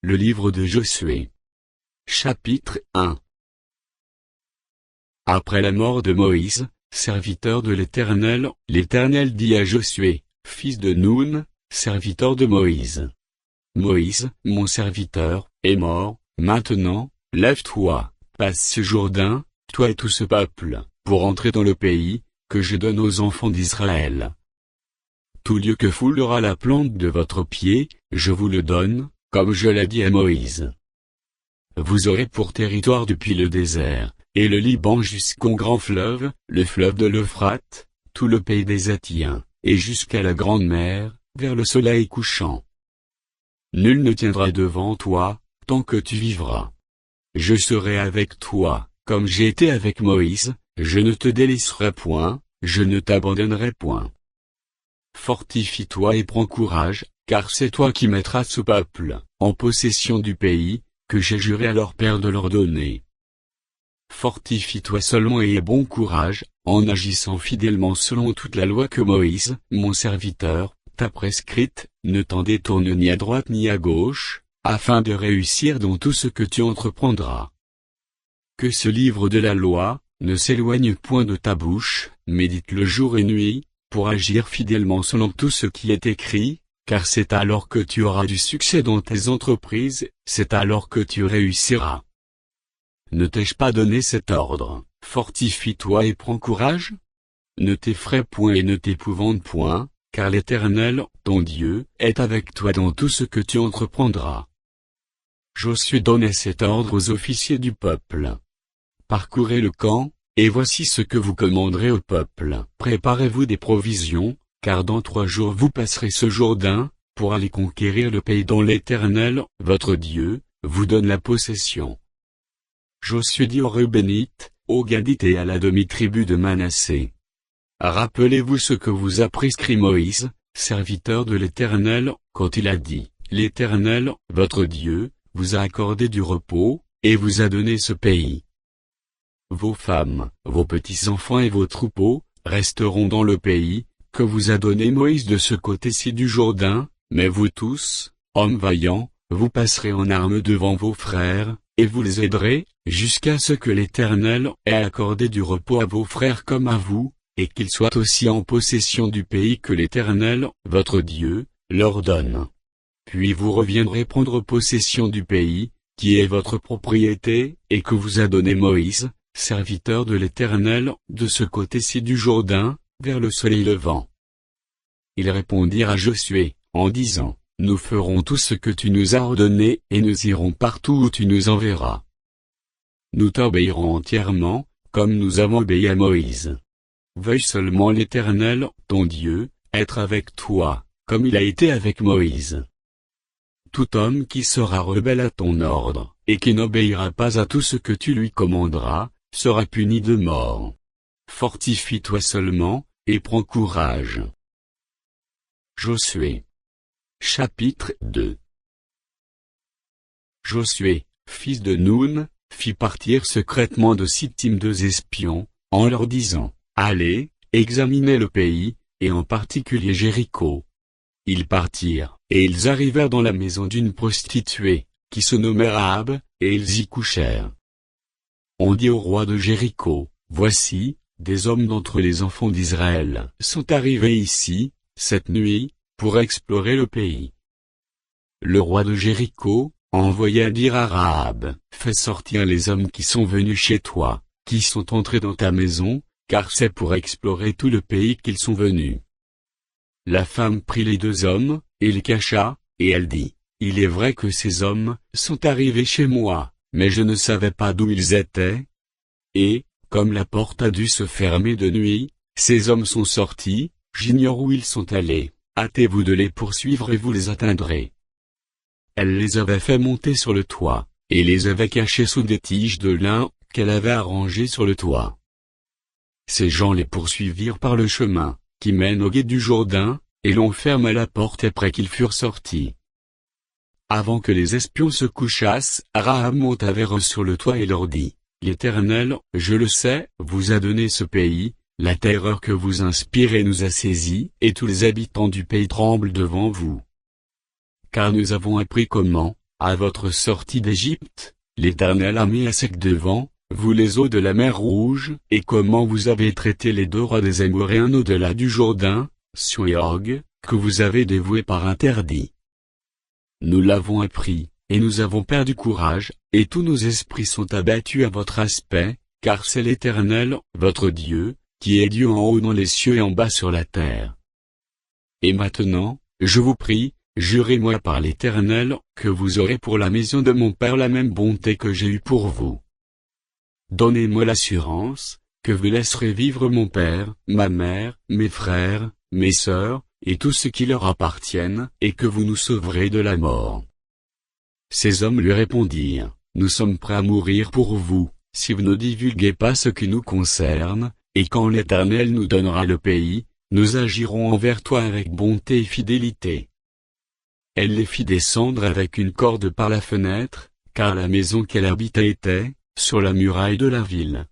Le livre de Josué. Chapitre 1. Après la mort de Moïse, serviteur de l'Éternel, l'Éternel dit à Josué, fils de Nun, serviteur de Moïse. Moïse, mon serviteur, est mort, maintenant, lève-toi, passe ce Jourdain, toi et tout ce peuple, pour entrer dans le pays, que je donne aux enfants d'Israël. Tout lieu que foulera la plante de votre pied, je vous le donne, comme je l'ai dit à Moïse. Vous aurez pour territoire depuis le désert, et le Liban jusqu'au grand fleuve, le fleuve de l'Euphrate, tout le pays des Héthiens, et jusqu'à la grande mer, vers le soleil couchant. Nul ne tiendra devant toi, tant que tu vivras. Je serai avec toi, comme j'ai été avec Moïse, je ne te délaisserai point, je ne t'abandonnerai point. Fortifie-toi et prends courage, car c'est toi qui mettras ce peuple en possession du pays, que j'ai juré à leur père de leur donner. Fortifie-toi seulement et aie bon courage, en agissant fidèlement selon toute la loi que Moïse, mon serviteur, t'a prescrite, ne t'en détourne ni à droite ni à gauche, afin de réussir dans tout ce que tu entreprendras. Que ce livre de la loi ne s'éloigne point de ta bouche, médite-le jour et nuit, pour agir fidèlement selon tout ce qui est écrit, car c'est alors que tu auras du succès dans tes entreprises, c'est alors que tu réussiras. Ne t'ai-je pas donné cet ordre, fortifie-toi et prends courage? Ne t'effraie point et ne t'épouvante point, car l'Éternel, ton Dieu, est avec toi dans tout ce que tu entreprendras. Josué donnait cet ordre aux officiers du peuple. Parcourez le camp, et voici ce que vous commanderez au peuple. Préparez-vous des provisions, car dans 3 jours vous passerez ce Jourdain, pour aller conquérir le pays dont l'Éternel, votre Dieu, vous donne la possession. Josué dit aux Reubénites, aux Gadites et à la demi-tribu de Manassé. Rappelez-vous ce que vous a prescrit Moïse, serviteur de l'Éternel, quand il a dit, l'Éternel, votre Dieu, vous a accordé du repos, et vous a donné ce pays. Vos femmes, vos petits-enfants et vos troupeaux, resteront dans le pays, que vous a donné Moïse de ce côté-ci du Jourdain, mais vous tous, hommes vaillants, vous passerez en armes devant vos frères, et vous les aiderez, jusqu'à ce que l'Éternel ait accordé du repos à vos frères comme à vous, et qu'ils soient aussi en possession du pays que l'Éternel, votre Dieu, leur donne. Puis vous reviendrez prendre possession du pays, qui est votre propriété, et que vous a donné Moïse, serviteur de l'Éternel, de ce côté-ci du Jourdain, vers le soleil levant. Ils répondirent à Josué, en disant, nous ferons tout ce que tu nous as ordonné, et nous irons partout où tu nous enverras. Nous t'obéirons entièrement, comme nous avons obéi à Moïse. Veuille seulement l'Éternel, ton Dieu, être avec toi, comme il a été avec Moïse. Tout homme qui sera rebelle à ton ordre, et qui n'obéira pas à tout ce que tu lui commanderas, sera puni de mort. Fortifie-toi seulement, et prends courage. Josué. Chapitre 2. Josué, fils de Nun, fit partir secrètement de Sittim 2 espions, en leur disant, allez, examinez le pays, et en particulier Jéricho. Ils partirent, et ils arrivèrent dans la maison d'une prostituée, qui se nommait Rahab, et ils y couchèrent. On dit au roi de Jéricho, voici, des hommes d'entre les enfants d'Israël sont arrivés ici, cette nuit, pour explorer le pays. Le roi de Jéricho envoya dire à Rahab, fais sortir les hommes qui sont venus chez toi, qui sont entrés dans ta maison, car c'est pour explorer tout le pays qu'ils sont venus. La femme prit les 2 hommes, et les cacha, et elle dit, il est vrai que ces hommes sont arrivés chez moi, mais je ne savais pas d'où ils étaient. Et, comme la porte a dû se fermer de nuit, ces hommes sont sortis, j'ignore où ils sont allés, hâtez-vous de les poursuivre et vous les atteindrez. Elle les avait fait monter sur le toit, et les avait cachés sous des tiges de lin, qu'elle avait arrangées sur le toit. Ces gens les poursuivirent par le chemin, qui mène au gué du Jourdain, et l'on ferma la porte après qu'ils furent sortis. Avant que les espions se couchassent, Rahab monta vers eux sur le toit et leur dit, l'Éternel, je le sais, vous a donné ce pays, la terreur que vous inspirez nous a saisis, et tous les habitants du pays tremblent devant vous. Car nous avons appris comment, à votre sortie d'Égypte, l'Éternel a mis à sec devant vous les eaux de la mer Rouge, et comment vous avez traité les deux rois des Amoréens au-delà du Jourdain, Sion et Og, que vous avez dévoués par interdit. Nous l'avons appris, et nous avons perdu courage, et tous nos esprits sont abattus à votre aspect, car c'est l'Éternel, votre Dieu, qui est Dieu en haut dans les cieux et en bas sur la terre. Et maintenant, je vous prie, jurez-moi par l'Éternel, que vous aurez pour la maison de mon Père la même bonté que j'ai eue pour vous. Donnez-moi l'assurance, que vous laisserez vivre mon père, ma mère, mes frères, mes sœurs, et tout ce qui leur appartiennent, et que vous nous sauverez de la mort. Ces hommes lui répondirent, nous sommes prêts à mourir pour vous, si vous ne divulguez pas ce qui nous concerne, et quand l'Éternel nous donnera le pays, nous agirons envers toi avec bonté et fidélité. Elle les fit descendre avec une corde par la fenêtre, car la maison qu'elle habitait était sur la muraille de la ville.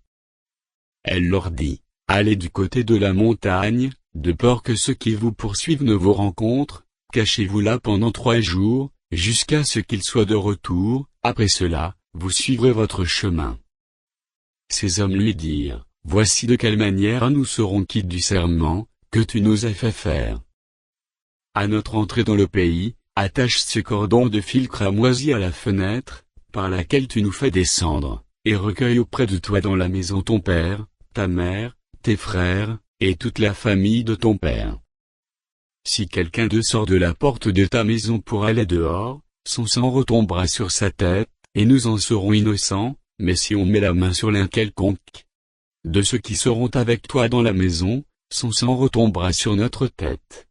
Elle leur dit, allez du côté de la montagne, de peur que ceux qui vous poursuivent ne vous rencontrent, cachez-vous là pendant 3 jours, jusqu'à ce qu'ils soient de retour, après cela, vous suivrez votre chemin. Ces hommes lui dirent, voici de quelle manière nous serons quittes du serment, que tu nous as fait faire. À notre entrée dans le pays, attache ce cordon de fil cramoisi à la fenêtre, par laquelle tu nous fais descendre, et recueille auprès de toi dans la maison ton père, ta mère, tes frères, et toute la famille de ton père. Si quelqu'un d'eux sort de la porte de ta maison pour aller dehors, son sang retombera sur sa tête, et nous en serons innocents, mais si on met la main sur l'un quelconque de ceux qui seront avec toi dans la maison, son sang retombera sur notre tête.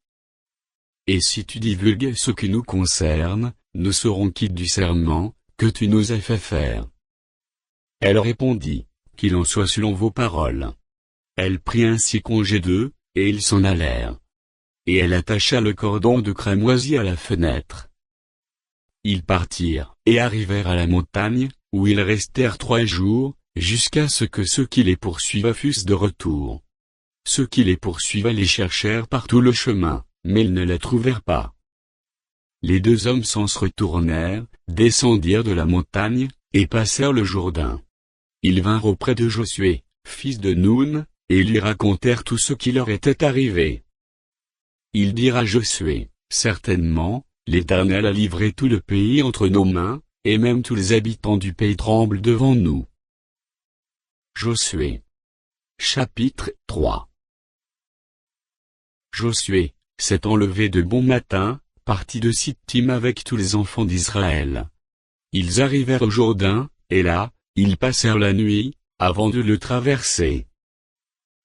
Et si tu divulgues ce qui nous concerne, nous serons quittes du serment, que tu nous as fait faire. Elle répondit, qu'il en soit selon vos paroles. Elle prit ainsi congé d'eux, et ils s'en allèrent. Et elle attacha le cordon de cramoisi à la fenêtre. Ils partirent, et arrivèrent à la montagne, où ils restèrent 3 jours, jusqu'à ce que ceux qui les poursuivaient fussent de retour. Ceux qui les poursuivaient les cherchèrent par tout le chemin, mais ils ne les trouvèrent pas. Les 2 hommes s'en retournèrent, descendirent de la montagne, et passèrent le Jourdain. Ils vinrent auprès de Josué, fils de Noun, et lui racontèrent tout ce qui leur était arrivé. Ils dirent à Josué, certainement, l'Éternel a livré tout le pays entre nos mains, et même tous les habitants du pays tremblent devant nous. Josué. Chapitre 3. Josué s'étant levé de bon matin, partit de Sittim avec tous les enfants d'Israël. Ils arrivèrent au Jourdain, et là, ils passèrent la nuit, avant de le traverser.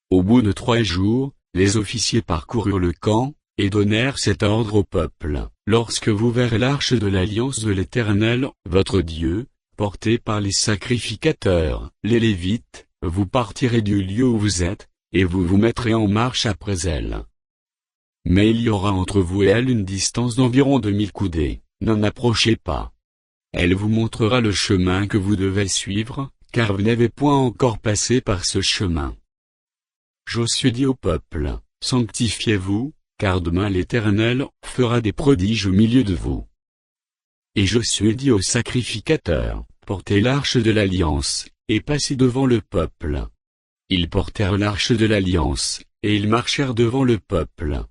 Au bout de 3 jours, les officiers parcoururent le camp, et donnèrent cet ordre au peuple. Lorsque vous verrez l'arche de l'alliance de l'Éternel, votre Dieu, portée par les sacrificateurs, les Lévites, vous partirez du lieu où vous êtes, et vous vous mettrez en marche après elle. Mais il y aura entre vous et elle une distance d'environ 2000 coudées, n'en approchez pas. Elle vous montrera le chemin que vous devez suivre, car vous n'avez point encore passé par ce chemin. Josué dit au peuple, sanctifiez-vous, car demain l'Éternel fera des prodiges au milieu de vous. Et Josué dit aux sacrificateurs, portez l'arche de l'alliance, et passez devant le peuple. Ils portèrent l'arche de l'alliance, et ils marchèrent devant le peuple.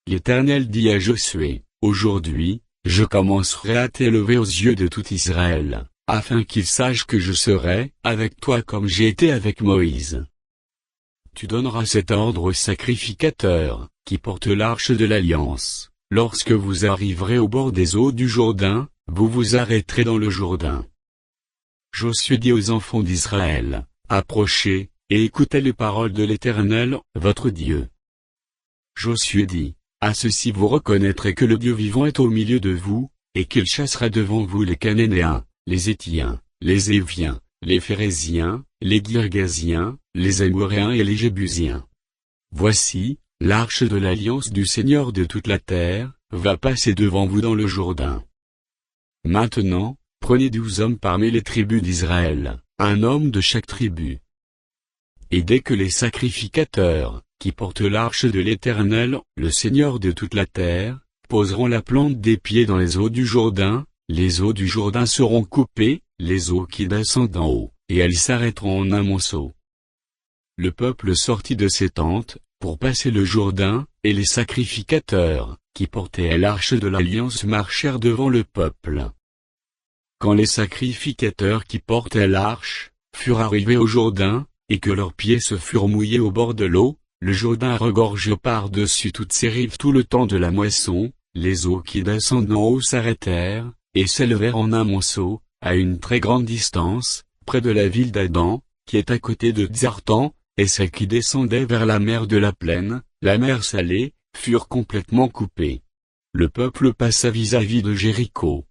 L'Éternel dit à Josué, aujourd'hui, je commencerai à t'élever aux yeux de tout Israël, afin qu'ils sachent que je serai avec toi comme j'ai été avec Moïse. Tu donneras cet ordre aux sacrificateurs, qui portent l'arche de l'alliance. Lorsque vous arriverez au bord des eaux du Jourdain, vous vous arrêterez dans le Jourdain. Josué dit aux enfants d'Israël, approchez, et écoutez les paroles de l'Éternel, votre Dieu. Josué dit, à ceci vous reconnaîtrez que le Dieu vivant est au milieu de vous, et qu'il chassera devant vous les Cananéens, les Héthiens, les Éviens, les Phéréziens, les Girgasiens, les Amoréens et les Jébusiens. Voici, l'arche de l'alliance du Seigneur de toute la terre, va passer devant vous dans le Jourdain. Maintenant, prenez 12 hommes parmi les tribus d'Israël, un homme de chaque tribu. Et dès que les sacrificateurs, qui portent l'arche de l'Éternel, le Seigneur de toute la terre, poseront la plante des pieds dans les eaux du Jourdain, les eaux du Jourdain seront coupées, les eaux qui descendent d'en haut, et elles s'arrêteront en un monceau. Le peuple sortit de ses tentes, pour passer le Jourdain, et les sacrificateurs, qui portaient l'arche de l'alliance marchèrent devant le peuple. Quand les sacrificateurs qui portaient l'arche, furent arrivés au Jourdain, et que leurs pieds se furent mouillés au bord de l'eau, le Jourdain regorge par-dessus toutes ses rives tout le temps de la moisson, les eaux qui descendent en haut s'arrêtèrent, et s'élevèrent en un monceau, à une très grande distance, près de la ville d'Addan, qui est à côté de Tsartan, et celles qui descendaient vers la mer de la plaine, la mer Salée, furent complètement coupées. Le peuple passa vis-à-vis de Jéricho.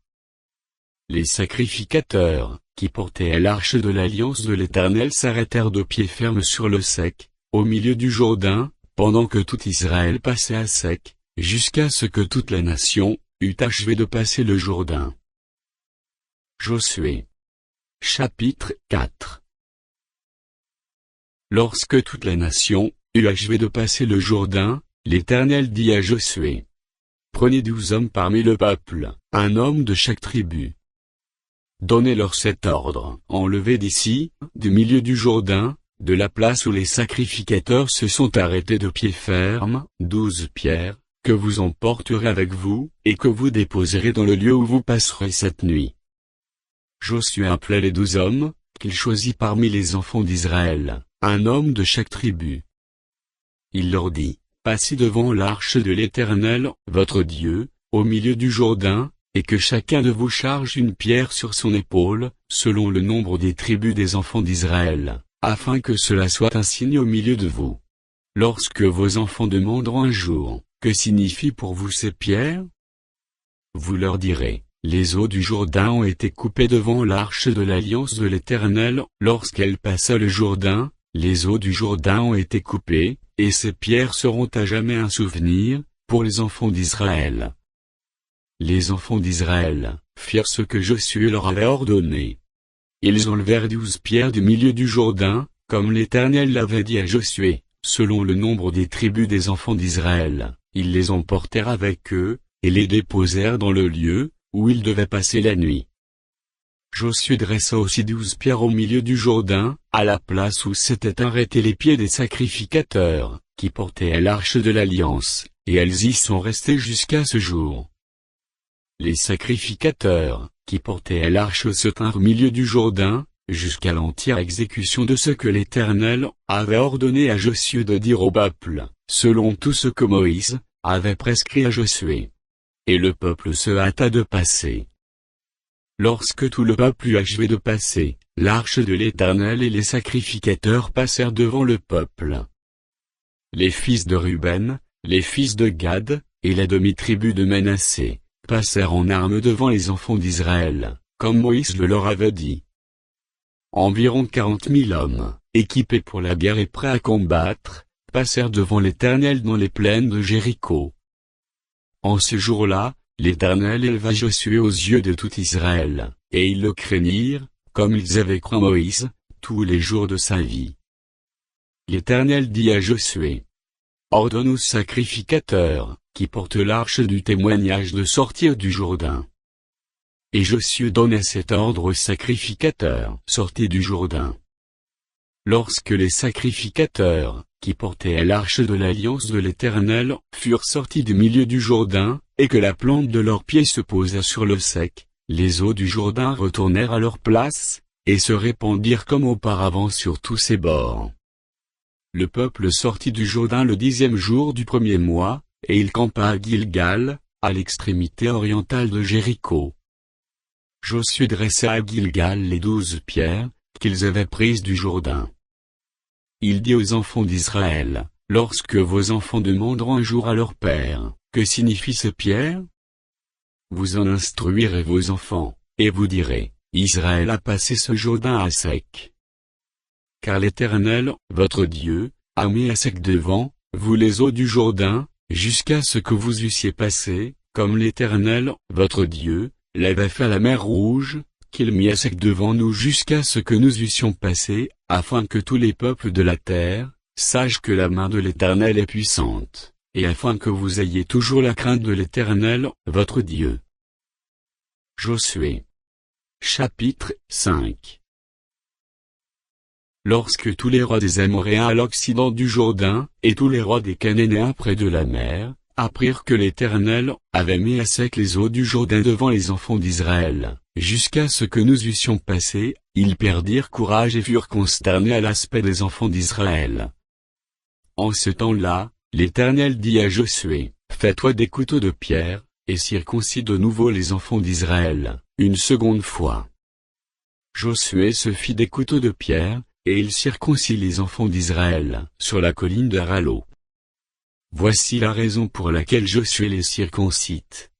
Les sacrificateurs, qui portaient l'arche de l'alliance de l'Éternel s'arrêtèrent de pied ferme sur le sec, au milieu du Jourdain, pendant que tout Israël passait à sec, jusqu'à ce que toute la nation eût achevé de passer le Jourdain. Josué. Chapitre 4. Lorsque toute la nation eut achevé de passer le Jourdain, l'Éternel dit à Josué: Prenez 12 hommes parmi le peuple, un homme de chaque tribu. Donnez-leur cet ordre: enlevez d'ici, du milieu du Jourdain, de la place où les sacrificateurs se sont arrêtés de pied ferme, 12 pierres, que vous emporterez avec vous, et que vous déposerez dans le lieu où vous passerez cette nuit. Josué appela les 12 hommes, qu'il choisit parmi les enfants d'Israël, un homme de chaque tribu. Il leur dit: Passez devant l'arche de l'Éternel, votre Dieu, au milieu du Jourdain, et que chacun de vous charge une pierre sur son épaule, selon le nombre des tribus des enfants d'Israël, afin que cela soit un signe au milieu de vous. Lorsque vos enfants demanderont un jour: Que signifient pour vous ces pierres? Vous leur direz: Les eaux du Jourdain ont été coupées devant l'arche de l'alliance de l'Éternel, lorsqu'elle passa le Jourdain, les eaux du Jourdain ont été coupées, et ces pierres seront à jamais un souvenir, pour les enfants d'Israël. Les enfants d'Israël firent ce que Josué leur avait ordonné. Ils enlevèrent 12 pierres du milieu du Jourdain, comme l'Éternel l'avait dit à Josué, selon le nombre des tribus des enfants d'Israël. Ils les emportèrent avec eux, et les déposèrent dans le lieu où ils devaient passer la nuit. Josué dressa aussi 12 pierres au milieu du Jourdain, à la place où s'étaient arrêtés les pieds des sacrificateurs, qui portaient l'arche de l'alliance, et elles y sont restées jusqu'à ce jour. Les sacrificateurs, qui portaient l'arche se tinrent au milieu du Jourdain, jusqu'à l'entière exécution de ce que l'Éternel avait ordonné à Josué de dire au peuple, selon tout ce que Moïse avait prescrit à Josué. Et le peuple se hâta de passer. Lorsque tout le peuple eut achevé de passer, l'arche de l'Éternel et les sacrificateurs passèrent devant le peuple. Les fils de Ruben, les fils de Gad, et la demi-tribu de Manassé, passèrent en armes devant les enfants d'Israël, comme Moïse le leur avait dit. Environ 40 000 hommes, équipés pour la guerre et prêts à combattre, passèrent devant l'Éternel dans les plaines de Jéricho. En ce jour-là, l'Éternel éleva Josué aux yeux de tout Israël, et ils le craignirent, comme ils avaient craint Moïse, tous les jours de sa vie. L'Éternel dit à Josué: Ordonne aux sacrificateurs, qui portent l'arche du témoignage de sortir du Jourdain. Et Josué donna cet ordre aux sacrificateurs: Sortez du Jourdain. Lorsque les sacrificateurs, qui portaient l'arche de l'alliance de l'Éternel, furent sortis du milieu du Jourdain, et que la plante de leurs pieds se posa sur le sec, les eaux du Jourdain retournèrent à leur place, et se répandirent comme auparavant sur tous ses bords. Le peuple sortit du Jourdain le 10e jour du premier mois, et il campa à Gilgal, à l'extrémité orientale de Jéricho. Josué dressa à Gilgal les 12 pierres, qu'ils avaient prises du Jourdain. Il dit aux enfants d'Israël: Lorsque vos enfants demanderont un jour à leur père: Que signifient ces pierres? Vous en instruirez vos enfants, et vous direz: Israël a passé ce Jourdain à sec. Car l'Éternel, votre Dieu, a mis à sec devant vous les eaux du Jourdain, jusqu'à ce que vous eussiez passé, comme l'Éternel, votre Dieu, l'avait fait à la mer Rouge, qu'il mit à sec devant nous jusqu'à ce que nous eussions passé, afin que tous les peuples de la terre sachent que la main de l'Éternel est puissante, et afin que vous ayez toujours la crainte de l'Éternel, votre Dieu. Josué. Chapitre 5. Lorsque tous les rois des Amoréens à l'occident du Jourdain, et tous les rois des Cananéens près de la mer, apprirent que l'Éternel avait mis à sec les eaux du Jourdain devant les enfants d'Israël, jusqu'à ce que nous eussions passé, ils perdirent courage et furent consternés à l'aspect des enfants d'Israël. En ce temps-là, l'Éternel dit à Josué, « Fais-toi des couteaux de pierre, et circoncis de nouveau les enfants d'Israël, une seconde fois. » Josué se fit des couteaux de pierre, et il circoncit les enfants d'Israël, sur la colline d'Aralo. Voici la raison pour laquelle Josué les circoncite.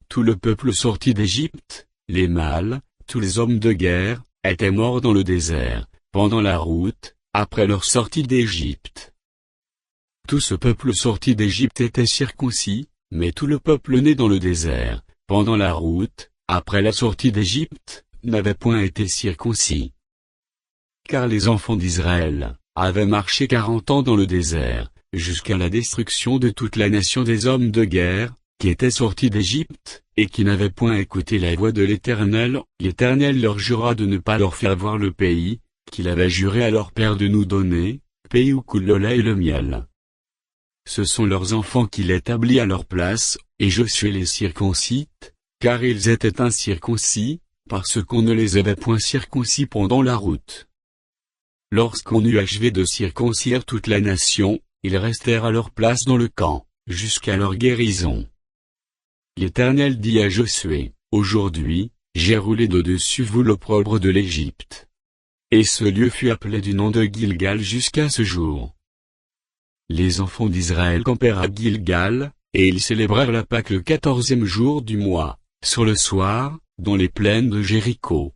Tout le peuple sorti d'Égypte, les mâles, tous les hommes de guerre, étaient morts dans le désert, pendant la route, après leur sortie d'Égypte. Tout ce peuple sorti d'Égypte était circoncis, mais tout le peuple né dans le désert, pendant la route, après la sortie d'Égypte, n'avait point été circoncis. Car les enfants d'Israël avaient marché 40 ans dans le désert, jusqu'à la destruction de toute la nation des hommes de guerre, qui étaient sortis d'Égypte, et qui n'avaient point écouté la voix de l'Éternel. L'Éternel leur jura de ne pas leur faire voir le pays, qu'il avait juré à leur père de nous donner, pays où coule le lait et le miel. Ce sont leurs enfants qu'il établit à leur place, et Josué les circoncite, car ils étaient incirconcis, parce qu'on ne les avait point circoncis pendant la route. Lorsqu'on eut achevé de circoncire toute la nation, ils restèrent à leur place dans le camp, jusqu'à leur guérison. L'Éternel dit à Josué, « Aujourd'hui, j'ai roulé d'au-dessus vous l'opprobre de l'Égypte. » Et ce lieu fut appelé du nom de Gilgal jusqu'à ce jour. Les enfants d'Israël campèrent à Gilgal, et ils célébrèrent la Pâque le 14e jour du mois, sur le soir, dans les plaines de Jéricho.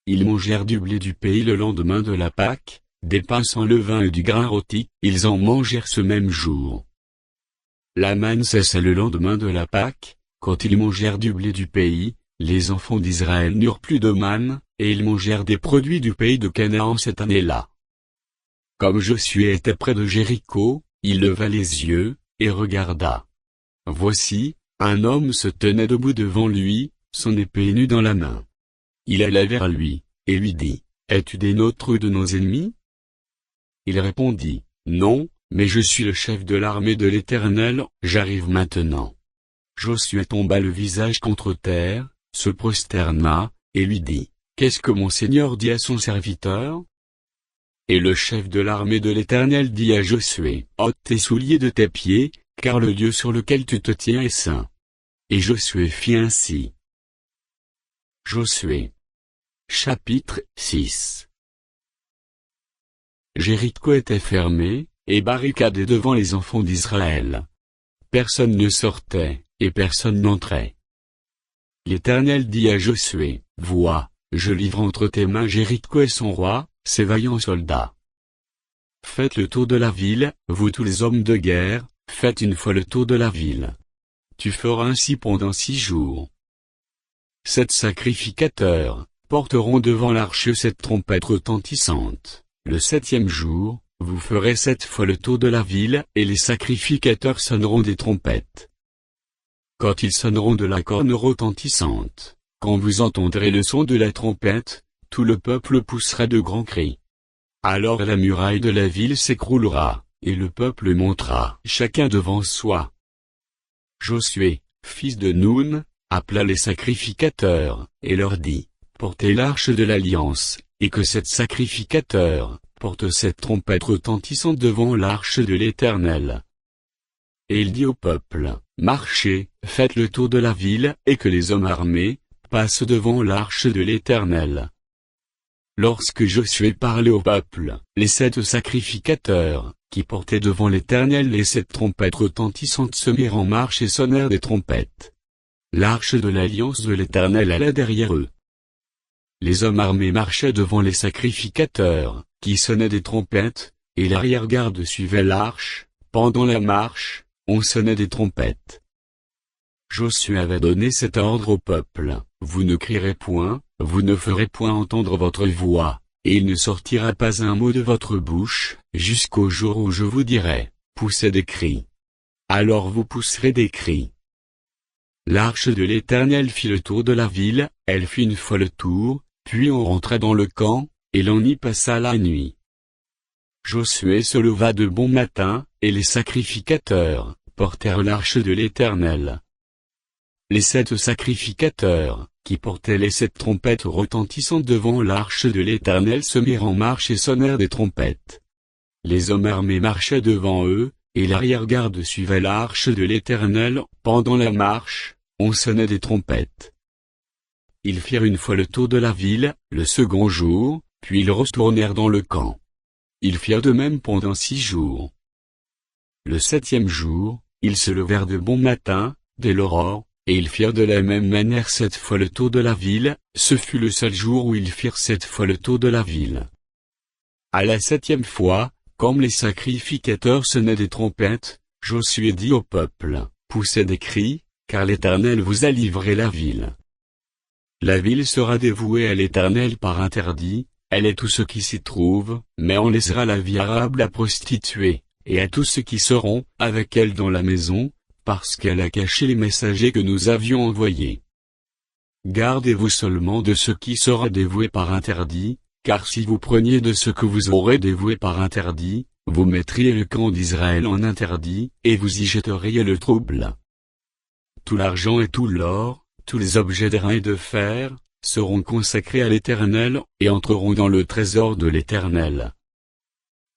Ils mangèrent du blé du pays le lendemain de la Pâque, des pains sans levain et du grain rôti, ils en mangèrent ce même jour. La manne cessa le lendemain de la Pâque, quand ils mangèrent du blé du pays, les enfants d'Israël n'eurent plus de manne, et ils mangèrent des produits du pays de Canaan cette année-là. Comme Josué était près de Jéricho, il leva les yeux, et regarda. Voici, un homme se tenait debout devant lui, son épée nue dans la main. Il alla vers lui, et lui dit, « Es-tu des nôtres ou de nos ennemis ?» Il répondit, « Non, mais je suis le chef de l'armée de l'Éternel, j'arrive maintenant. » Josué tomba le visage contre terre, se prosterna, et lui dit, « Qu'est-ce que mon Seigneur dit à son serviteur ?» Et le chef de l'armée de l'Éternel dit à Josué, « Ôte tes souliers de tes pieds, car le lieu sur lequel tu te tiens est saint. » Et Josué fit ainsi. Josué. Chapitre 6. Jéricho était fermé, et barricadé devant les enfants d'Israël. Personne ne sortait, et personne n'entrait. L'Éternel dit à Josué, « Vois, je livre entre tes mains Jéricho et son roi, ses vaillants soldats. Faites le tour de la ville, vous tous les hommes de guerre, faites une fois le tour de la ville. Tu feras ainsi pendant 6 jours. 7 sacrificateurs porteront devant l'arche 7 trompettes retentissantes. Le 7e jour, vous ferez 7 fois le tour de la ville, et les sacrificateurs sonneront des trompettes. Quand ils sonneront de la corne retentissante, quand vous entendrez le son de la trompette, tout le peuple poussera de grands cris. Alors la muraille de la ville s'écroulera, et le peuple montera chacun devant soi. » Josué, fils de Nun, appela les sacrificateurs, et leur dit, « Portez l'arche de l'alliance, et que 7 sacrificateurs portent 7 trompettes retentissantes devant l'arche de l'Éternel. » Et il dit au peuple, « Marchez, faites le tour de la ville, et que les hommes armés passent devant l'arche de l'Éternel. » Lorsque Josué parlait au peuple, les 7 sacrificateurs, qui portaient devant l'Éternel les 7 trompettes retentissantes se mirent en marche et sonnèrent des trompettes. L'arche de l'alliance de l'Éternel allait derrière eux. Les hommes armés marchaient devant les sacrificateurs, qui sonnaient des trompettes, et l'arrière-garde suivait l'arche. Pendant la marche, on sonnait des trompettes. Josué avait donné cet ordre au peuple, « Vous ne crierez point, vous ne ferez point entendre votre voix, et il ne sortira pas un mot de votre bouche, jusqu'au jour où je vous dirai, poussez des cris. Alors vous pousserez des cris. » l'arche de l'Éternel fit le tour de la ville, elle fit une fois le tour, puis on rentra dans le camp, et l'on y passa la nuit. Josué se leva de bon matin, et les sacrificateurs portèrent l'arche de l'Éternel. Les 7 sacrificateurs, qui portaient les 7 trompettes retentissantes devant l'arche de l'Éternel se mirent en marche et sonnèrent des trompettes. Les hommes armés marchaient devant eux, et l'arrière-garde suivait l'arche de l'Éternel. Pendant la marche, on sonnait des trompettes. Ils firent une fois le tour de la ville, le second jour, puis ils retournèrent dans le camp. Ils firent de même pendant 6 jours. Le 7e jour, ils se levèrent de bon matin, dès l'aurore, et ils firent de la même manière 7 fois le tour de la ville. Ce fut le seul jour où ils firent 7 fois le tour de la ville. À la 7e fois, comme les sacrificateurs sonnaient des trompettes, Josué dit au peuple, « Poussez des cris, car l'Éternel vous a livré la ville. La ville sera dévouée à l'Éternel par interdit, elle et tout ce qui s'y trouve, mais on laissera la vie arable à prostituée, et à tous ceux qui seront avec elle dans la maison, parce qu'elle a caché les messagers que nous avions envoyés. Gardez-vous seulement de ce qui sera dévoué par interdit, car si vous preniez de ce que vous aurez dévoué par interdit, vous mettriez le camp d'Israël en interdit, et vous y jetteriez le trouble. Tout l'argent et tout l'or, tous les objets d'airain et de fer, seront consacrés à l'Éternel, et entreront dans le trésor de l'Éternel. »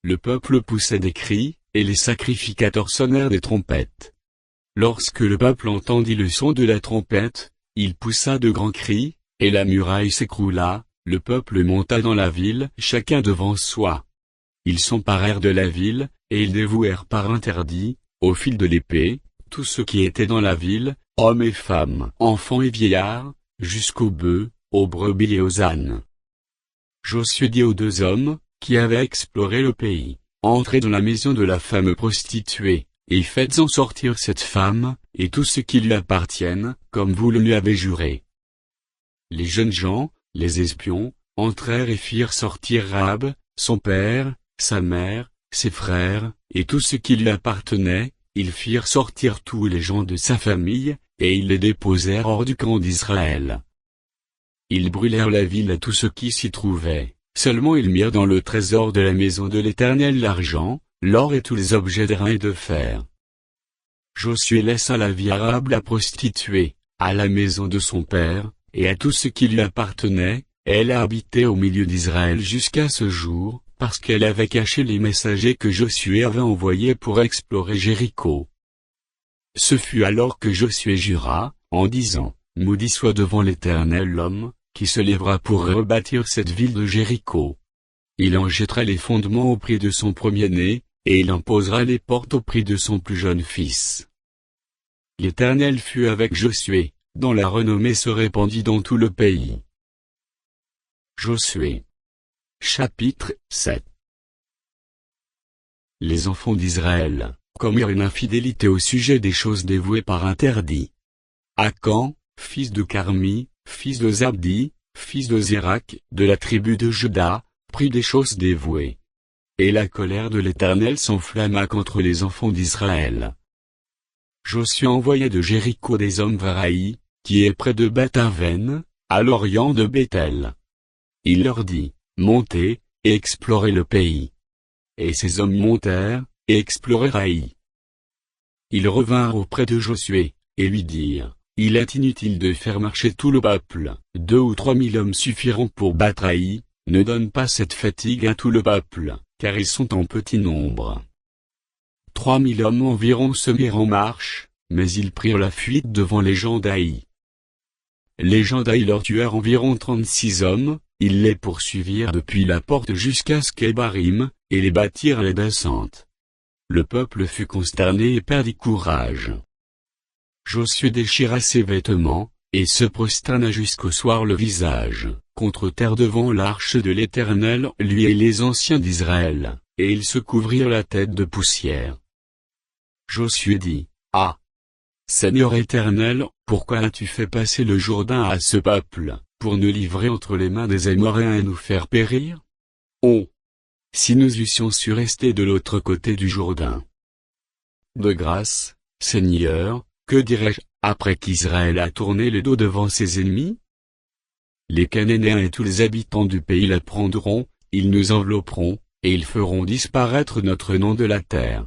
Le peuple poussait des cris, et les sacrificateurs sonnèrent des trompettes. Lorsque le peuple entendit le son de la trompette, il poussa de grands cris, et la muraille s'écroula. Le peuple monta dans la ville, chacun devant soi. Ils s'emparèrent de la ville, et ils dévouèrent par interdit, au fil de l'épée, tous ceux qui étaient dans la ville, hommes et femmes, enfants et vieillards, jusqu'aux bœufs, aux brebis et aux ânes. Josué dit aux 2 hommes, qui avaient exploré le pays, « Entrez dans la maison de la femme prostituée, et faites-en sortir cette femme, et tout ce qui lui appartienne, comme vous le lui avez juré. » Les jeunes gens, les espions, entrèrent et firent sortir Rahab, son père, sa mère, ses frères, et tout ce qui lui appartenait. Ils firent sortir tous les gens de sa famille, et ils les déposèrent hors du camp d'Israël. Ils brûlèrent la ville et tout ce qui s'y trouvait, seulement ils mirent dans le trésor de la maison de l'Éternel l'argent, l'or et tous les objets d'airain et de fer. Josué laissa la vie arable à prostituée, à la maison de son père, et à tout ce qui lui appartenait. Elle a habité au milieu d'Israël jusqu'à ce jour, parce qu'elle avait caché les messagers que Josué avait envoyés pour explorer Jéricho. Ce fut alors que Josué jura, en disant, « Maudit soit devant l'Éternel l'homme, qui se lèvera pour rebâtir cette ville de Jéricho. Il en jettera les fondements au prix de son premier-né, et il en posera les portes au prix de son plus jeune fils. » L'Éternel fut avec Josué, dont la renommée se répandit dans tout le pays. Josué. Chapitre 7. Les enfants d'Israël commirent une infidélité au sujet des choses dévouées par interdit. Akan, fils de Carmi, fils de Zabdi, fils de Zérak, de la tribu de Juda, prit des choses dévouées. Et la colère de l'Éternel s'enflamma contre les enfants d'Israël. Josué envoya de Jéricho des hommes vers Haï, qui est près de Beth-Aven, à l'orient de Béthel. Il leur dit, « Montez, et explorez le pays. » Et ces hommes montèrent, et explorèrent Haï. Ils revinrent auprès de Josué, et lui dirent, « Il est inutile de faire marcher tout le peuple, 2 ou 3 000 hommes suffiront pour battre Haï, ne donne pas cette fatigue à tout le peuple, car ils sont en petit nombre. » 3 000 hommes environ se mirent en marche, mais ils prirent la fuite devant les gens d'Haï. Les gens d'Haï leur tuèrent environ 36 hommes, ils les poursuivirent depuis la porte jusqu'à Skébarim, et les battirent à la descente. Le peuple fut consterné et perdit courage. Josué déchira ses vêtements, et se prosterna jusqu'au soir le visage, contre terre devant l'arche de l'Éternel, lui et les anciens d'Israël, et ils se couvrirent la tête de poussière. Josué dit, « Ah! Seigneur Éternel, pourquoi as-tu fait passer le Jourdain à ce peuple, pour nous livrer entre les mains des Amoréens et nous faire périr? Oh! Si nous eussions su rester de l'autre côté du Jourdain! De grâce, Seigneur, que dirais-je, après qu'Israël a tourné le dos devant ses ennemis? Les Cananéens et tous les habitants du pays la prendront, ils nous envelopperont, et ils feront disparaître notre nom de la terre.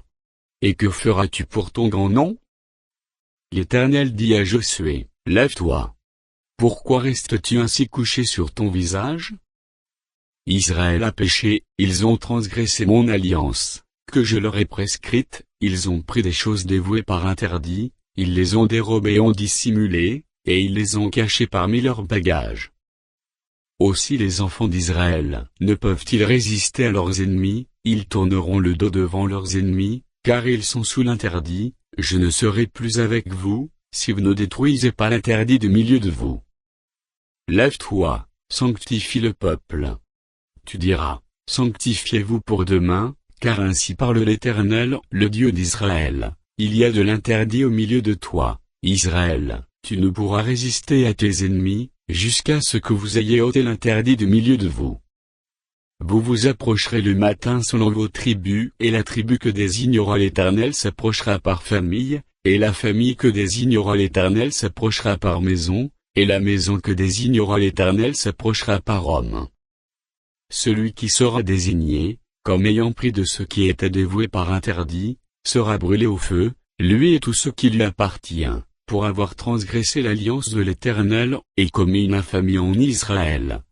Et que feras-tu pour ton grand nom? L'Éternel dit à Josué, lève-toi. Pourquoi restes-tu ainsi couché sur ton visage? Israël a péché, ils ont transgressé mon alliance, que je leur ai prescrite, ils ont pris des choses dévouées par interdit, ils les ont dérobées et ont dissimulé, et ils les ont cachées parmi leurs bagages. Aussi les enfants d'Israël ne peuvent-ils résister à leurs ennemis, ils tourneront le dos devant leurs ennemis, car ils sont sous l'interdit, je ne serai plus avec vous, si vous ne détruisez pas l'interdit du milieu de vous. Lève-toi, sanctifie le peuple. Tu diras, sanctifiez-vous pour demain, car ainsi parle l'Éternel, le Dieu d'Israël, il y a de l'interdit au milieu de toi, Israël, tu ne pourras résister à tes ennemis, jusqu'à ce que vous ayez ôté l'interdit du milieu de vous. Vous vous approcherez le matin selon vos tribus, et la tribu que désignera l'Éternel s'approchera par famille, et la famille que désignera l'Éternel s'approchera par maison, et la maison que désignera l'Éternel s'approchera par homme. Celui qui sera désigné, comme ayant pris de ce qui était dévoué par interdit, sera brûlé au feu, lui et tout ce qui lui appartient, pour avoir transgressé l'alliance de l'Éternel, et commis une infamie en Israël.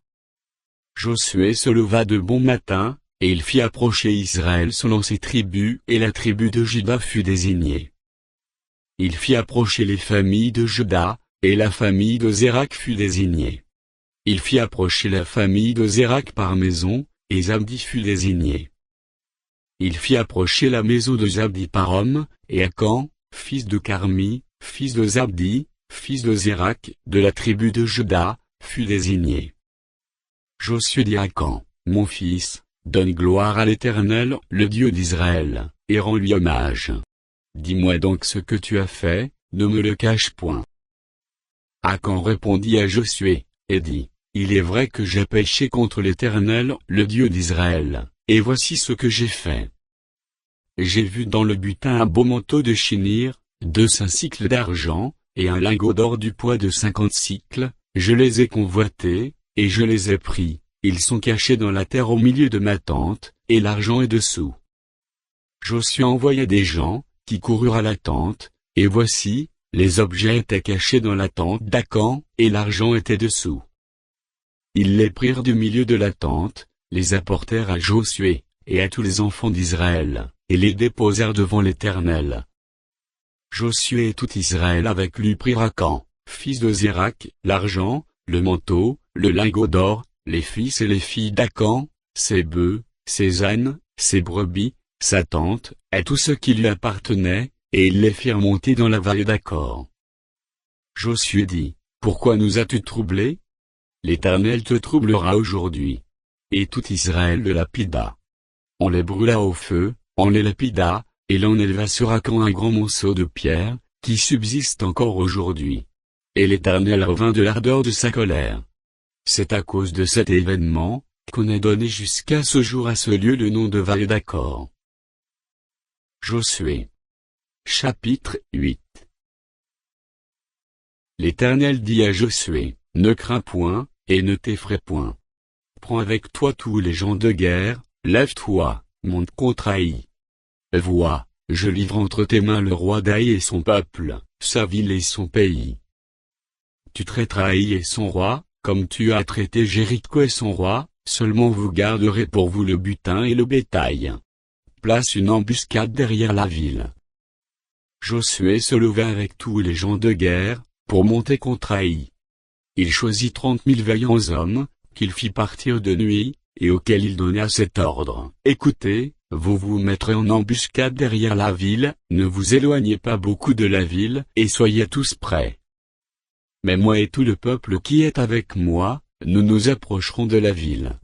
Josué se leva de bon matin, et il fit approcher Israël selon ses tribus, et la tribu de Juda fut désignée. Il fit approcher les familles de Juda, et la famille de Zérak fut désignée. Il fit approcher la famille de Zérak par maison, et Zabdi fut désigné. Il fit approcher la maison de Zabdi par homme, et Akan, fils de Carmi, fils de Zabdi, fils de Zérak, de la tribu de Juda, fut désigné. Josué dit à Akan, mon fils, donne gloire à l'Éternel, le Dieu d'Israël, et rends-lui hommage. Dis-moi donc ce que tu as fait, ne me le cache point. Akan répondit à Josué, et dit, il est vrai que j'ai péché contre l'Éternel, le Dieu d'Israël, et voici ce que j'ai fait. J'ai vu dans le butin un beau manteau de chénir, 200 cycles d'argent, et un lingot d'or du poids de 50 cycles, je les ai convoités, et je les ai pris, ils sont cachés dans la terre au milieu de ma tente, et l'argent est dessous. Josué envoya des gens, qui coururent à la tente, et voici, les objets étaient cachés dans la tente d'Akan, et l'argent était dessous. Ils les prirent du milieu de la tente, les apportèrent à Josué, et à tous les enfants d'Israël, et les déposèrent devant l'Éternel. Josué et tout Israël avec lui prirent Akan, fils de Zérak, l'argent, le manteau, le lingot d'or, les fils et les filles d'Akan, ses bœufs, ses ânes, ses brebis, sa tente, et tout ce qui lui appartenait, et ils les firent monter dans la vallée d'Acor. Josué dit, pourquoi nous as-tu troublés? L'Éternel te troublera aujourd'hui. Et tout Israël le lapida. On les brûla au feu, on les lapida, et l'on éleva sur Akan un grand monceau de pierre, qui subsiste encore aujourd'hui. Et l'Éternel revint de l'ardeur de sa colère. C'est à cause de cet événement, qu'on a donné jusqu'à ce jour à ce lieu le nom de vallée d'Acor. Josué. Chapitre 8. L'Éternel dit à Josué, ne crains point, et ne t'effraie point. Prends avec toi tous les gens de guerre, lève-toi, monte contre Haï. Vois, je livre entre tes mains le roi d'Haï et son peuple, sa ville et son pays. Tu traiteras Haï et son roi, comme tu as traité Jéricho et son roi, seulement vous garderez pour vous le butin et le bétail. Place une embuscade derrière la ville. Josué se leva avec tous les gens de guerre, pour monter contre Haï. Il choisit 30 000 vaillants hommes, qu'il fit partir de nuit, et auxquels il donna cet ordre. Écoutez, vous vous mettrez en embuscade derrière la ville, ne vous éloignez pas beaucoup de la ville, et soyez tous prêts. Mais moi et tout le peuple qui est avec moi, nous nous approcherons de la ville.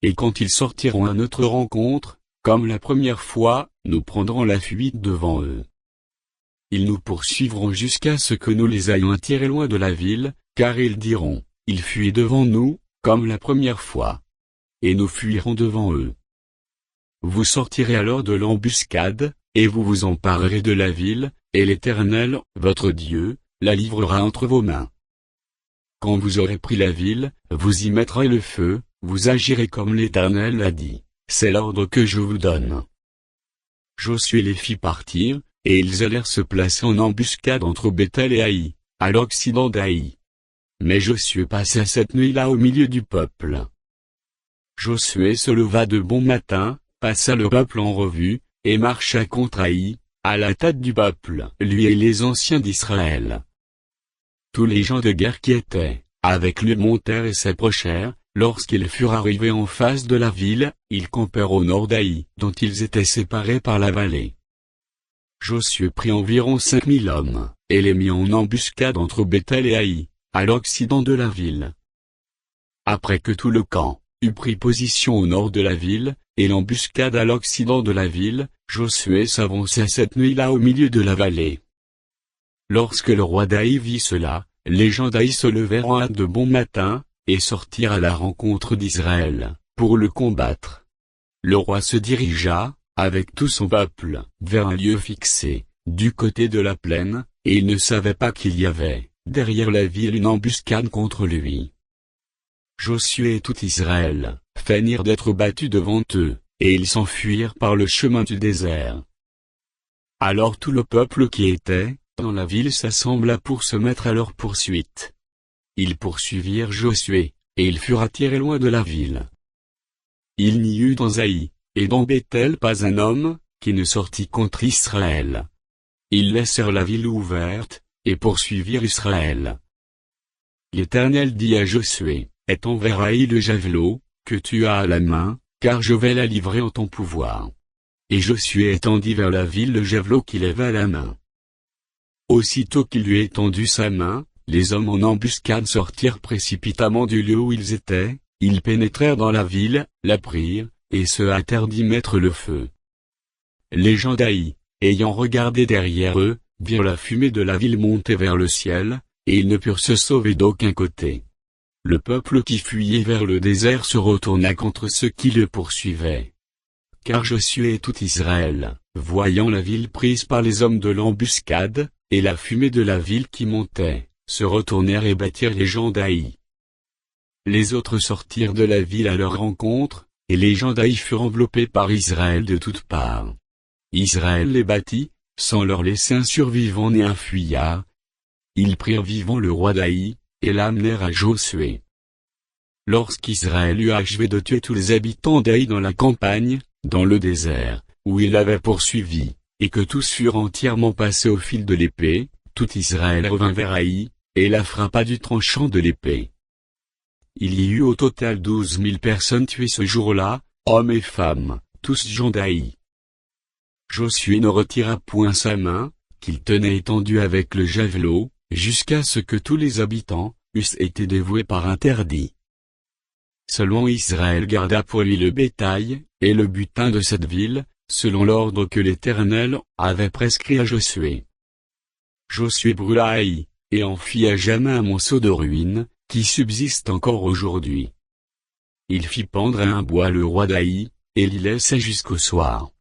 Et quand ils sortiront à notre rencontre, comme la première fois, nous prendrons la fuite devant eux. Ils nous poursuivront jusqu'à ce que nous les ayons attirés loin de la ville, car ils diront, ils fuient devant nous, comme la première fois. Et nous fuirons devant eux. Vous sortirez alors de l'embuscade, et vous vous emparerez de la ville, et l'Éternel, votre Dieu, la livrera entre vos mains. Quand vous aurez pris la ville, vous y mettrez le feu, vous agirez comme l'Éternel l'a dit, c'est l'ordre que je vous donne. Josué les fit partir, et ils allèrent se placer en embuscade entre Béthel et Haï, à l'occident d'Haï. Mais Josué passa cette nuit-là au milieu du peuple. Josué se leva de bon matin, passa le peuple en revue, et marcha contre Haï, à la tête du peuple, lui et les anciens d'Israël. Tous les gens de guerre qui étaient avec lui montèrent et s'approchèrent. Lorsqu'ils furent arrivés en face de la ville, ils campèrent au nord d'Haï, dont ils étaient séparés par la vallée. Josué prit environ 5000 hommes, et les mit en embuscade entre Béthel et Haï, à l'occident de la ville. Après que tout le camp eut pris position au nord de la ville, et l'embuscade à l'occident de la ville, Josué s'avança cette nuit-là au milieu de la vallée. Lorsque le roi d'Haï vit cela, les gens d'Haï se levèrent en hâte de bon matin, et sortirent à la rencontre d'Israël, pour le combattre. Le roi se dirigea, avec tout son peuple, vers un lieu fixé, du côté de la plaine, et il ne savait pas qu'il y avait, derrière la ville une embuscade contre lui. Josué et tout Israël feignirent d'être battus devant eux, et ils s'enfuirent par le chemin du désert. Alors tout le peuple qui était dans la ville s'assembla pour se mettre à leur poursuite. Ils poursuivirent Josué, et ils furent attirés loin de la ville. Il n'y eut dans Haï, et dans Béthel pas un homme, qui ne sortit contre Israël. Ils laissèrent la ville ouverte, et poursuivirent Israël. L'Éternel dit à Josué, étends vers Haï le javelot, que tu as à la main, car je vais la livrer en ton pouvoir. Et Josué étendit vers la ville le javelot qu'il avait à la main. Aussitôt qu'il lui eut étendu sa main, les hommes en embuscade sortirent précipitamment du lieu où ils étaient, ils pénétrèrent dans la ville, la prirent, et se hâtèrent d'y mettre le feu. Les gens d'Haï, ayant regardé derrière eux, virent la fumée de la ville monter vers le ciel, et ils ne purent se sauver d'aucun côté. Le peuple qui fuyait vers le désert se retourna contre ceux qui le poursuivaient. Car Josué et tout Israël, voyant la ville prise par les hommes de l'embuscade, et la fumée de la ville qui montait, se retournèrent et battirent les gens d'Haï. Les autres sortirent de la ville à leur rencontre, et les gens d'Haï furent enveloppés par Israël de toutes parts. Israël les battit, sans leur laisser un survivant ni un fuyard. Ils prirent vivant le roi d'Haï, et l'amenèrent à Josué. Lorsqu'Israël eut achevé de tuer tous les habitants d'Haï dans la campagne, dans le désert, où il l'avait poursuivi, et que tous furent entièrement passés au fil de l'épée, tout Israël revint vers Haï, et la frappa du tranchant de l'épée. Il y eut au total 12 000 personnes tuées ce jour-là, hommes et femmes, tous gens d'Haï. Josué ne retira point sa main, qu'il tenait étendue avec le javelot, jusqu'à ce que tous les habitants eussent été dévoués par interdit. Seulement Israël garda pour lui le bétail, et le butin de cette ville, selon l'ordre que l'Éternel avait prescrit à Josué. Josué brûla Haï, et en fit à jamais un monceau de ruines, qui subsiste encore aujourd'hui. Il fit pendre à un bois le roi d'Haï, et l'y laissa jusqu'au soir.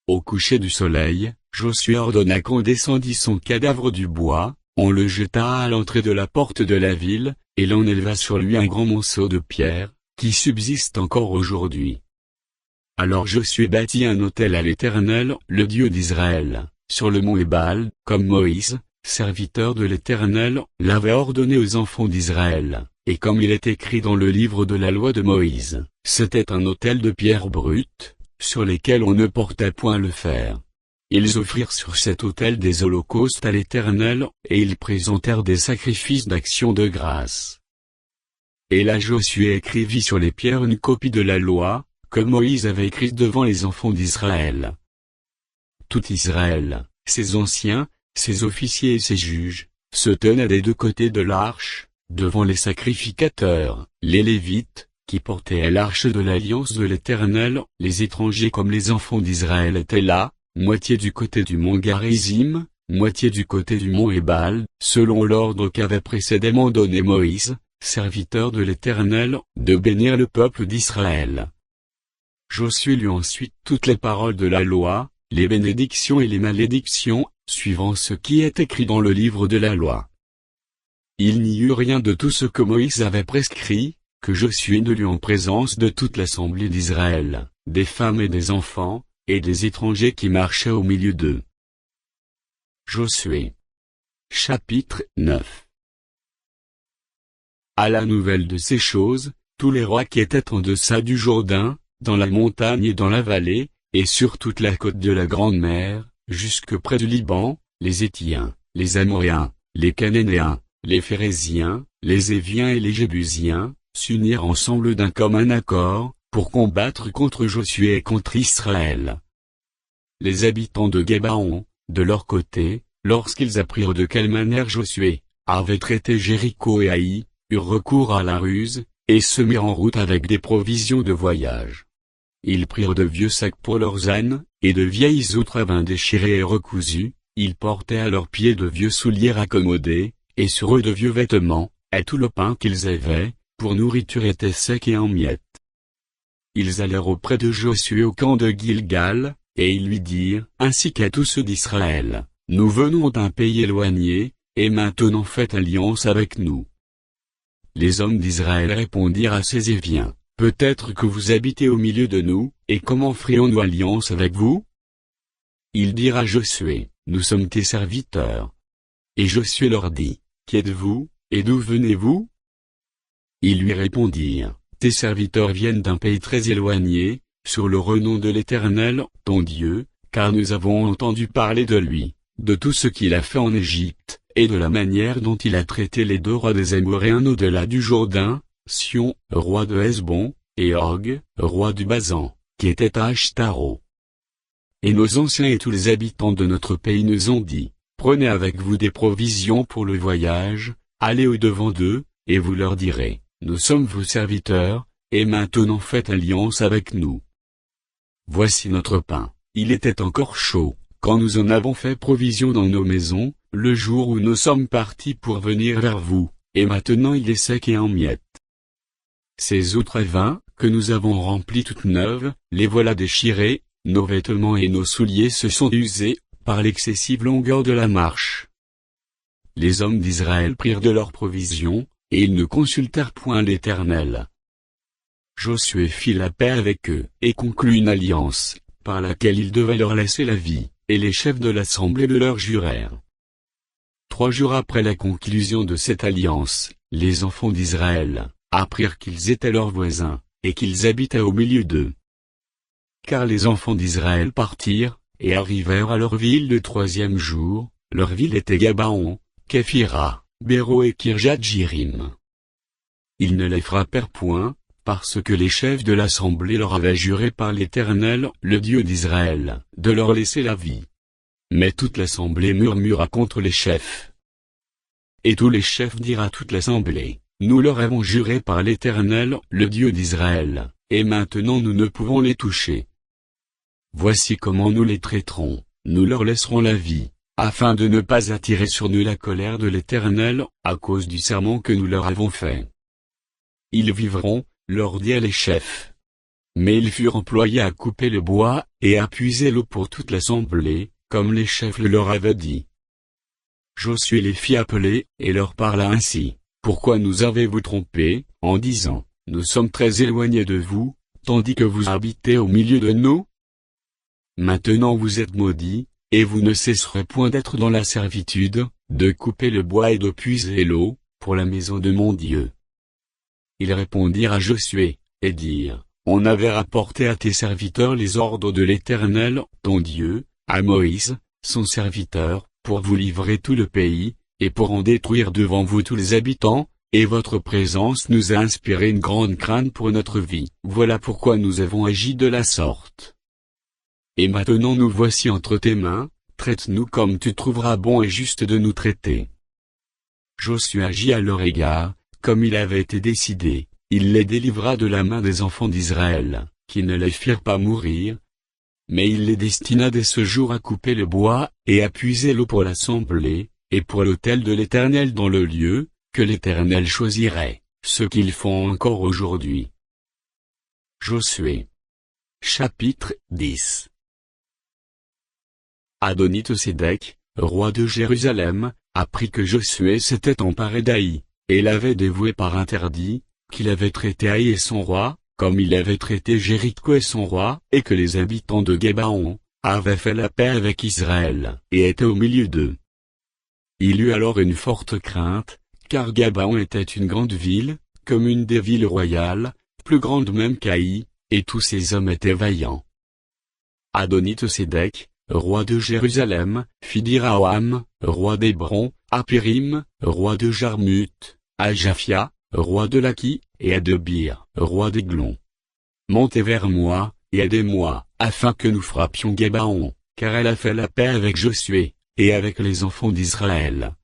Au coucher du soleil, Josué ordonna qu'on descendît son cadavre du bois, on le jeta à l'entrée de la porte de la ville, et l'on éleva sur lui un grand monceau de pierre, qui subsiste encore aujourd'hui. Alors Josué bâtit un autel à l'Éternel, le Dieu d'Israël, sur le mont Ébal, comme Moïse, serviteur de l'Éternel, l'avait ordonné aux enfants d'Israël, et comme il est écrit dans le livre de la loi de Moïse, c'était un autel de pierre brute, sur lesquels on ne portait point le fer. Ils offrirent sur cet autel des holocaustes à l'Éternel, et ils présentèrent des sacrifices d'action de grâce. Et là Josué écrivit sur les pierres une copie de la loi, que Moïse avait écrite devant les enfants d'Israël. Tout Israël, ses anciens, ses officiers et ses juges, se tenaient des deux côtés de l'arche, devant les sacrificateurs, les Lévites, qui portaient l'arche de l'alliance de l'Éternel, les étrangers comme les enfants d'Israël étaient là, moitié du côté du mont Garizim, moitié du côté du mont Ébal, selon l'ordre qu'avait précédemment donné Moïse, serviteur de l'Éternel, de bénir le peuple d'Israël. Josué lut ensuite toutes les paroles de la loi, les bénédictions et les malédictions, suivant ce qui est écrit dans le livre de la loi. il n'y eut rien de tout ce que Moïse avait prescrit, que Josué ne lut en présence de toute l'assemblée d'Israël, des femmes et des enfants, et des étrangers qui marchaient au milieu d'eux. Josué. Chapitre 9. À la nouvelle de ces choses, tous les rois qui étaient en deçà du Jourdain, dans la montagne et dans la vallée, et sur toute la côte de la Grande Mer, jusque près du Liban, les Héthiens, les Amoréens, les Cananéens, les Phéréziens, les Éviens et les Jébusiens, s'unirent ensemble d'un commun accord, pour combattre contre Josué et contre Israël. Les habitants de Gabaon, de leur côté, lorsqu'ils apprirent de quelle manière Josué avait traité Jéricho et Haï, eurent recours à la ruse, et se mirent en route avec des provisions de voyage. Ils prirent de vieux sacs pour leurs ânes, et de vieilles outre-vins déchirées et recousues, ils portaient à leurs pieds de vieux souliers raccommodés, et sur eux de vieux vêtements, et tout le pain qu'ils avaient, pour nourriture était sec et en miettes. Ils allèrent auprès de Josué au camp de Gilgal, et ils lui dirent, ainsi qu'à tous ceux d'Israël, nous venons d'un pays éloigné, et maintenant faites alliance avec nous. Les hommes d'Israël répondirent à ces Éviens, peut-être que vous habitez au milieu de nous, et comment ferions-nous alliance avec vous? Ils dirent à Josué, nous sommes tes serviteurs. Et Josué leur dit, qui êtes-vous, et d'où venez-vous? Ils lui répondirent, tes serviteurs viennent d'un pays très éloigné, sur le renom de l'Éternel, ton Dieu, car nous avons entendu parler de lui, de tout ce qu'il a fait en Égypte, et de la manière dont il a traité les deux rois des Amoréens au-delà du Jourdain, Sion, roi de Hesbon, et Og, roi du Basan, qui était à Ashtaro. Et nos anciens et tous les habitants de notre pays nous ont dit, prenez avec vous des provisions pour le voyage, allez au-devant d'eux, et vous leur direz, nous sommes vos serviteurs, et maintenant faites alliance avec nous. Voici notre pain, il était encore chaud, quand nous en avons fait provision dans nos maisons, le jour où nous sommes partis pour venir vers vous, et maintenant il est sec et en miettes. Ces outre-vins, que nous avons remplis toutes neuves, les voilà déchirés, nos vêtements et nos souliers se sont usés, par l'excessive longueur de la marche. Les hommes d'Israël prirent de leurs provisions, et ils ne consultèrent point l'Éternel. Josué fit la paix avec eux, et conclut une alliance, par laquelle il devait leur laisser la vie, et les chefs de l'assemblée le leur jurèrent. 3 jours après la conclusion de cette alliance, les enfants d'Israël apprirent qu'ils étaient leurs voisins, et qu'ils habitaient au milieu d'eux. Car les enfants d'Israël partirent, et arrivèrent à leur ville le 3e jour, leur ville était Gabaon, Képhira, Béro et Kirjat-Jérim. Ils ne les frappèrent point, parce que les chefs de l'assemblée leur avaient juré par l'Éternel, le Dieu d'Israël, de leur laisser la vie. Mais toute l'assemblée murmura contre les chefs. Et tous les chefs dirent à toute l'assemblée, nous leur avons juré par l'Éternel, le Dieu d'Israël, et maintenant nous ne pouvons les toucher. Voici comment nous les traiterons, nous leur laisserons la vie, afin de ne pas attirer sur nous la colère de l'Éternel, à cause du serment que nous leur avons fait. Ils vivront, leur dirent les chefs. Mais ils furent employés à couper le bois, et à puiser l'eau pour toute l'assemblée, comme les chefs le leur avaient dit. Josué les fit appeler, et leur parla ainsi, pourquoi nous avez-vous trompés, en disant, nous sommes très éloignés de vous, tandis que vous habitez au milieu de nous? Maintenant vous êtes maudits, et vous ne cesserez point d'être dans la servitude, de couper le bois et de puiser l'eau, pour la maison de mon Dieu. Ils répondirent à Josué, et dirent, on avait rapporté à tes serviteurs les ordres de l'Éternel, ton Dieu, à Moïse, son serviteur, pour vous livrer tout le pays, et pour en détruire devant vous tous les habitants, et votre présence nous a inspiré une grande crainte pour notre vie. Voilà pourquoi nous avons agi de la sorte. Et maintenant nous voici entre tes mains, traite-nous comme tu trouveras bon et juste de nous traiter. Josué agit à leur égard, comme il avait été décidé, il les délivra de la main des enfants d'Israël, qui ne les firent pas mourir. Mais il les destina dès ce jour à couper le bois, et à puiser l'eau pour l'assemblée, et pour l'autel de l'Éternel dans le lieu, que l'Éternel choisirait, ce qu'ils font encore aujourd'hui. Josué. Chapitre 10. Adonitosédek, roi de Jérusalem, apprit que Josué s'était emparé d'Aï, et l'avait dévoué par interdit, qu'il avait traité Aï et son roi, comme il avait traité Jéricho et son roi, et que les habitants de Gébaon avaient fait la paix avec Israël, et étaient au milieu d'eux. Il eut alors une forte crainte, car Gébaon était une grande ville, comme une des villes royales, plus grande même qu'Aï, et tous ses hommes étaient vaillants. Adonite-Sédec, roi de Jérusalem, fit dire à Hoham, roi d'Hébron, à Périm, roi de Jarmuth, à Japhia, roi de Laki, et à Debir, roi d'Églon. Montez vers moi, et aidez-moi, afin que nous frappions Gébaon, car elle a fait la paix avec Josué, et avec les enfants d'Israël.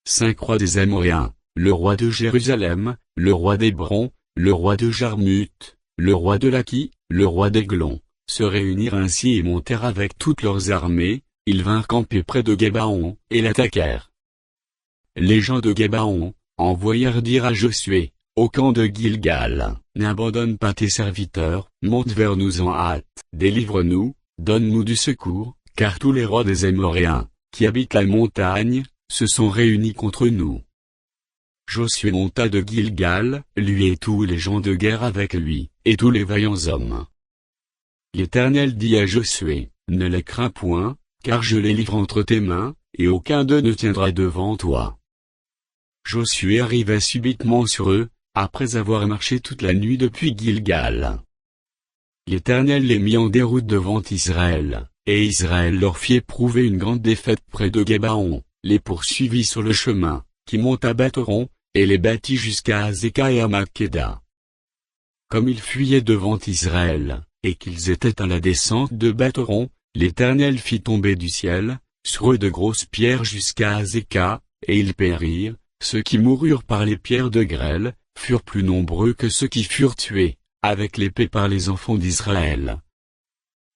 5 rois des Amoréens, le roi de Jérusalem, le roi d'Hébron, le roi de Jarmuth, le roi de Laki, le roi d'Églon, se réunirent ainsi et montèrent avec toutes leurs armées, ils vinrent camper près de Gébaon, et l'attaquèrent. Les gens de Gébaon envoyèrent dire à Josué, au camp de Gilgal, n'abandonne pas tes serviteurs, monte vers nous en hâte, délivre-nous, donne-nous du secours, car tous les rois des Amoréens, qui habitent la montagne, se sont réunis contre nous. Josué monta de Gilgal, lui et tous les gens de guerre avec lui, et tous les vaillants hommes. L'Éternel dit à Josué, ne les crains point, car je les livre entre tes mains, et aucun d'eux ne tiendra devant toi. Josué arriva subitement sur eux, après avoir marché toute la nuit depuis Gilgal. L'Éternel les mit en déroute devant Israël, et Israël leur fit éprouver une grande défaite près de Gébaon, les poursuivit sur le chemin, qui monte à Beth-horon, et les battit jusqu'à Azéka et à Makkéda. Comme ils fuyaient devant Israël, et qu'ils étaient à la descente de Beth-horon, l'Éternel fit tomber du ciel, sur eux de grosses pierres jusqu'à Azéka, et ils périrent. Ceux qui moururent par les pierres de grêle, furent plus nombreux que ceux qui furent tués, avec l'épée par les enfants d'Israël.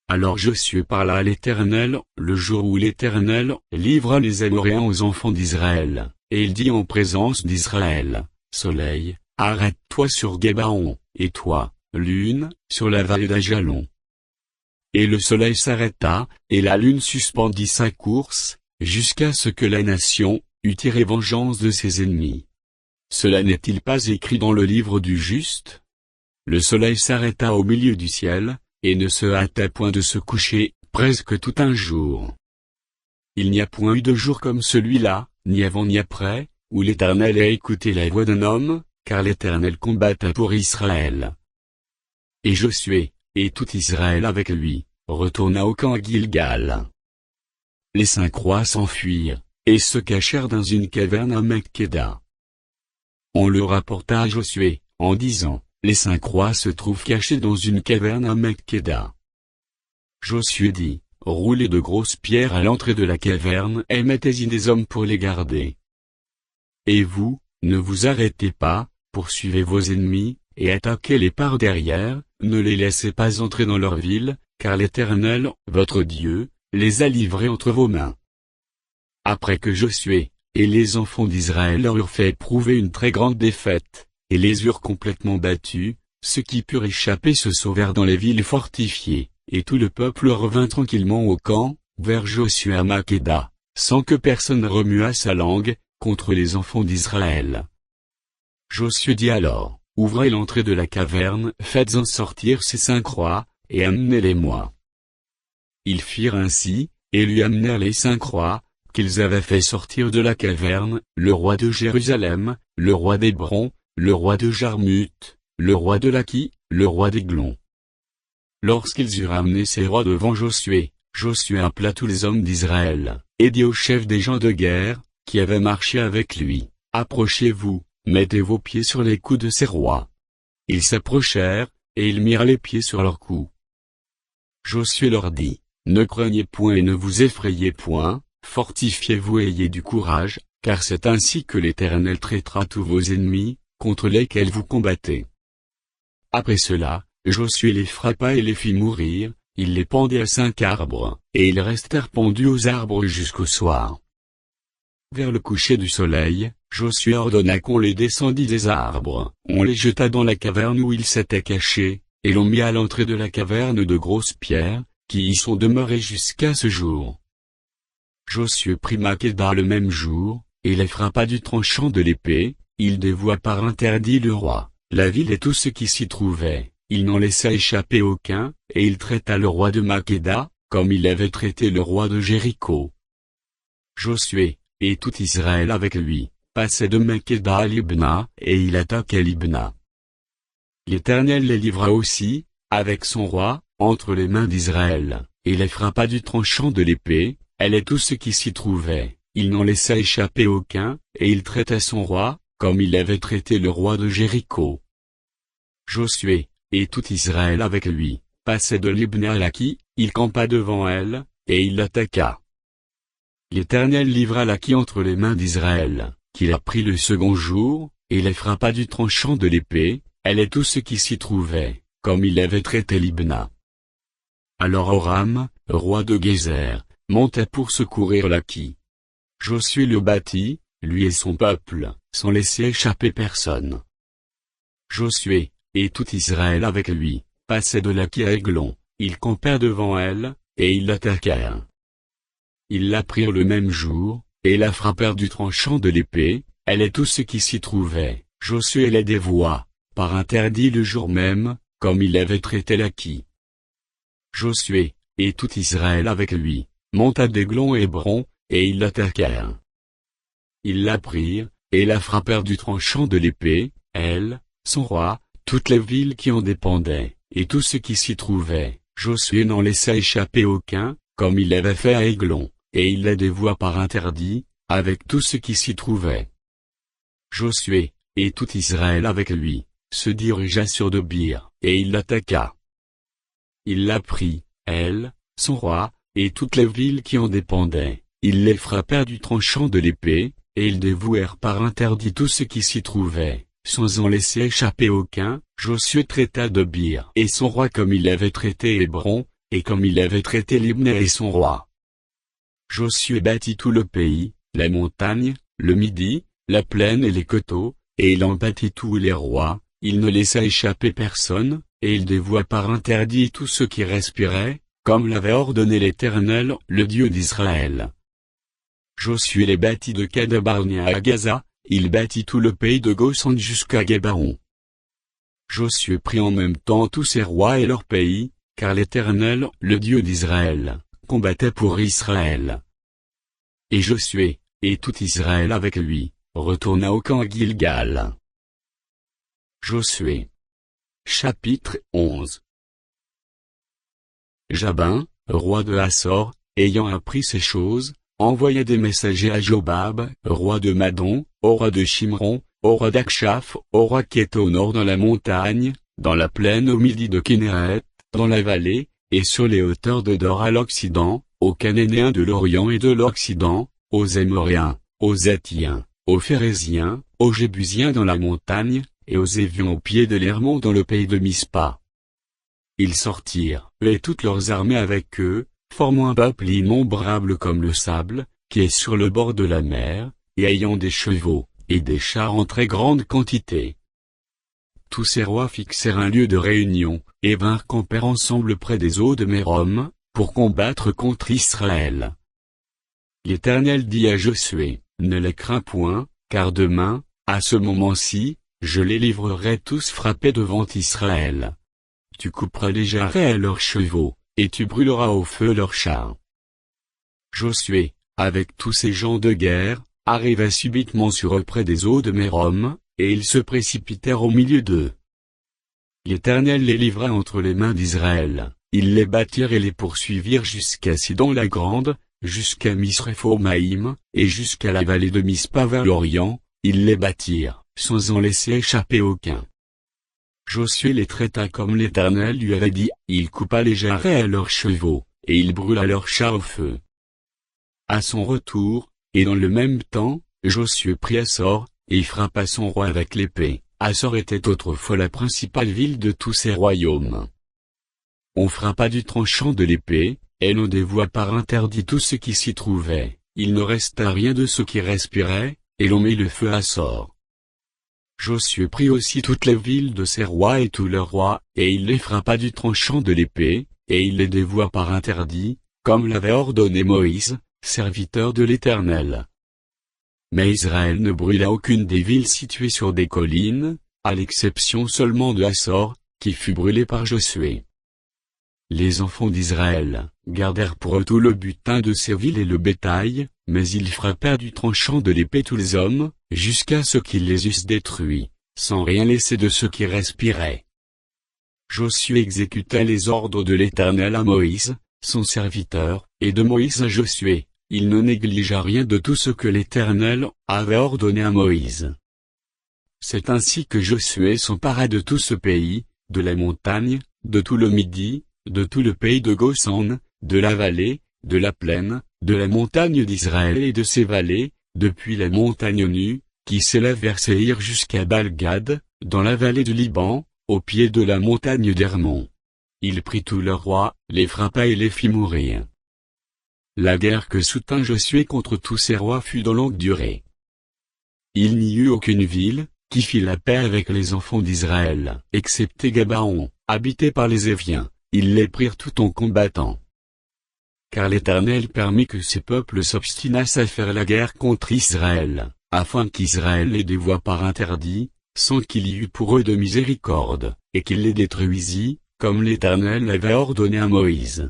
Alors Josué parla à l'Éternel, le jour où l'Éternel livra les Amoréens aux enfants d'Israël, et il dit en présence d'Israël, Soleil, arrête-toi sur Gébaon, et toi, Lune, sur la vallée d'Ajalon. Et le soleil s'arrêta, et la lune suspendit sa course, jusqu'à ce que la nation eût tiré vengeance de ses ennemis. Cela n'est-il pas écrit dans le livre du juste? Le soleil s'arrêta au milieu du ciel, et ne se hâta point de se coucher, presque tout un jour. Il n'y a point eu de jour comme celui-là, ni avant ni après, où l'Éternel a écouté la voix d'un homme, car l'Éternel combatta pour Israël. Et Josué, et tout Israël avec lui, retourna au camp à Gilgal. Les 5 rois s'enfuirent, et se cachèrent dans une caverne à Makkéda. On le rapporta à Josué, en disant, les 5 rois se trouvent cachés dans une caverne à Makkéda. Josué dit, roulez de grosses pierres à l'entrée de la caverne et mettez-y des hommes pour les garder. Et vous, ne vous arrêtez pas, poursuivez vos ennemis, et attaquez-les par derrière, ne les laissez pas entrer dans leur ville, car l'Éternel, votre Dieu, les a livrés entre vos mains. Après que Josué et les enfants d'Israël leur eurent fait éprouver une très grande défaite, et les eurent complètement battus, ceux qui purent échapper se sauvèrent dans les villes fortifiées, et tout le peuple revint tranquillement au camp, vers Josué à Makkéda, sans que personne remuât sa langue, contre les enfants d'Israël. Josué dit alors, ouvrez l'entrée de la caverne, faites-en sortir ces 5 rois, et amenez-les-moi. Ils firent ainsi, et lui amenèrent les 5 rois, qu'ils avaient fait sortir de la caverne, le roi de Jérusalem, le roi d'Hébron, le roi de Jarmuth, le roi de Laki, le roi d'Églon. Lorsqu'ils eurent amené ces rois devant Josué, Josué appela tous les hommes d'Israël, et dit aux chefs des gens de guerre, qui avaient marché avec lui, approchez-vous, mettez vos pieds sur les coups de ces rois. Ils s'approchèrent, et ils mirent les pieds sur leurs coups. Josué leur dit, ne craignez point et ne vous effrayez point, fortifiez-vous et ayez du courage, car c'est ainsi que l'Éternel traitera tous vos ennemis, contre lesquels vous combattez. Après cela, Josué les frappa et les fit mourir, il les pendit à 5 arbres, et ils restèrent pendus aux arbres jusqu'au soir. Vers le coucher du soleil, Josué ordonna qu'on les descendît des arbres, on les jeta dans la caverne où ils s'étaient cachés, et l'on mit à l'entrée de la caverne de grosses pierres, qui y sont demeurées jusqu'à ce jour. Josué prit Makkéda le même jour, et les frappa du tranchant de l'épée. Il dévoua par interdit le roi, la ville et tout ce qui s'y trouvait. Il n'en laissa échapper aucun, et il traita le roi de Makkéda, comme il avait traité le roi de Jéricho. Josué, et tout Israël avec lui, passait de Makkéda à Libna, et il attaqua Libna. L'Éternel les livra aussi, avec son roi, entre les mains d'Israël, et les frappa du tranchant de l'épée, elle et tout ce qui s'y trouvait. Il n'en laissa échapper aucun, et il traita son roi, comme il avait traité le roi de Jéricho. Josué, et tout Israël avec lui, passait de Libna à Laki, il campa devant elle, et il l'attaqua. L'Éternel livra Laki entre les mains d'Israël, qui la prit le second jour, et les frappa du tranchant de l'épée, elle et tout ce qui s'y trouvait, comme il avait traité Libna. Alors Horam, roi de Gézer, monta pour secourir Laki. Josué le battit, lui et son peuple, sans laisser échapper personne. Josué, et tout Israël avec lui, passaient de Laki à Aiglon, ils campèrent devant elle, et ils l'attaquèrent. Ils la prirent le même jour, et la frappèrent du tranchant de l'épée, elle et tout ce qui s'y trouvait. Josué les dévoua, par interdit le jour même, comme il avait traité Laki. Josué, et tout Israël avec lui, monta d'Aiglon et Hébron, et ils l'attaquèrent. Ils la prirent, et la frappèrent du tranchant de l'épée, elle, son roi, toutes les villes qui en dépendaient, et tout ce qui s'y trouvait. Josué n'en laissa échapper aucun, comme il l'avait fait à Aiglon, et il la dévoua par interdit, avec tout ce qui s'y trouvait. Josué, et tout Israël avec lui, se dirigea sur Debir, et il l'attaqua. Il la prit, elle, son roi, et toutes les villes qui en dépendaient. Ils les frappèrent du tranchant de l'épée, et ils dévouèrent par interdit tout ce qui s'y trouvait, sans en laisser échapper aucun. Josué traita Debir et son roi comme il avait traité Hébron, et comme il avait traité Libna et son roi. Josué bâtit tout le pays, la montagne, le Midi, la plaine et les coteaux, et il en bâtit tous les rois. Il ne laissa échapper personne, et il dévoua par interdit tout ce qui respirait, comme l'avait ordonné l'Éternel, le Dieu d'Israël. Josué les bâtit de Kadesh-Barnéa à Gaza, il bâtit tout le pays de Goshen jusqu'à Gébaon. Josué prit en même temps tous ses rois et leurs pays, car l'Éternel, le Dieu d'Israël, combattait pour Israël. Et Josué, et tout Israël avec lui, retourna au camp à Gilgal. Josué. Chapitre 11. Jabin, roi de Hassor, ayant appris ces choses, envoya des messagers à Jobab, roi de Madon, au roi de Shimron, au roi d'Akshaph, au roi qui est au nord dans la montagne, dans la plaine au midi de Kinneret, dans la vallée, et sur les hauteurs de Dor à l'Occident, aux Cananéens de l'Orient et de l'Occident, aux Émoriens, aux Héthiens, aux Phéréziens, aux Jébusiens dans la montagne, et aux Éviens au pied de l'Hermon dans le pays de Mispa. Ils sortirent, et toutes leurs armées avec eux, formant un peuple innombrable comme le sable, qui est sur le bord de la mer, et ayant des chevaux, et des chars en très grande quantité. Tous ces rois fixèrent un lieu de réunion, et vinrent camper ensemble près des eaux de Mérom, pour combattre contre Israël. L'Éternel dit à Josué, ne les crains point, car demain, à ce moment-ci, je les livrerai tous frappés devant Israël. Tu couperas les jarrets à leurs chevaux, et tu brûleras au feu leurs chars. Josué, avec tous ces gens de guerre, arriva subitement sur eux près des eaux de Mérom, et ils se précipitèrent au milieu d'eux. L'Éternel les livra entre les mains d'Israël, ils les battirent et les poursuivirent jusqu'à Sidon la Grande, jusqu'à Misréphomaïm, et jusqu'à la vallée de Mispa vers l'Orient, ils les battirent, sans en laisser échapper aucun. Josué les traita comme l'Éternel lui avait dit, il coupa les jarrets à leurs chevaux, et il brûla leurs chars au feu. À son retour, et dans le même temps, Josué prit Hassor, et frappa son roi avec l'épée. Hassor était autrefois la principale ville de tous ses royaumes. On frappa du tranchant de l'épée, et l'on dévoua par interdit tout ce qui s'y trouvait. Il ne resta rien de ce qui respirait, et l'on mit le feu à Hassor. Josué prit aussi toutes les villes de ses rois et tous leurs rois, et il les frappa du tranchant de l'épée, et il les dévoua par interdit, comme l'avait ordonné Moïse, serviteur de l'Éternel. Mais Israël ne brûla aucune des villes situées sur des collines, à l'exception seulement de Hassor, qui fut brûlée par Josué. Les enfants d'Israël gardèrent pour eux tout le butin de ces villes et le bétail, mais ils frappèrent du tranchant de l'épée tous les hommes, jusqu'à ce qu'ils les eussent détruits, sans rien laisser de ceux qui respiraient. Josué exécuta les ordres de l'Éternel à Moïse, son serviteur, et de Moïse à Josué. Il ne négligea rien de tout ce que l'Éternel avait ordonné à Moïse. C'est ainsi que Josué s'empara de tout ce pays, de la montagne, de tout le Midi, de tout le pays de Goshen, de la vallée, de la plaine, de la montagne d'Israël et de ses vallées, depuis la montagne nue, qui s'élève vers Séhir jusqu'à Baal-Gad, dans la vallée du Liban, au pied de la montagne d'Hermon. Il prit tous leurs rois, les frappa et les fit mourir. La guerre que soutint Josué contre tous ces rois fut de longue durée. Il n'y eut aucune ville qui fit la paix avec les enfants d'Israël, excepté Gabaon, habité par les Éviens. Ils les prirent tout en combattant. Car l'Éternel permit que ces peuples s'obstinassent à faire la guerre contre Israël, afin qu'Israël les dévoie par interdit, sans qu'il y eût pour eux de miséricorde, et qu'il les détruisit, comme l'Éternel l'avait ordonné à Moïse.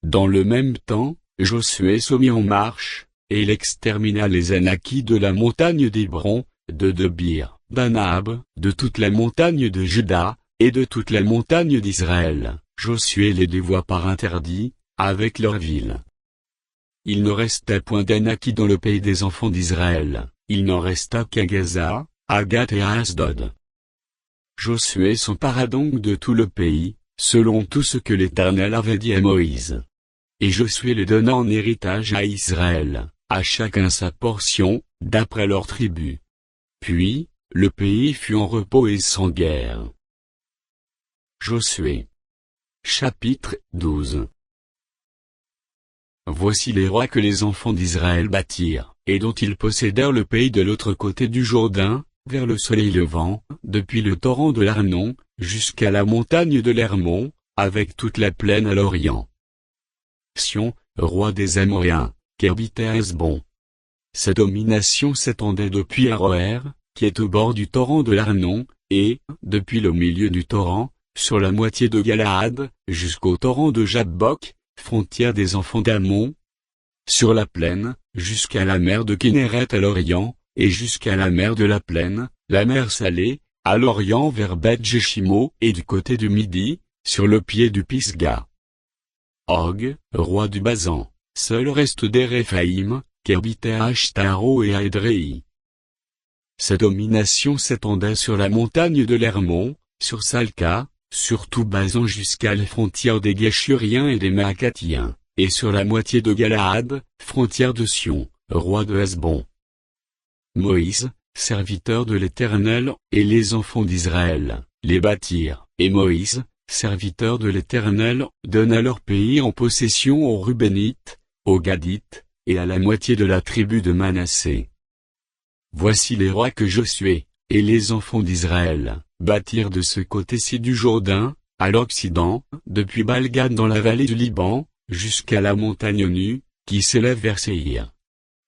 Dans le même temps, Josué se mit en marche, et il extermina les Anakites de la montagne d'Hébron, de Debir, d'Anab, de toute la montagne de Juda, et de toute la montagne d'Israël. Josué les dévoua par interdit, avec leurs villes. Il ne resta point d'Anakites dans le pays des enfants d'Israël, il n'en resta qu'à Gaza, à Gath et à Asdod. Josué s'empara donc de tout le pays, selon tout ce que l'Éternel avait dit à Moïse. Et Josué le donna en héritage à Israël, à chacun sa portion, d'après leur tribu. Puis, le pays fut en repos et sans guerre. Josué. Chapitre 12. Voici les rois que les enfants d'Israël bâtirent, et dont ils possédèrent le pays de l'autre côté du Jourdain, vers le soleil levant, depuis le torrent de l'Arnon, jusqu'à la montagne de l'Hermon, avec toute la plaine à l'orient. Sion, roi des Amoréens, qui habitait à Hesbon. Sa domination s'étendait depuis Aroër, qui est au bord du torrent de l'Arnon, et, depuis le milieu du torrent, sur la moitié de Galaad, jusqu'au torrent de Jabbok, frontière des enfants d'Ammon, sur la plaine, jusqu'à la mer de Kinneret à l'orient, et jusqu'à la mer de la plaine, la mer Salée, à l'orient vers Beth-Jéchimo, et du côté du Midi, sur le pied du Pisga. Og, roi du Basan, seul reste des Réphaïm, qui habitait à Ashtaro et à Édréi. Sa domination s'étendait sur la montagne de l'Hermon, sur Salca, sur tout Basan jusqu'à la frontière des Géshuriens et des Maacathiens, et sur la moitié de Galaad, frontière de Sion, roi de Hesbon. Moïse, serviteur de l'Éternel, et les enfants d'Israël, les bâtirent, et Moïse, serviteur de l'Éternel, donna leur pays en possession aux Rubénites, aux Gadites, et à la moitié de la tribu de Manassé. Voici les rois que Josué, et les enfants d'Israël, bâtirent de ce côté-ci du Jourdain, à l'Occident, depuis Baal-Gad dans la vallée du Liban, jusqu'à la montagne nue, qui s'élève vers Séhir.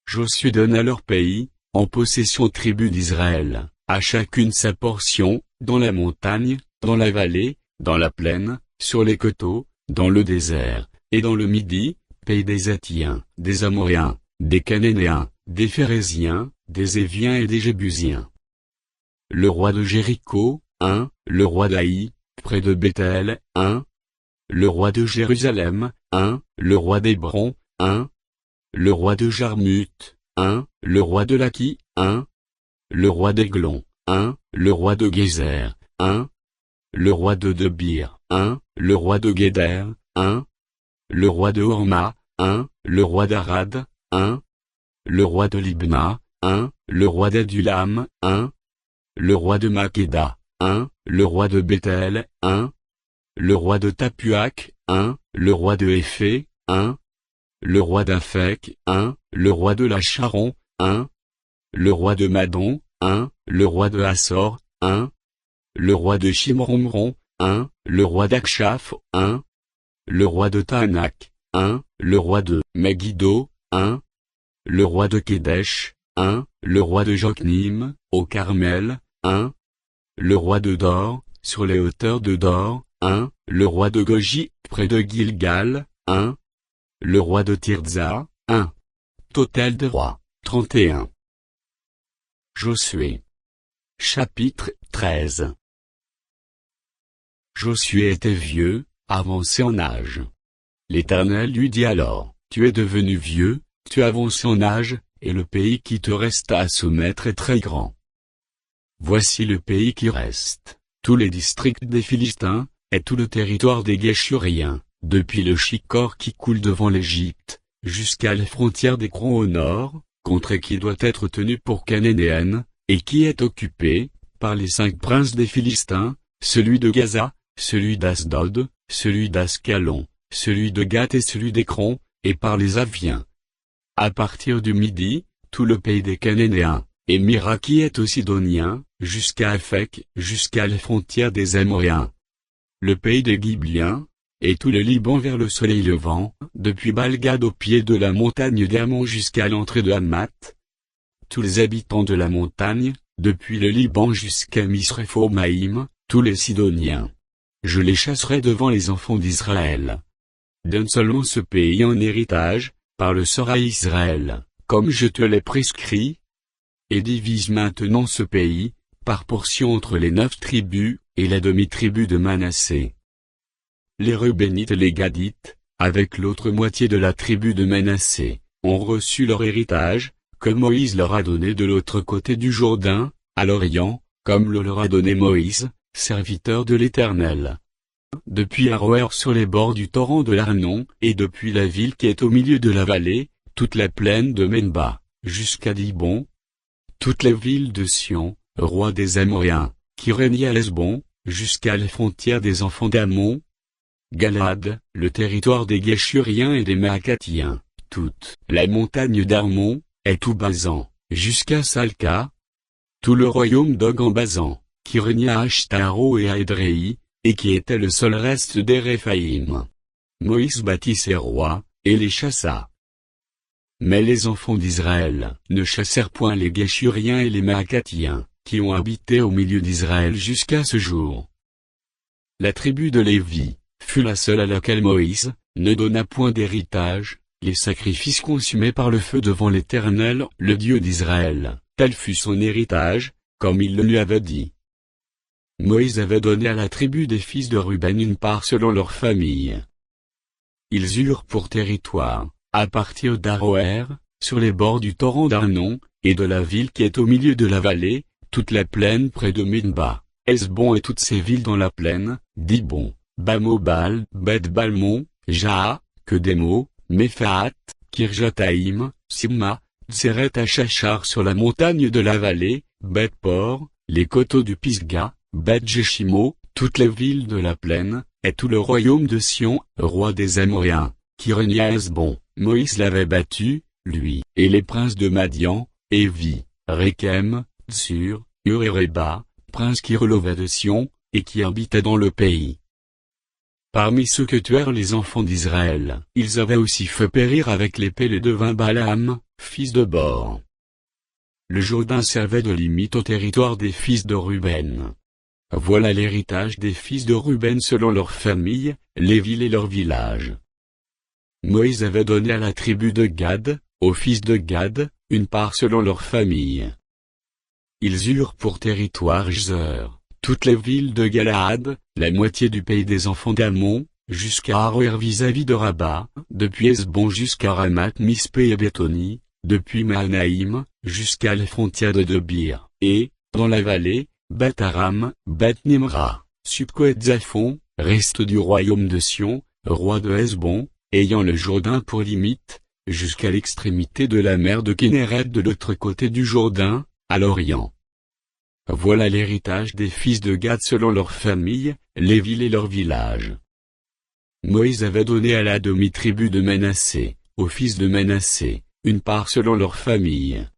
Josué donna leur pays, en possession aux tribus d'Israël, à chacune sa portion, dans la montagne, dans la vallée, dans la plaine, sur les coteaux, dans le désert, et dans le Midi, pays des Héthiens, des Amoréens, des Cananéens, des Phéréziens, des Éviens et des Jébusiens. Le roi de Jéricho, le roi d'Aï, près de Béthel, le roi de Jérusalem, le roi d'Hébron, le roi de Jarmuth, le roi de Laki, le roi d'Aiglon, le roi de Gézer, le roi de Debir, le roi de Guéder, le roi de Horma, le roi d'Arad, le roi de Libna, le roi d'Adulam, le roi de Makeda, le roi de Béthel, le roi de Tapuac, le roi de Éphé, le roi d'Aphek, le roi de Lacharon, le roi de Madon, le roi de Hassor, le roi de Shimronron, le roi d'Akshaph, le roi de Tanak, le roi de Megiddo, 1. Le roi de Kédesh, 1. Le roi de Joknim, au Carmel, 1. Le roi de Dor, sur les hauteurs de Dor, 1. Le roi de Goji, près de Gilgal, 1. Le roi de Tirzah, 1. Total de rois, 31. Josué. Chapitre 13. Josué était vieux, avancé en âge. L'Éternel lui dit alors, tu es devenu vieux, tu avances en âge, et le pays qui te reste à soumettre est très grand. Voici le pays qui reste, tous les districts des Philistins, et tout le territoire des Guéshuriens, depuis le Chicor qui coule devant l'Égypte, jusqu'à les frontières d'Écron au nord, contrée qui doit être tenue pour cananéenne, et qui est occupée, par les 5 princes des Philistins, celui de Gaza, celui d'Asdod, celui d'Ascalon, celui de Gath et celui d'Écron, et par les Aviens. À partir du Midi, tout le pays des Cananéens, et Mira qui est aux Sidoniens, jusqu'à Aphek, jusqu'à les frontières des Amoréens. Le pays des Gibliens, et tout le Liban vers le soleil levant, depuis Balgad au pied de la montagne d'Hermon jusqu'à l'entrée de Hamath. Tous les habitants de la montagne, depuis le Liban jusqu'à Misréphomaïm, tous les Sidoniens. Je les chasserai devant les enfants d'Israël. Donne seulement ce pays en héritage, par le sort à Israël, comme je te l'ai prescrit. Et divise maintenant ce pays, par portion entre les 9 tribus, et la demi-tribu de Manassé. Les Reubénites et les Gadites, avec l'autre moitié de la tribu de Manassé, ont reçu leur héritage, que Moïse leur a donné de l'autre côté du Jourdain, à l'Orient, comme le leur a donné Moïse, serviteur de l'Éternel. Depuis Aroër sur les bords du torrent de l'Arnon, et depuis la ville qui est au milieu de la vallée, toute la plaine de Menba, jusqu'à Dibon, toutes les villes de Sion, roi des Amoréens, qui régnait à Lesbon, jusqu'à les frontières des enfants d'Ammon, Galad, le territoire des Guéshuriens et des Maacathiens, toute la montagne d'Armon, et tout Basan, jusqu'à Salca, tout le royaume d'Og en Basan, qui régnait à Ashtaro et à Édréi, et qui était le seul reste des Réphaïm. Moïse bâtit ses rois, et les chassa. Mais les enfants d'Israël ne chassèrent point les Guéshuriens et les Maacathiens, qui ont habité au milieu d'Israël jusqu'à ce jour. La tribu de Lévi fut la seule à laquelle Moïse ne donna point d'héritage, les sacrifices consumés par le feu devant l'Éternel, le Dieu d'Israël, tel fut son héritage, comme il le lui avait dit. Moïse avait donné à la tribu des fils de Ruben une part selon leur famille. Ils eurent pour territoire, à partir d'Aroër, sur les bords du torrent d'Arnon, et de la ville qui est au milieu de la vallée, toute la plaine près de Minba, Hesbon et toutes ses villes dans la plaine, Dibon, Bamobal, Beth-Balmon, Jaha, Kedemo, Mephaat, Kirjataïm, Simma, Tseret à Chachar sur la montagne de la vallée, Beth-Por, les coteaux du Pisga, Beth-Jeshimo, toutes les villes de la plaine, et tout le royaume de Sion, roi des Amoréens, qui régnait à Hesbon. Moïse l'avait battu, lui, et les princes de Madian, Évi, Rékem, Tsur, Ur et Réba, princes qui relevaient de Sion, et qui habitaient dans le pays. Parmi ceux que tuèrent les enfants d'Israël, ils avaient aussi fait périr avec l'épée les devins Balaam, fils de Bor. Le Jourdain servait de limite au territoire des fils de Ruben. Voilà l'héritage des fils de Ruben selon leurs familles, les villes et leurs villages. Moïse avait donné à la tribu de Gad, aux fils de Gad, une part selon leur famille. Ils eurent pour territoire Jzer, toutes les villes de Galaad, la moitié du pays des enfants d'Ammon, jusqu'à Aroër vis-à-vis de Rabat, depuis Hesbon jusqu'à Ramath Mispé et Béthoni, depuis Mahanaïm, jusqu'à les frontières de Debir, et, dans la vallée, Beth-Aram, Beth-Nimra, Supco et Zaphon, reste du royaume de Sion, roi de Hesbon, ayant le Jourdain pour limite, jusqu'à l'extrémité de la mer de Kinneret de l'autre côté du Jourdain, à l'Orient. Voilà l'héritage des fils de Gad selon leurs familles, les villes et leurs villages. Moïse avait donné à la demi-tribu de Manassé, aux fils de Manassé, une part selon leur famille.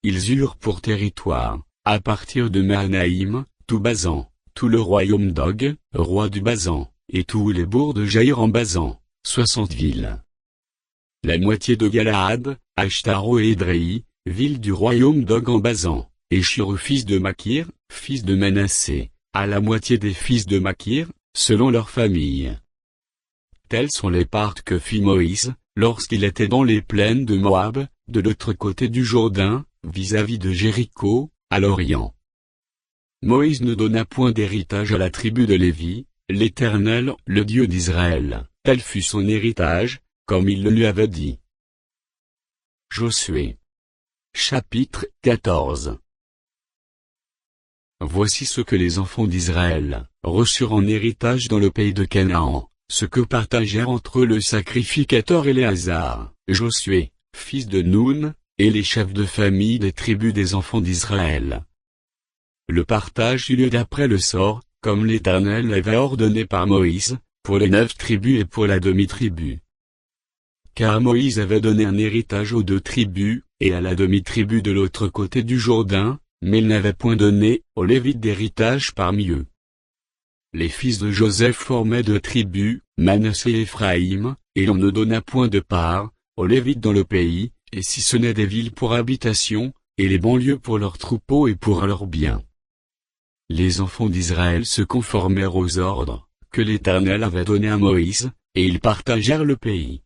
Ils eurent pour territoire, à partir de Mahanaïm, tout Basan, tout le royaume d'Og, roi du Basan, et tous les bourgs de Jaïr en Basan, 60 villes. la moitié de Galaad, Ashtaro et Édréi, ville du royaume d'Og en Basan, et Shur fils de Makir, fils de Manassé, à la moitié des fils de Makir, selon leur famille. Tels sont les parts que fit Moïse, lorsqu'il était dans les plaines de Moab, de l'autre côté du Jourdain, vis-à-vis de Jéricho, à l'Orient. Moïse ne donna point d'héritage à la tribu de Lévi, l'Éternel, le Dieu d'Israël, tel fut son héritage, comme il le lui avait dit. Josué. Chapitre 14. Voici ce que les enfants d'Israël reçurent en héritage dans le pays de Canaan, ce que partagèrent entre eux le sacrificateur Éléazar, Josué, fils de Noun, et les chefs de famille des tribus des enfants d'Israël. Le partage eut lieu d'après le sort, comme l'Éternel l'avait ordonné par Moïse, pour les 9 tribus et pour la demi-tribu. Car Moïse avait donné un héritage aux 2 tribus, et à la demi-tribu de l'autre côté du Jourdain, mais il n'avait point donné aux Lévites d'héritage parmi eux. Les fils de Joseph formaient 2 tribus, Manassé et Éphraïm, et l'on ne donna point de part aux Lévites dans le pays, et si ce n'est des villes pour habitation, et les banlieues pour leurs troupeaux et pour leurs biens. Les enfants d'Israël se conformèrent aux ordres que l'Éternel avait donnés à Moïse, et ils partagèrent le pays.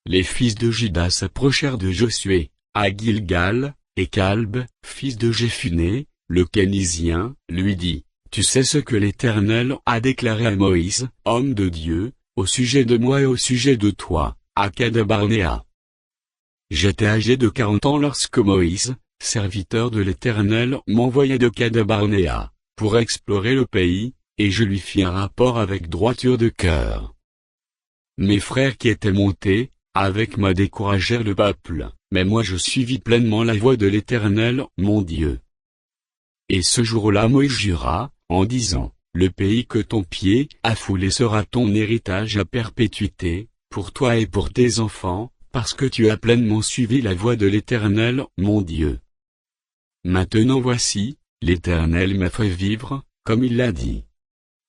Les fils de Juda s'approchèrent de Josué, à Gilgal, et Calb, fils de Jéphuné, le Kénizien, lui dit, « Tu sais ce que l'Éternel a déclaré à Moïse, homme de Dieu, au sujet de moi et au sujet de toi, à Kadesh-Barnéa. J'étais âgé de 40 ans lorsque Moïse, serviteur de l'Éternel, m'envoya de Kadesh-Barnéa, pour explorer le pays, et je lui fis un rapport avec droiture de cœur. Mes frères qui étaient montés avec moi découragèrent le peuple, mais moi je suivis pleinement la voie de l'Éternel, mon Dieu. Et ce jour-là Moïse jura, en disant, le pays que ton pied a foulé sera ton héritage à perpétuité, pour toi et pour tes enfants, parce que tu as pleinement suivi la voie de l'Éternel, mon Dieu. Maintenant voici, l'Éternel m'a fait vivre, comme il l'a dit.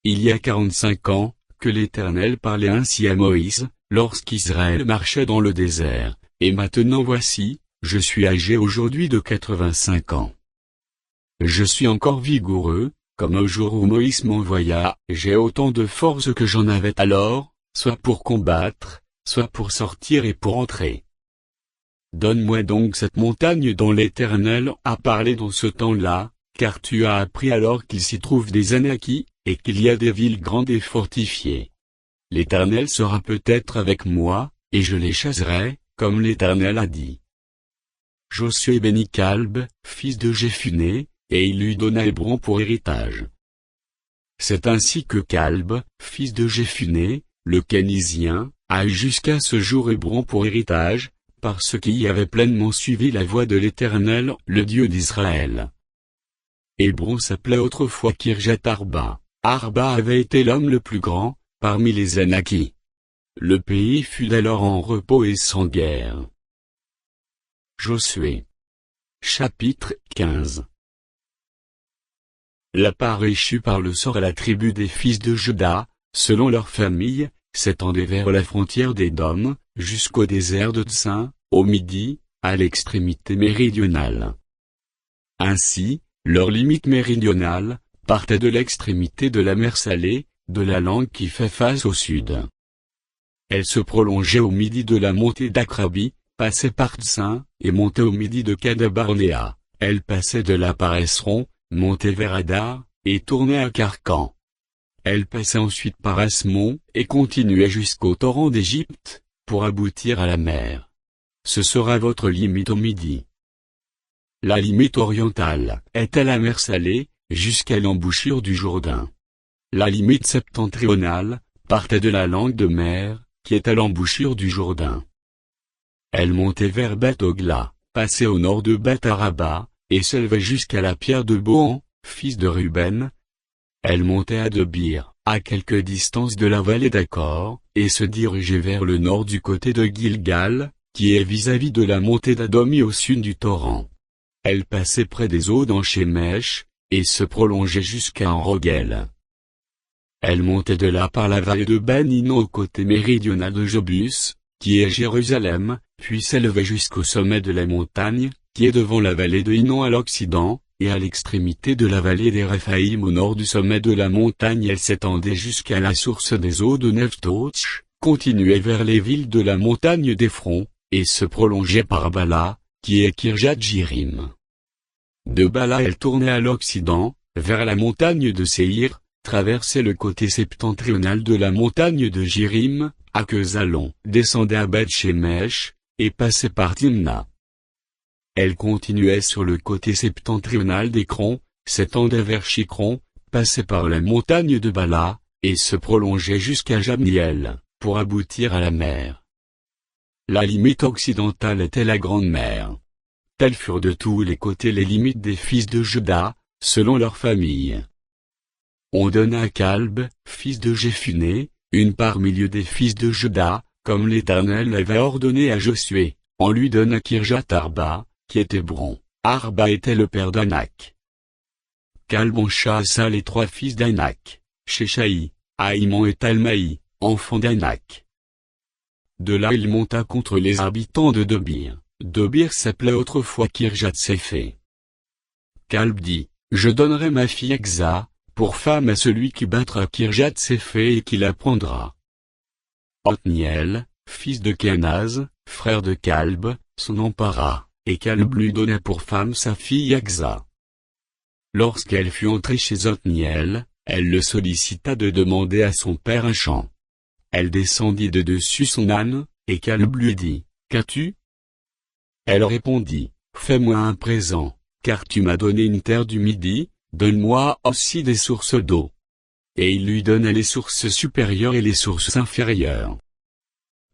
Il y a 45 ans, que l'Éternel parlait ainsi à Moïse, lorsqu'Israël marchait dans le désert, et maintenant voici, je suis âgé aujourd'hui de 85 ans. Je suis encore vigoureux, comme au jour où Moïse m'envoya, j'ai autant de force que j'en avais alors, soit pour combattre, soit pour sortir et pour entrer. Donne-moi donc cette montagne dont l'Éternel a parlé dans ce temps-là, car tu as appris alors qu'il s'y trouve des Anakim, et qu'il y a des villes grandes et fortifiées. L'Éternel sera peut-être avec moi, et je les chasserai, comme l'Éternel a dit. Josué bénit Calb, fils de Jéphuné, et il lui donna Hébron pour héritage. C'est ainsi que Calb, fils de Jéphuné, le Kénizien, a eu jusqu'à ce jour Hébron pour héritage, parce qu'il y avait pleinement suivi la voie de l'Éternel, le Dieu d'Israël. Hébron s'appelait autrefois Kirjat Arba. Arba avait été l'homme le plus grand, parmi les Anakim. Le pays fut alors en repos et sans guerre. Josué. Chapitre 15. La part échue par le sort à la tribu des fils de Juda, selon leur famille, s'étendait vers la frontière d'Édom, jusqu'au désert de Tsin, au midi, à l'extrémité méridionale. Ainsi, leur limite méridionale partait de l'extrémité de la mer Salée, de la langue qui fait face au sud. Elle se prolongeait au midi de la montée d'Akrabi, passait par Tsin, et montait au midi de Kadesh-Barnéa. Elle passait de là par Esron, montait vers Hadar, et tournait à Carcan. Elle passait ensuite par Asmon, et continuait jusqu'au torrent d'Égypte, pour aboutir à la mer. Ce sera votre limite au midi. La limite orientale était la mer Salée, jusqu'à l'embouchure du Jourdain. La limite septentrionale partait de la langue de mer, qui est à l'embouchure du Jourdain. Elle montait vers Beth-Ogla, passait au nord de Beth-Araba, et s'élevait jusqu'à la pierre de Bohan, fils de Ruben. Elle montait à Debir, à quelque distance de la vallée d'Accor, et se dirigeait vers le nord du côté de Gilgal, qui est vis-à-vis de la montée d'Adomi au sud du torrent. Elle passait près des eaux d'Enchemèche, et se prolongeait jusqu'à Enrogel. Elle montait de là par la vallée de Ben Hinnom au côté méridional de Jebus, qui est Jérusalem, puis s'élevait jusqu'au sommet de la montagne, qui est devant la vallée de Hinnom à l'Occident, et à l'extrémité de la vallée des Réphaïm au nord du sommet de la montagne. Elle s'étendait jusqu'à la source des eaux de Neftotch, continuait vers les villes de la montagne d'Éphron, et se prolongeait par Bala, qui est Kirjat Jérim. De Bala elle tournait à l'Occident, vers la montagne de Séhir, traversait le côté septentrional de la montagne de Jérim, à Kesalon, descendait à Beth-Shemesh, et passait par Timna. Elle continuait sur le côté septentrional d'Écron, s'étendait vers Chicron, passait par la montagne de Bala, et se prolongeait jusqu'à Jabniel, pour aboutir à la mer. La limite occidentale était la Grande Mer. Telles furent de tous les côtés les limites des fils de Juda, selon leur famille. On donna à Calb, fils de Jéphuné, une part milieu des fils de Juda, comme l'Éternel l'avait ordonné à Josué. On lui donna Kirjat Arba, qui est Hébron. Arba était le père d'Anak. Calb en chassa les 3 fils d'Anak, Sheshaï, Aïmon et Talmaï, enfants d'Anak. De là il monta contre les habitants de Debir. Debir s'appelait autrefois Kirjat Séphé. Calb dit, je donnerai ma fille Exa, pour femme à celui qui battra Kirjat Séphé et qui la prendra. Othniel, fils de Kenaz, frère de Calb, s'en empara, et Calb lui donna pour femme sa fille Exa. Lorsqu'elle fut entrée chez Othniel, elle le sollicita de demander à son père un champ. Elle descendit de dessus son âne, et Calb lui dit, qu'as-tu? Elle répondit, fais-moi un présent, car tu m'as donné une terre du Midi, donne-moi aussi des sources d'eau. Et il lui donna les sources supérieures et les sources inférieures.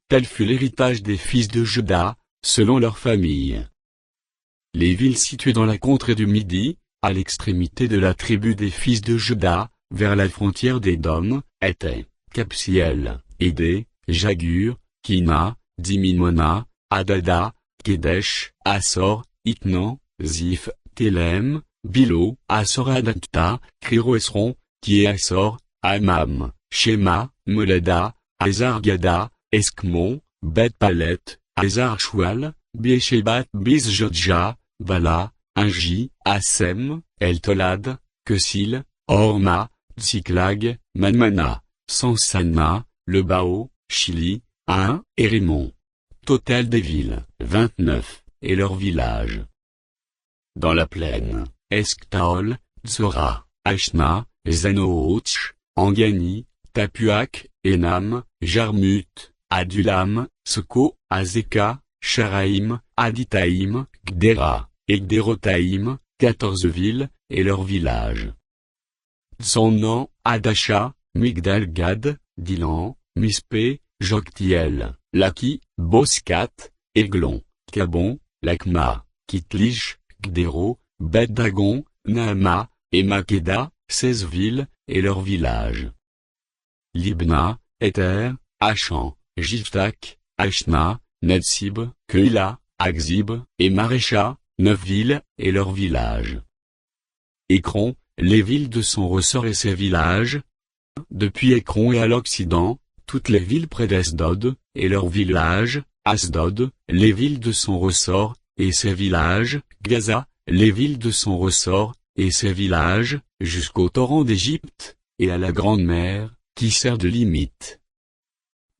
Tel fut l'héritage des fils de Juda, selon leur famille. Les villes situées dans la contrée du Midi, à l'extrémité de la tribu des fils de Juda, vers la frontière d'Édom, étaient Capsiel, Édé, Jagur, Kina, Dimimona, Adada, Kedesh, Assor, Itnan, Ziph, Télem, Bilo, Assor Adatta, Kriroesron, qui est Assor, Amam, Shema, Molada, Azar-Gada, Eskmon, Bet-Palet, Azar-Choual, Bieshebat Bisjodja, Bala, Inji, Assem, El-Tolad, Kesil, Orma, Tsiklag, Manmana, Sansana, Lebao, Chili, Ain, et Rimon. Total des villes, 29, et leurs villages. Dans la plaine, Esktaol, Tzora, Ashna, Zanootch, Angani, Tapuak, Enam, Jarmut, Adulam, Soko, Azeka, Sharaïm, Aditaïm, Gdera, et Gderotaïm, 14 villes, et leurs villages. Son nom, Adasha, Migdal-Gad, Dilan, Mispé, Joktiel, Laki, Boscat, Eglon, Kabon, Lakma, Kitlish, Gdero, Bet-Dagon, Naama, et Makeda, 16 villes, et leurs villages. Libna, Éther, Achan, Jiftak, Ashna, Netsib, Keila, Akzib, et Marécha, 9 villes, et leurs villages. Écron, les villes de son ressort et ses villages. Depuis Écron et à l'Occident, toutes les villes près d'Asdod, et leurs villages, Asdod, les villes de son ressort, et ses villages, Gaza, les villes de son ressort, et ses villages, jusqu'au torrent d'Égypte, et à la Grande Mer, qui sert de limite.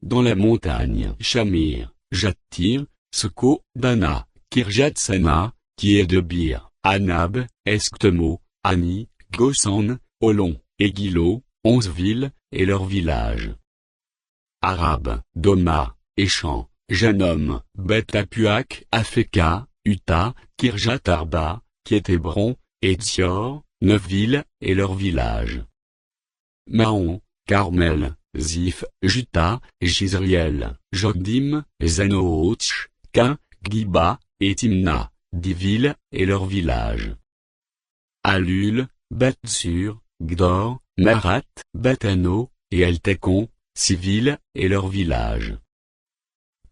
Dans la montagne, Shamir, Jattir, Soko, Dana, Kirjat Sana, qui est de Bir, Anab, Esktemo, Ani, Gosan, Olon, et Gilo, 11 villes, et leurs villages. Arab, Doma, Échan, Janom, Bet-Tapuak, Afeka, Uta, Kirjat Arba, qui est Hébron, et Tsior, 9 villes, et leurs villages. Mahon, Carmel, Ziph, Juta, Jizriel, Jokdim, Zanootch, Kain, Giba, et Timna, 10 villes, et leurs villages. Alul, Bet-Sur, Gdor, Marat, Betano, et Eltekon, 6 villes, et leurs villages.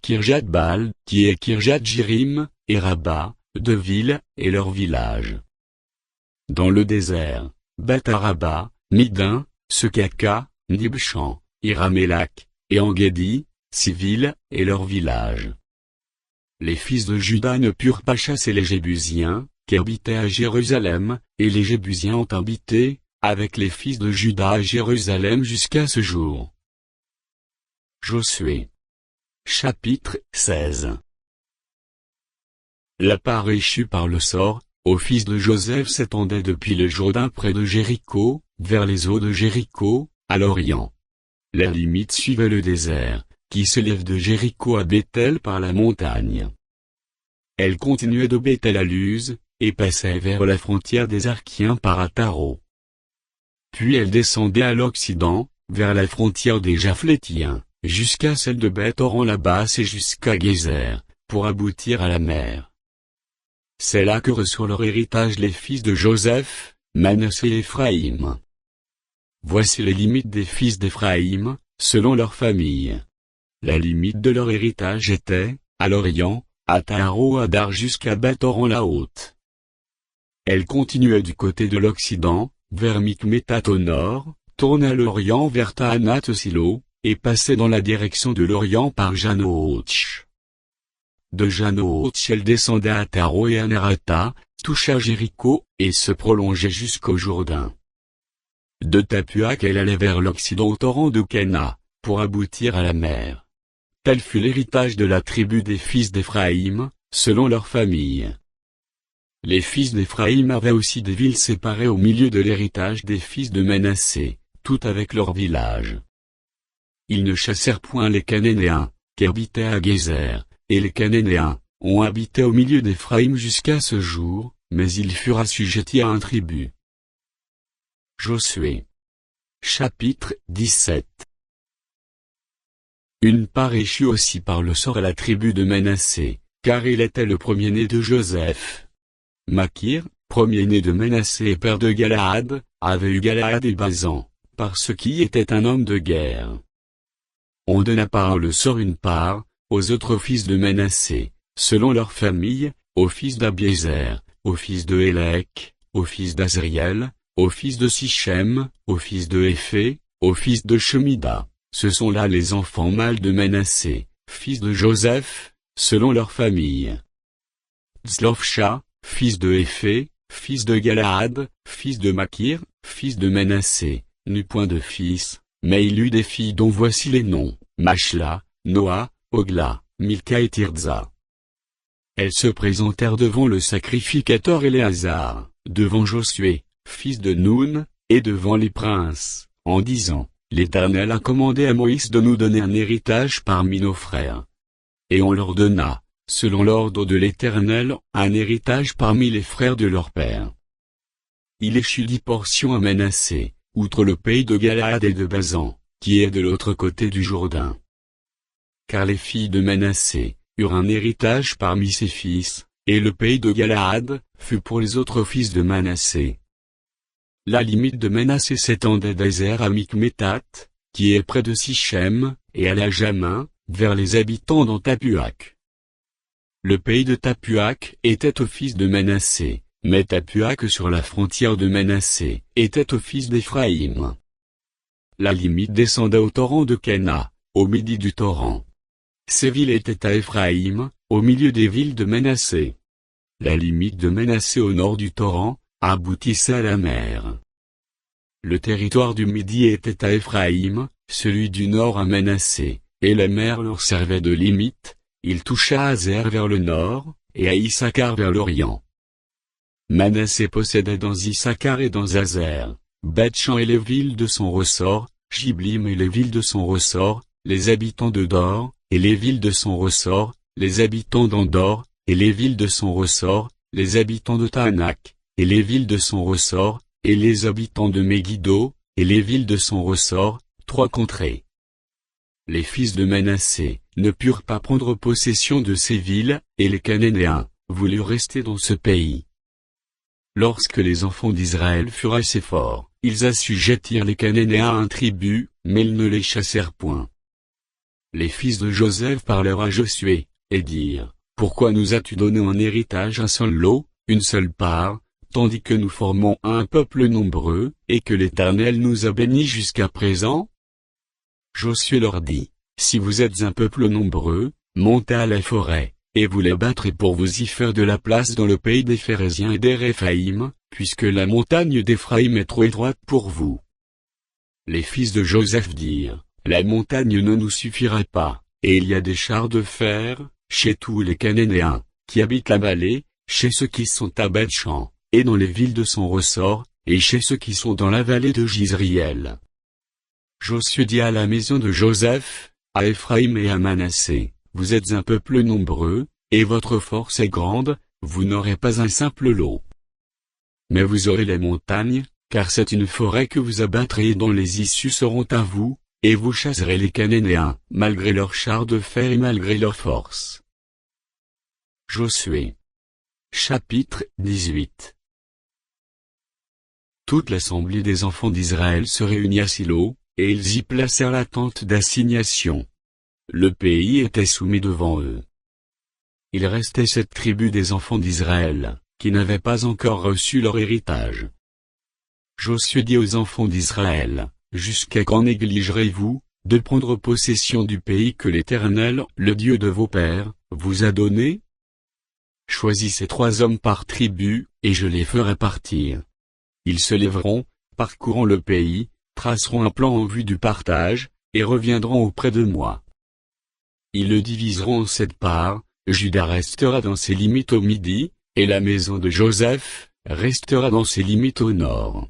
Kirjat-Baal, qui est Kirjat-Jérim, et Rabat, 2 villes, et leurs villages. Dans le désert, Bet-Araba, Midin, Sekaka, Nibchan, Iramelak, et Engedi, 6 villes, et leurs villages. Les fils de Juda ne purent pas chasser les Jébusiens, qui habitaient à Jérusalem, et les Jébusiens ont habité, avec les fils de Juda à Jérusalem jusqu'à ce jour. Josué. Chapitre 16. La part échue par le sort, aux fils de Joseph s'étendait depuis le Jourdain près de Jéricho, vers les eaux de Jéricho, à l'Orient. La limite suivait le désert, qui s'élève de Jéricho à Béthel par la montagne. Elle continuait de Béthel à Luz, et passait vers la frontière des Arkiens par Ataro. Puis elle descendait à l'Occident, vers la frontière des Japhlétiens, jusqu'à celle de Beth-Horon la basse et jusqu'à Gézer, pour aboutir à la mer. C'est là que reçoivent leur héritage les fils de Joseph, Manassé et Éphraïm. Voici les limites des fils d'Éphraïm, selon leur famille. La limite de leur héritage était, à l'Orient, à Taharo-Adar jusqu'à Beth-Horon la haute. Elle continuait du côté de l'Occident, vers Mikmétat au nord, tournait à l'Orient vers Taanat-Silo, et passait dans la direction de l'Orient par Janootch. De Janootch elle descendait à Taro et à Nerata, toucha Jéricho, et se prolongeait jusqu'au Jourdain. De Tapuak elle allait vers l'Occident au torrent de Cana, pour aboutir à la mer. Tel fut l'héritage de la tribu des fils d'Éphraïm, selon leur famille. Les fils d'Éphraïm avaient aussi des villes séparées au milieu de l'héritage des fils de Manassé, toutes avec leurs villages. Ils ne chassèrent point les Cananéens, qui habitaient à Gézer, et les Cananéens ont habité au milieu d'Éphraïm jusqu'à ce jour, mais ils furent assujettis à un tribut. Josué. Chapitre 17. Une part échut aussi par le sort à la tribu de Manassé, car il était le premier-né de Joseph. Makir, premier-né de Manassé et père de Galaad, avait eu Galaad et Basan, parce qu'il était un homme de guerre. On donna par le sort une part, aux autres fils de Manassé, selon leur famille, aux fils d'Abiézer, aux fils de Hélek, aux fils d'Azriel, aux fils de Sichem, aux fils de Éphé, aux fils de Shemida. Ce sont là les enfants mâles de Manassé, fils de Joseph, selon leur famille. Tzlofcha, fils de Éphé, fils de Galaad, fils de Makir, fils de Manassé, n'eut point de fils, mais il eut des filles dont voici les noms, Machla, Noa, Ogla, Milka et Tirza. Elles se présentèrent devant le sacrificateur Éléazar, devant Josué, fils de Noun, et devant les princes, en disant, l'Éternel a commandé à Moïse de nous donner un héritage parmi nos frères. Et on leur donna, selon l'ordre de l'Éternel, un héritage parmi les frères de leur père. Il échut 10 portions à Manassé, outre le pays de Galaad et de Basan, qui est de l'autre côté du Jourdain. Car les filles de Manassé eurent un héritage parmi ses fils, et le pays de Galaad fut pour les autres fils de Manassé. La limite de Manassé s'étendait d'Ézer à Mikmétat, qui est près de Sichem, et à la Jamin, vers les habitants dans Tapuak. Le pays de Tapuak était au fils de Manassé, mais Tapuak sur la frontière de Manassé était au fils d'Éphraïm. La limite descendait au torrent de Cana, au midi du torrent. Ces villes étaient à Éphraïm, au milieu des villes de Manassé. La limite de Manassé au nord du torrent aboutissait à la mer. Le territoire du midi était à Éphraïm, celui du nord à Manassé, et la mer leur servait de limite. Il toucha à Azer vers le nord, et à Issachar vers l'orient. Manassé possédait dans Issachar et dans Azer, Beth-Shan et les villes de son ressort, Jiblim et les villes de son ressort, les habitants de Dor, et les villes de son ressort, les habitants d'Andor, et les villes de son ressort, les habitants de Tahanak, et les villes de son ressort, et les habitants de Megiddo, et les villes de son ressort, 3 contrées. Les fils de Manassé ne purent pas prendre possession de ces villes, et les Cananéens voulurent rester dans ce pays. Lorsque les enfants d'Israël furent assez forts, ils assujettirent les Cananéens à un tribut, mais ils ne les chassèrent point. Les fils de Joseph parlèrent à Josué, et dirent, pourquoi nous as-tu donné en héritage un seul lot, une seule part, tandis que nous formons un peuple nombreux, et que l'Éternel nous a bénis jusqu'à présent? Josué leur dit, si vous êtes un peuple nombreux, montez à la forêt, et vous les battrez pour vous y faire de la place dans le pays des Phéréziens et des Réphaïm, puisque la montagne d'Éphraïm est trop étroite pour vous. Les fils de Joseph dirent, la montagne ne nous suffira pas, et il y a des chars de fer, chez tous les Cananéens, qui habitent la vallée, chez ceux qui sont à Beth-Shan, et dans les villes de son ressort, et chez ceux qui sont dans la vallée de Jizriel. Josué dit à la maison de Joseph, à Éphraïm et à Manassé, vous êtes un peuple nombreux, et votre force est grande, vous n'aurez pas un simple lot. Mais vous aurez les montagnes, car c'est une forêt que vous abattrez et dont les issues seront à vous, et vous chasserez les Cananéens, malgré leurs chars de fer et malgré leur force. Josué. Chapitre 18. Toute l'assemblée des enfants d'Israël se réunit à Silo, et ils y placèrent la tente d'assignation. Le pays était soumis devant eux. Il restait 7 tribus des enfants d'Israël, qui n'avaient pas encore reçu leur héritage. Josué dit aux enfants d'Israël, jusqu'à quand négligerez-vous, de prendre possession du pays que l'Éternel, le Dieu de vos pères, vous a donné? Choisissez 3 hommes par tribu, et je les ferai partir. Ils se lèveront, parcourront le pays, traceront un plan en vue du partage, et reviendront auprès de moi. Ils le diviseront en 7 parts, Juda restera dans ses limites au midi, et la maison de Joseph restera dans ses limites au nord.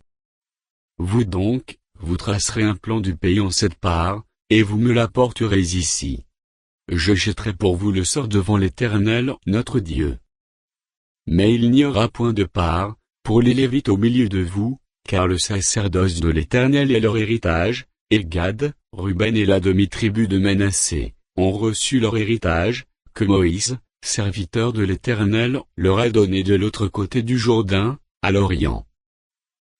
Vous donc, vous tracerez un plan du pays en 7 parts, et vous me l'apporterez ici. Je jetterai pour vous le sort devant l'Éternel, notre Dieu. Mais il n'y aura point de part, pour les Lévites au milieu de vous, car le sacerdoce de l'Éternel est leur héritage, et Gad, Ruben et la demi-tribu de Manassé, ont reçu leur héritage, que Moïse, serviteur de l'Éternel, leur a donné de l'autre côté du Jourdain, à l'Orient.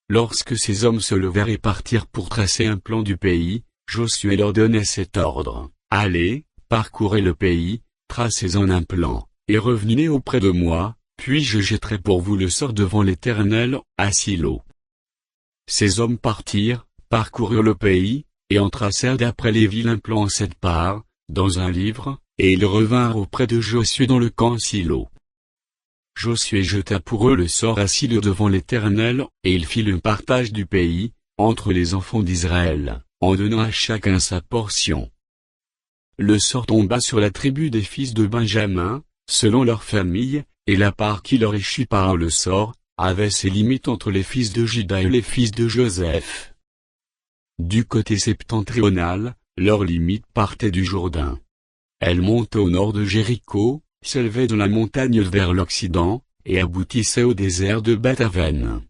Lorsque ces hommes se levèrent et partirent pour tracer un plan du pays, Josué leur donna cet ordre, allez, parcourez le pays, tracez-en un plan, et revenez auprès de moi, puis je jetterai pour vous le sort devant l'Éternel, à Silo. Ces hommes partirent, parcoururent le pays, et en tracèrent d'après les villes un plan en 7 parts, dans un livre, et ils revinrent auprès de Josué dans le camp Silo. Josué jeta pour eux le sort à Silo devant l'Éternel, et il fit le partage du pays, entre les enfants d'Israël, en donnant à chacun sa portion. Le sort tomba sur la tribu des fils de Benjamin, selon leur famille, et la part qui leur échut par le sort, avait ses limites entre les fils de Juda et les fils de Joseph. Du côté septentrional, leur limite partait du Jourdain. Elle montait au nord de Jéricho, s'élevait dans la montagne vers l'Occident, et aboutissait au désert de Beth-Aven.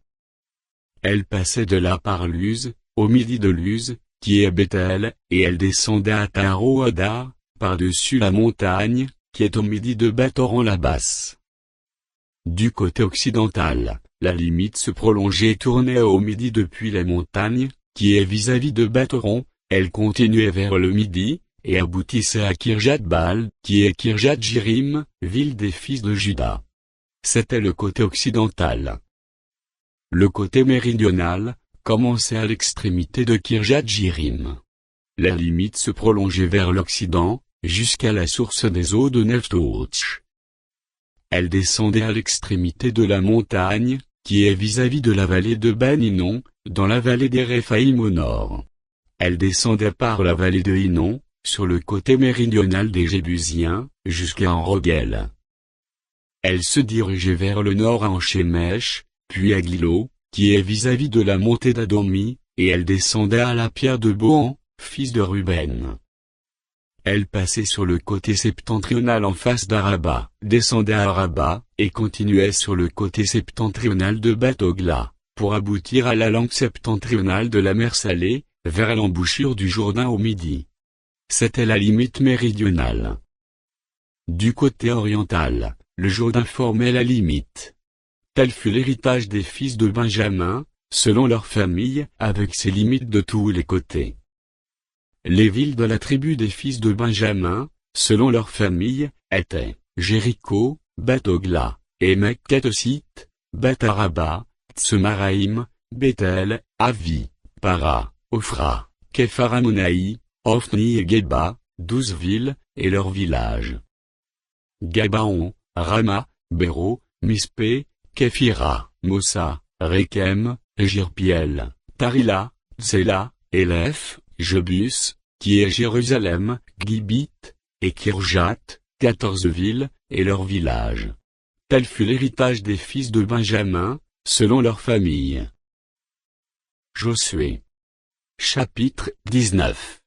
Elle passait de là par Luz, au midi de Luz, qui est Bethel, et elle descendait à Taroada, par-dessus la montagne, qui est au midi de Beth-Horon la basse. Du côté occidental, la limite se prolongeait et tournait au midi depuis la montagne, qui est vis-à-vis de Beth-Horon, elle continuait vers le midi, et aboutissait à Kirjat-Baal, qui est Kirjat-Jirim, ville des fils de Juda. C'était le côté occidental. Le côté méridional commençait à l'extrémité de Kirjat-Jirim. La limite se prolongeait vers l'Occident, jusqu'à la source des eaux de Neftouch. Elle descendait à l'extrémité de la montagne, qui est vis-à-vis de la vallée de Ben Hinnom, dans la vallée des Réphaïm au nord. Elle descendait par la vallée de Hinnom, sur le côté méridional des Jébusiens, jusqu'à Enrogel. Elle se dirigeait vers le nord à Enchemèche, puis à Glilo, qui est vis-à-vis de la montée d'Adomi, et elle descendait à la pierre de Bohan, fils de Ruben. Elle passait sur le côté septentrional en face d'Araba, descendait à Araba, et continuait sur le côté septentrional de Beth-Ogla, pour aboutir à la langue septentrionale de la mer Salée, vers l'embouchure du Jourdain au midi. C'était la limite méridionale. Du côté oriental, le Jourdain formait la limite. Tel fut l'héritage des fils de Benjamin, selon leur famille, avec ses limites de tous les côtés. Les villes de la tribu des fils de Benjamin, selon leur famille, étaient Jéricho, Beth-Ogla, Émek Ketosite, Beth-Araba, Tsemaraïm, Bethel, Avi, Para, Ophra, Képharmonaï, Ophni et Geba, 12 villes, et leurs villages. Gabaon, Rama, Béro, Mispé, Képhira, Mossa, Rékem, Jirpiel, Tarila, Tsela, Élèph, Jebus, qui est Jérusalem, Gibit, et Kirjat, 14 villes, et leurs villages. Tel fut l'héritage des fils de Benjamin, selon leurs familles. Josué. Chapitre 19.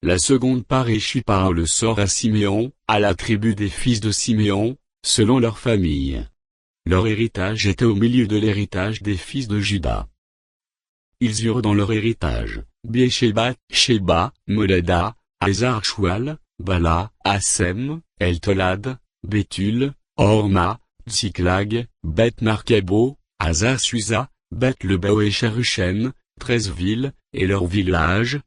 La seconde part échut par le sort à Siméon, à la tribu des fils de Siméon, selon leurs familles. Leur héritage était au milieu de l'héritage des fils de Juda. Ils eurent dans leur héritage, Bésheba, Sheba, Molada, Hazar-Choual, Bala, Assem, Eltolad, Béthul, Horma, Tsiklag, Beth-Markabo, Hazar-Susa, Beth-Lebao et Charushen, 13 villes, et leurs villages.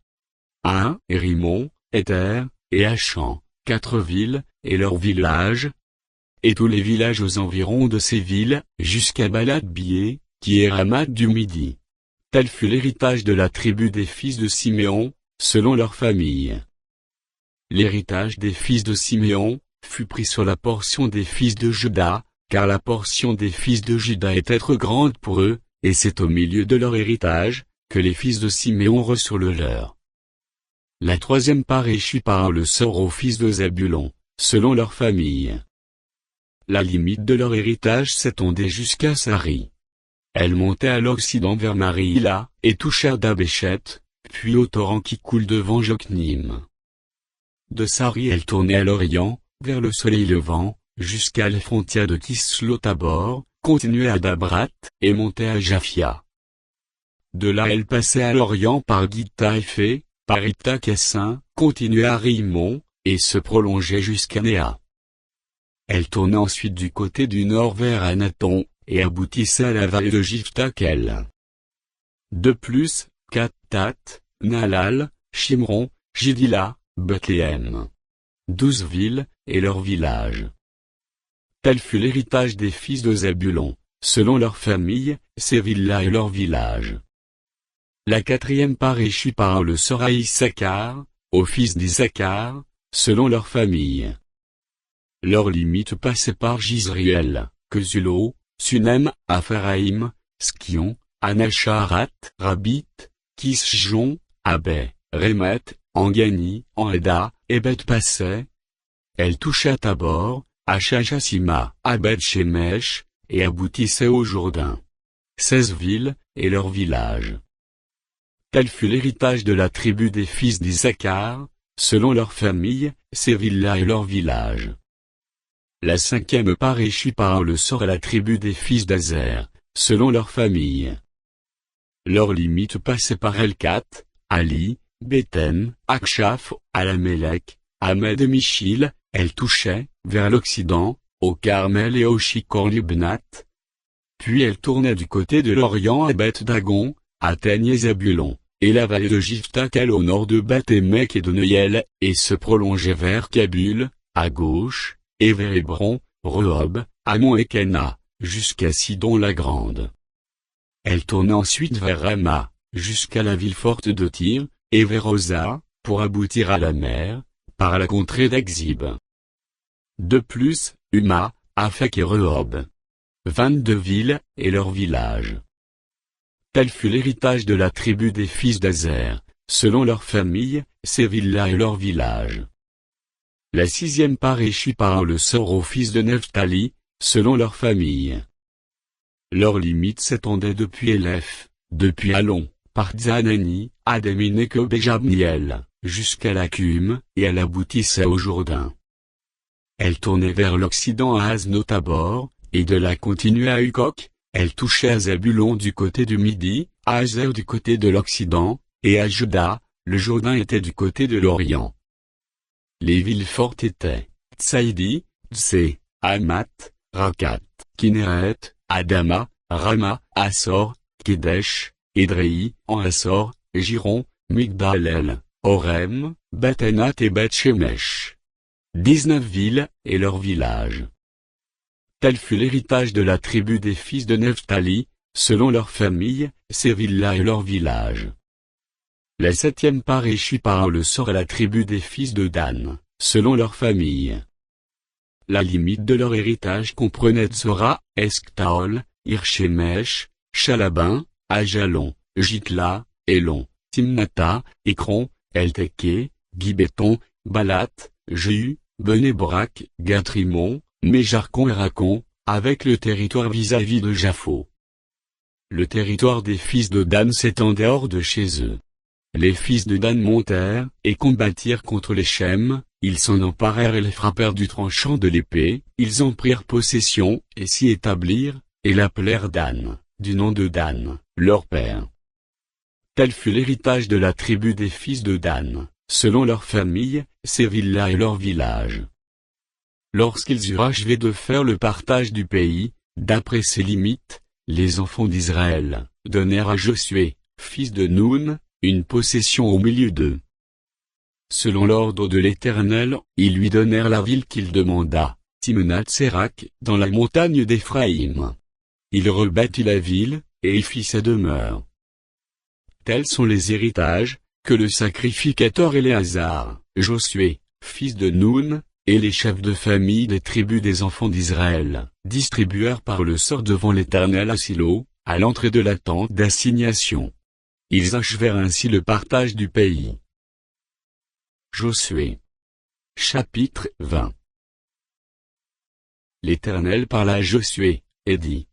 1. Rimon, Éther, et Achan, 4 villes, et leurs villages. Et tous les villages aux environs de ces villes, jusqu'à Balat-Bié, qui est Ramat du Midi. Tel fut l'héritage de la tribu des fils de Siméon, selon leurs familles. L'héritage des fils de Siméon fut pris sur la portion des fils de Juda, car la portion des fils de Juda était trop grande pour eux, et c'est au milieu de leur héritage, que les fils de Siméon reçurent le leur. La troisième part échut par le sort aux fils de Zébulon, selon leur famille. La limite de leur héritage s'étendait jusqu'à Sari. Elle montait à l'occident vers Marïla, et toucha Dabéchet, puis au torrent qui coule devant Joknim. De Sari elle tournait à l'orient, vers le soleil levant, jusqu'à la frontière de Kislotabor, continuait à Dabrat, et montait à Japhia. De là elle passait à l'orient par Gitaïfé, par Ita-Kessin, continuait à Rimon, et se prolongeait jusqu'à Néa. Elle tournait ensuite du côté du nord vers Anaton, et aboutissait à la vallée de Jiftakel. De plus, Kattat, Nalal, Shimron, Jidila, Bethléem. 12 villes, et leurs villages. Tel fut l'héritage des fils de Zébulon, selon leurs familles, ces villes-là et leurs villages. La quatrième part échut par le sort à Issachar, aux fils d'Issachar, selon leurs familles. Leurs limites passaient par Jizriel, Kesulo, Sunem, Apharaïm, Skion, Anacharat, Rabit, Kisjon, Abé, Rémet, Angani, Aneda, et Beth-Passé. Elle toucha Tabor, à Shashasima, à Beth-Shemesh, et aboutissait au Jourdain. 16 villes, et leurs villages. Tel fut l'héritage de la tribu des fils d'Issachar, selon leurs familles, ces villes-là et leurs villages. La cinquième part échut par le sort à la tribu des fils d'Azer, selon leurs familles. Leurs limites passaient par Elkat, Ali, Béthen, Akshaf, Alamélec, Ahmed et Michil. Elle touchait, vers l'occident, au Carmel et au Shikor-Libnat. Puis elle tournait du côté de l'Orient à Beth-Dagon, atteignait Zébulon, et la vallée de Jiftakel au nord de Beth-Émec et de Neuel, et se prolongeait vers Kabul, à gauche, et vers Hébron, Rehob, Hamon et Cana, jusqu'à Sidon la Grande. Elle tournait ensuite vers Rama, jusqu'à la ville forte de Tyr, et vers Oza, pour aboutir à la mer, par la contrée d'Axib. De plus, Huma, Aphek et Rehob. 22 villes, et leurs villages. Tel fut l'héritage de la tribu des fils d'Azer, selon leurs familles, ces villes-là et leurs villages. La sixième part échut par le sort aux fils de Nephtali, selon leurs familles. Leurs limites s'étendaient depuis Élèph, depuis Alon, par Tzanani, Adamine et Béjabniel, jusqu'à Lacume, et elle aboutissait au Jourdain. Elle tournait vers l'occident à Aznotabor, et de là continuait à Hukok. Elle touchait à Zébulon du côté du Midi, à Azer du côté de l'Occident, et à Juda, le Jourdain était du côté de l'Orient. Les villes fortes étaient Tsaïdi, Tsé, Hamat, Rakat, Kinéret, Adama, Rama, Assor, Kedesh, Édréi, en Assor, Giron, Migdalel, Orem, Beth-Anat et Beth-Shemesh. 19 villes, et leurs villages. Tel fut l'héritage de la tribu des fils de Nephtali, selon leurs familles, ces villes-là et leurs villages. La 7e part échut par le sort à la tribu des fils de Dan, selon leur famille. La limite de leur héritage comprenait Tsora, Eshtaol, Irchemesh, Chalabin, Ajalon, Jitla, Elon, Timnata, Ekron, Elteke, Gibéton, Balat, Jéhu, Benébrak, Gatrimon, Méjarcon et Racon, avec le territoire vis-à-vis de Japho. Le territoire des fils de Dan s'étendait hors de chez eux. Les fils de Dan montèrent et combattirent contre les Shem, ils s'en emparèrent et les frappèrent du tranchant de l'épée, ils en prirent possession et s'y établirent, et l'appelèrent Dan, du nom de Dan, leur père. Tel fut l'héritage de la tribu des fils de Dan, selon leur famille, ces villas et leurs villages. Lorsqu'ils eurent achevé de faire le partage du pays, d'après ses limites, les enfants d'Israël donnèrent à Josué, fils de Nun, une possession au milieu d'eux. Selon l'ordre de l'Éternel, ils lui donnèrent la ville qu'il demanda, Timnath-Sérak, dans la montagne d'Éphraïm. Il rebâtit la ville, et y fit sa demeure. Tels sont les héritages, que le sacrificateur Éléazar, Josué, fils de Nun, et les chefs de famille des tribus des enfants d'Israël, distribuèrent par le sort devant l'Éternel à Silo, à l'entrée de la tente d'assignation. Ils achevèrent ainsi le partage du pays. Josué. Chapitre 20. L'Éternel parla à Josué, et dit.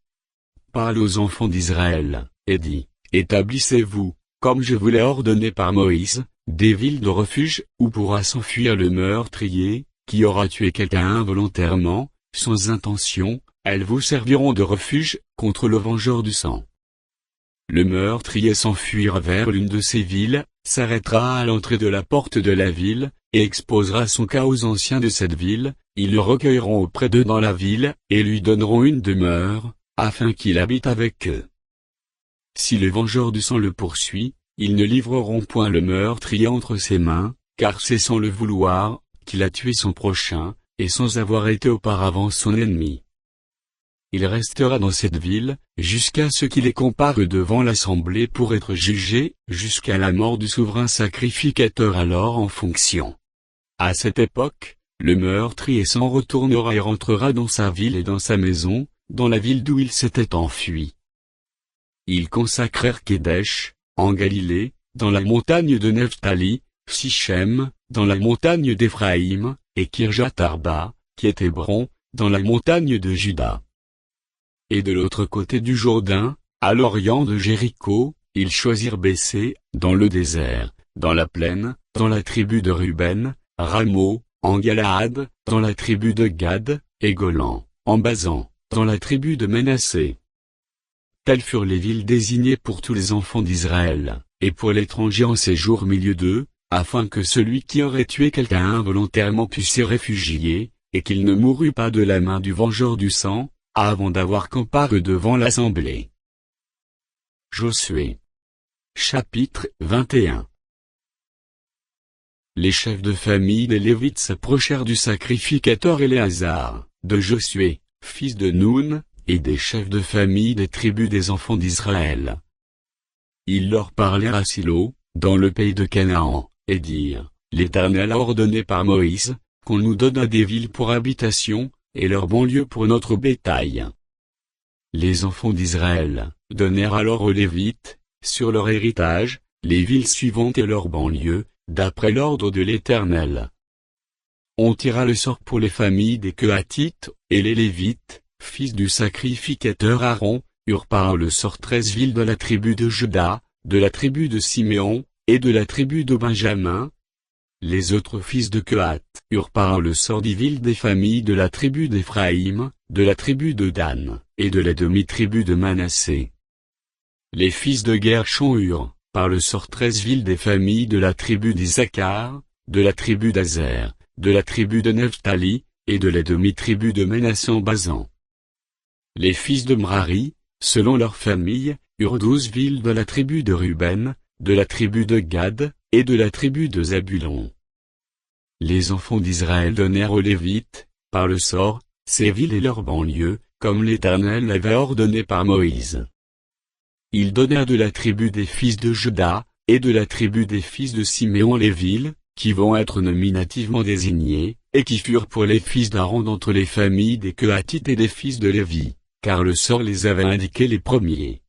Parle aux enfants d'Israël, et dit, établissez-vous, comme je vous l'ai ordonné par Moïse, des villes de refuge, où pourra s'enfuir le meurtrier, qui aura tué quelqu'un involontairement, sans intention, elles vous serviront de refuge, contre le vengeur du sang. Le meurtrier s'enfuira vers l'une de ces villes, s'arrêtera à l'entrée de la porte de la ville, et exposera son cas aux anciens de cette ville, ils le recueilleront auprès d'eux dans la ville, et lui donneront une demeure, afin qu'il habite avec eux. Si le vengeur du sang le poursuit, ils ne livreront point le meurtrier entre ses mains, car c'est sans le vouloir, qu'il a tué son prochain, et sans avoir été auparavant son ennemi. Il restera dans cette ville, jusqu'à ce qu'il ait comparé devant l'assemblée pour être jugé, jusqu'à la mort du souverain sacrificateur alors en fonction. À cette époque, le meurtrier s'en retournera et rentrera dans sa ville et dans sa maison, dans la ville d'où il s'était enfui. Ils consacrèrent Kédesh, en Galilée, dans la montagne de Nephtali, Sichem, dans la montagne d'Éphraïm, et Kirjat-Arba, qui est Hébron, dans la montagne de Juda. Et de l'autre côté du Jourdain, à l'orient de Jéricho, ils choisirent Bessé, dans le désert, dans la plaine, dans la tribu de Ruben, Ramo, en Galaad, dans la tribu de Gad, et Golan, en Basan, dans la tribu de Ménassé. Telles furent les villes désignées pour tous les enfants d'Israël, et pour l'étranger en séjour au milieu d'eux, afin que celui qui aurait tué quelqu'un involontairement puisse s'y réfugier, et qu'il ne mourût pas de la main du vengeur du sang, avant d'avoir comparé devant l'assemblée. Josué. Chapitre 21. Les chefs de famille des Lévites s'approchèrent du sacrificateur Éléazar, de Josué, fils de Nun, et des chefs de famille des tribus des enfants d'Israël. Ils leur parlèrent à Silo, dans le pays de Canaan, et dirent, l'Éternel a ordonné par Moïse, qu'on nous donne des villes pour habitation, et leurs banlieues pour notre bétail. Les enfants d'Israël donnèrent alors aux Lévites, sur leur héritage, les villes suivantes et leurs banlieues, d'après l'ordre de l'Éternel. On tira le sort pour les familles des Kehathites, et les Lévites, fils du sacrificateur Aaron, eurent par le sort 13 villes de la tribu de Juda, de la tribu de Siméon, et de la tribu de Benjamin. Les autres fils de Kehath eurent par le sort 10 villes des familles de la tribu d'Éphraïm, de la tribu de Dan, et de la demi-tribu de Manassé. Les fils de Gershon eurent, par le sort 13 villes des familles de la tribu d'Issacar, de la tribu d'Azer, de la tribu de Nephtali, et de la demi-tribu de Ménassé en Basan. Les fils de Mrari, selon leurs familles, eurent 12 villes de la tribu de Ruben, de la tribu de Gad, et de la tribu de Zabulon. Les enfants d'Israël donnèrent aux Lévites, par le sort, ces villes et leurs banlieues, comme l'Éternel l'avait ordonné par Moïse. Ils donnèrent de la tribu des fils de Juda, et de la tribu des fils de Siméon les villes, qui vont être nominativement désignés, et qui furent pour les fils d'Aaron d'entre les familles des Kohathites et des fils de Lévi, car le sort les avait indiqués les premiers.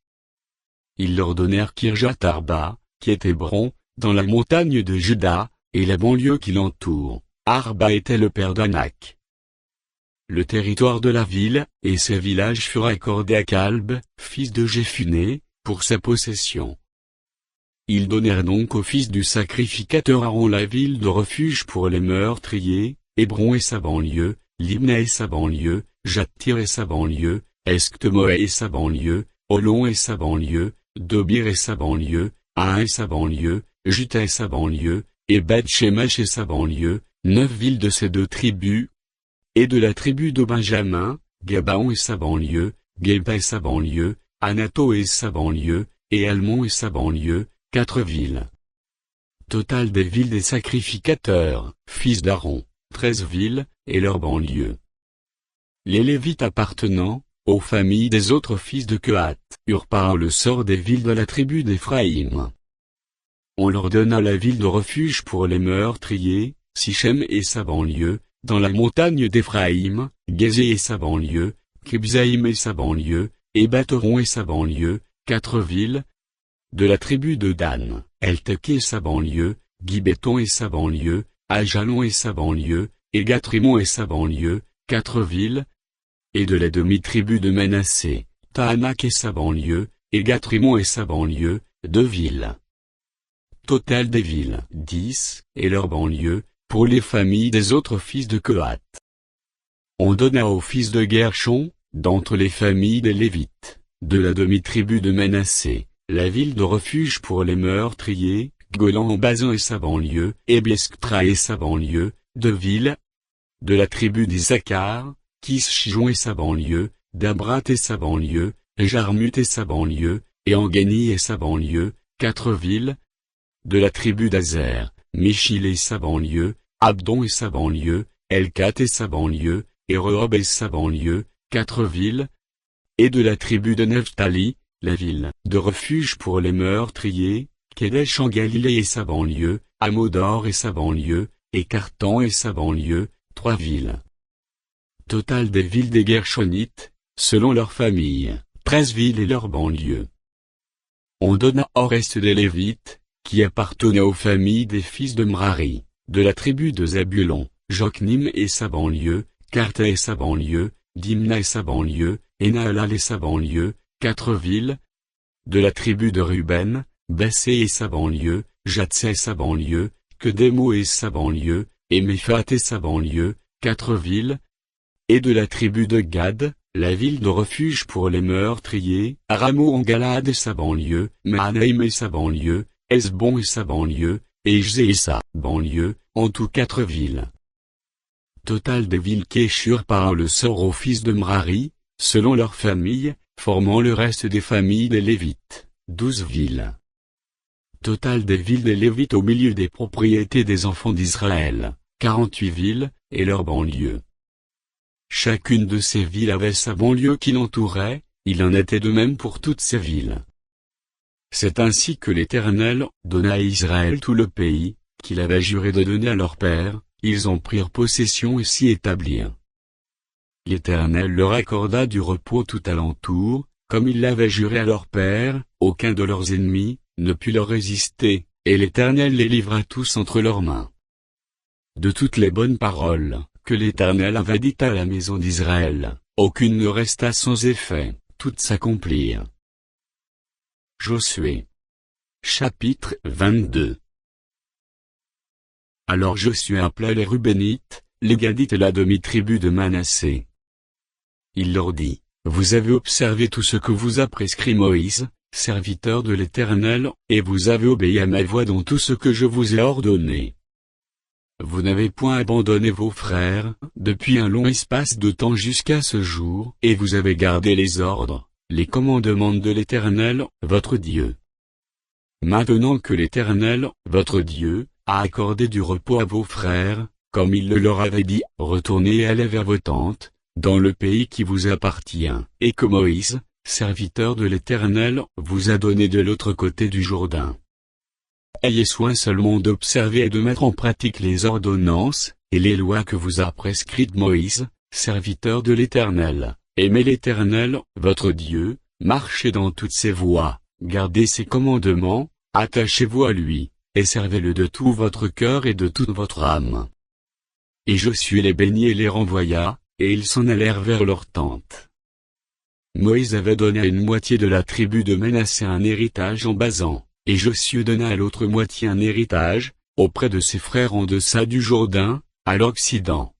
Ils leur donnèrent Kirjat Arba, qui est Hébron, dans la montagne de Juda, et la banlieue qui l'entoure. Arba était le père d'Anak. Le territoire de la ville, et ses villages furent accordés à Calb, fils de Jéphuné, pour sa possession. Ils donnèrent donc au fils du sacrificateur Aaron la ville de refuge pour les meurtriers, Hébron et sa banlieue, Libna et sa banlieue, Jattir et sa banlieue, Esctemoë et sa banlieue, Olon et sa banlieue, Dobir et sa banlieue, Ain et sa banlieue, Juta et sa banlieue, et Beth-Shemesh et sa banlieue, 9 villes de ces 2 tribus. Et de la tribu de Benjamin, Gabaon et sa banlieue, Geba et sa banlieue, Anato et sa banlieue, et Almon et sa banlieue, 4 villes. Total des villes des sacrificateurs, fils d'Aaron, 13 villes, et leurs banlieues. Les Lévites appartenant, aux familles des autres fils de Kehath, eurent par le sort des villes de la tribu d'Éphraïm. On leur donna la ville de refuge pour les meurtriers, Sichem et sa banlieue, dans la montagne d'Éphraïm, Gézé et sa banlieue, Kibzaïm et sa banlieue, et Batheron et sa banlieue, 4 villes. De la tribu de Dan, Elteke et sa banlieue, Gibéton et sa banlieue, Ajalon et sa banlieue, et Gathrimon et sa banlieue, 4 villes. Et de la demi-tribu de Manassé, Tahanak et sa banlieue, et Gathrimon et sa banlieue, 2 villes. Total des villes, 10, et leurs banlieues, pour les familles des autres fils de Kehath. On donna aux fils de Gershon, d'entre les familles des Lévites, de la demi-tribu de Manassé, la ville de refuge pour les meurtriers, Golan en Bazan et sa banlieue, et Biesktra et sa banlieue, 2 villes. De la tribu d'Issachar, Kishijon et sa banlieue, Dabrat et sa banlieue, Jarmut et sa banlieue, et Angani et sa banlieue, 4 villes. De la tribu d'Azer, Michil et sa banlieue, Abdon et sa banlieue, Elkat et sa banlieue, et Rehob et sa banlieue, 4 villes. Et de la tribu de Nephtali, la ville de refuge pour les meurtriers, Kedesh en Galilée et sa banlieue, Amodor et sa banlieue, et Cartan et sa banlieue, 3 villes. Total des villes des Gershonites, selon leurs familles, 13 villes et leurs banlieues. On donna au reste des Lévites, qui appartenaient aux familles des fils de Mrari, de la tribu de Zabulon, Joknim et sa banlieue, Karta et sa banlieue, Dimna et sa banlieue, et Nahalal et sa banlieue, 4 villes. De la tribu de Ruben, Bessé et sa banlieue, Jatsé et sa banlieue, Kedemo et sa banlieue, et Mephat et sa banlieue, 4 villes. Et de la tribu de Gad, la ville de refuge pour les meurtriers, Aramo en Galade et sa banlieue, Mahanaïm et sa banlieue, Esbon et sa banlieue, et Jzé et sa banlieue, en tout 4 villes. Total des villes qu'échurent par le sort aux fils de Mrari, selon leurs familles, formant le reste des familles des Lévites, 12 villes. Total des villes des Lévites au milieu des propriétés des enfants d'Israël, 48 villes, et leurs banlieues. Chacune de ces villes avait sa banlieue qui l'entourait, il en était de même pour toutes ces villes. C'est ainsi que l'Éternel donna à Israël tout le pays, qu'il avait juré de donner à leur père, ils en prirent possession et s'y établirent. L'Éternel leur accorda du repos tout alentour, comme il l'avait juré à leur père, aucun de leurs ennemis ne put leur résister, et l'Éternel les livra tous entre leurs mains. De toutes les bonnes paroles que l'Éternel avait dites à la maison d'Israël, aucune ne resta sans effet, toutes s'accomplirent. Josué. Chapitre 22. Alors Josué appela les Rubénites, les Gadites et la demi-tribu de Manassé. Il leur dit, vous avez observé tout ce que vous a prescrit Moïse, serviteur de l'Éternel, et vous avez obéi à ma voix dans tout ce que je vous ai ordonné. Vous n'avez point abandonné vos frères, depuis un long espace de temps jusqu'à ce jour, et vous avez gardé les ordres, les commandements de l'Éternel, votre Dieu. Maintenant que l'Éternel, votre Dieu, a accordé du repos à vos frères, comme il le leur avait dit, retournez et allez vers vos tentes, dans le pays qui vous appartient, et que Moïse, serviteur de l'Éternel, vous a donné de l'autre côté du Jourdain. Ayez soin seulement d'observer et de mettre en pratique les ordonnances, et les lois que vous a prescrites Moïse, serviteur de l'Éternel. Aimez l'Éternel, votre Dieu, marchez dans toutes ses voies, gardez ses commandements, attachez-vous à lui, et servez-le de tout votre cœur et de toute votre âme. Et Josué les bénit et les renvoya, et ils s'en allèrent vers leur tente. Moïse avait donné à une moitié de la tribu de Manassé un héritage en Basan, et Josué donna à l'autre moitié un héritage, auprès de ses frères en deçà du Jourdain, à l'Occident.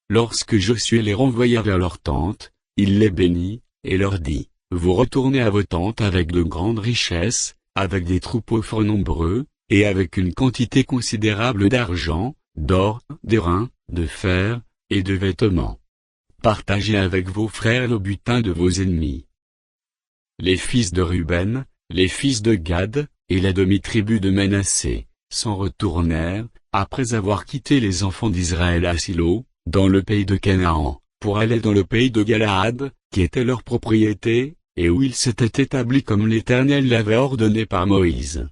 Lorsque Josué les renvoya vers leur tente, il les bénit, et leur dit, « Vous retournez à vos tentes avec de grandes richesses, avec des troupeaux fort nombreux, et avec une quantité considérable d'argent, d'or, d'airain, de fer, et de vêtements. Partagez avec vos frères le butin de vos ennemis. » Les fils de Ruben, les fils de Gad, et la demi-tribu de Manassé, s'en retournèrent, après avoir quitté les enfants d'Israël à Silo, dans le pays de Canaan, pour aller dans le pays de Galaad, qui était leur propriété, et où ils s'étaient établis comme l'Éternel l'avait ordonné par Moïse.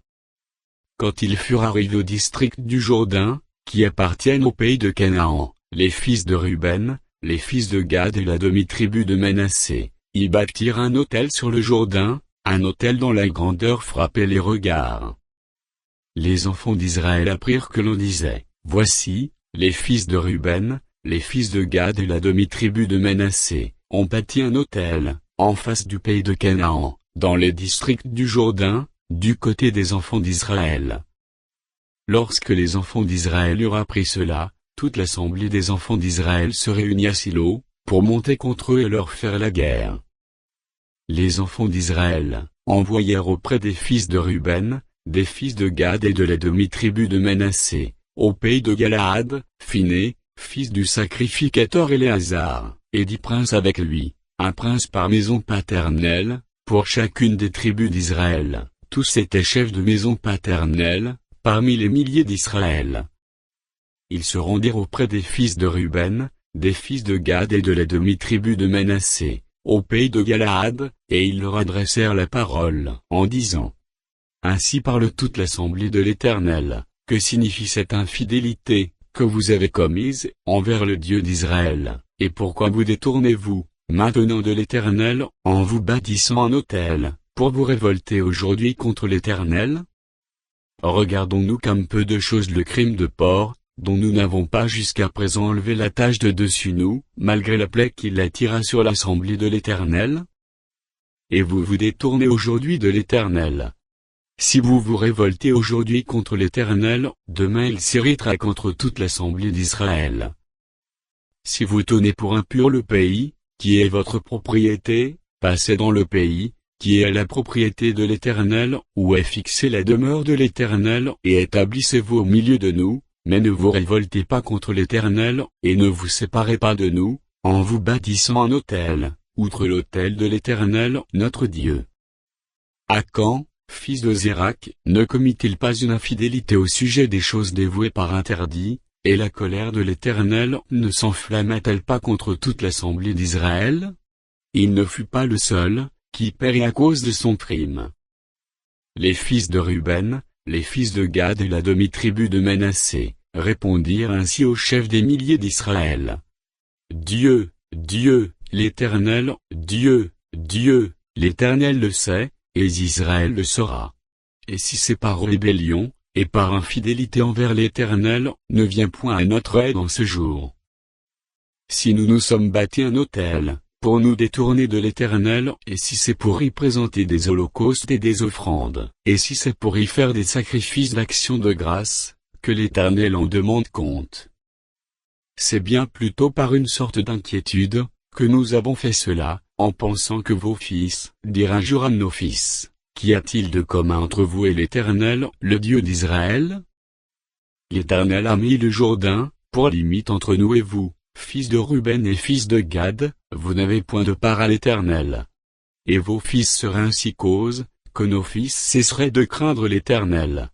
Quand ils furent arrivés au district du Jourdain, qui appartiennent au pays de Canaan, les fils de Ruben, les fils de Gad et la demi-tribu de Manassé, y bâtirent un autel sur le Jourdain, un autel dont la grandeur frappait les regards. Les enfants d'Israël apprirent que l'on disait, « Voici, les fils de Ruben, les fils de Gad et la demi-tribu de Manassé, ont bâti un autel, en face du pays de Canaan, dans les districts du Jourdain, du côté des enfants d'Israël. » Lorsque les enfants d'Israël eurent appris cela, toute l'assemblée des enfants d'Israël se réunit à Silo, pour monter contre eux et leur faire la guerre. Les enfants d'Israël envoyèrent auprès des fils de Ruben, des fils de Gad et de la demi-tribu de Manassé, au pays de Galaad, Phiné, fils du sacrificateur Éléazar, et 10 princes avec lui, un prince par maison paternelle, pour chacune des tribus d'Israël. Tous étaient chefs de maison paternelle, parmi les milliers d'Israël. Ils se rendirent auprès des fils de Ruben, des fils de Gad et de la demi-tribu de Manassé, au pays de Galaad, et ils leur adressèrent la parole, en disant, « Ainsi parle toute l'assemblée de l'Éternel, que signifie cette infidélité, que vous avez commise, envers le Dieu d'Israël, et pourquoi vous détournez-vous, maintenant de l'Éternel, en vous bâtissant un autel, pour vous révolter aujourd'hui contre l'Éternel? Regardons-nous comme peu de choses le crime de Por, dont nous n'avons pas jusqu'à présent enlevé la tache de dessus nous, malgré la plaie qu'il attira sur l'assemblée de l'Éternel? Et vous vous détournez aujourd'hui de l'Éternel. Si vous vous révoltez aujourd'hui contre l'Éternel, demain il s'irritera contre toute l'assemblée d'Israël. Si vous tenez pour impur le pays, qui est votre propriété, passez dans le pays, qui est la propriété de l'Éternel, où est fixée la demeure de l'Éternel, et établissez-vous au milieu de nous, mais ne vous révoltez pas contre l'Éternel, et ne vous séparez pas de nous, en vous bâtissant un autel, outre l'autel de l'Éternel, notre Dieu. Akan, fils de Zérak, ne commit-il pas une infidélité au sujet des choses dévouées par interdit, et la colère de l'Éternel ne s'enflamma-t-elle pas contre toute l'assemblée d'Israël? Il ne fut pas le seul, qui périt à cause de son crime. Les fils de Ruben, les fils de Gad et la demi-tribu de Manassé, répondirent ainsi au chef des milliers d'Israël. Dieu, Dieu, l'Éternel, Dieu, Dieu, l'Éternel le sait, et Israël le saura. Et si c'est par rébellion, et par infidélité envers l'Éternel, ne vient point à notre aide en ce jour. Si nous nous sommes bâtis un autel, pour nous détourner de l'Éternel, et si c'est pour y présenter des holocaustes et des offrandes, et si c'est pour y faire des sacrifices d'action de grâce, que l'Éternel en demande compte. C'est bien plutôt par une sorte d'inquiétude, que nous avons fait cela, en pensant que vos fils, dirent un jour à nos fils, qu'y a-t-il de commun entre vous et l'Éternel, le Dieu d'Israël? L'Éternel a mis le Jourdain, pour limite entre nous et vous, fils de Ruben et fils de Gad, vous n'avez point de part à l'Éternel. Et vos fils seraient ainsi cause, que nos fils cesseraient de craindre l'Éternel.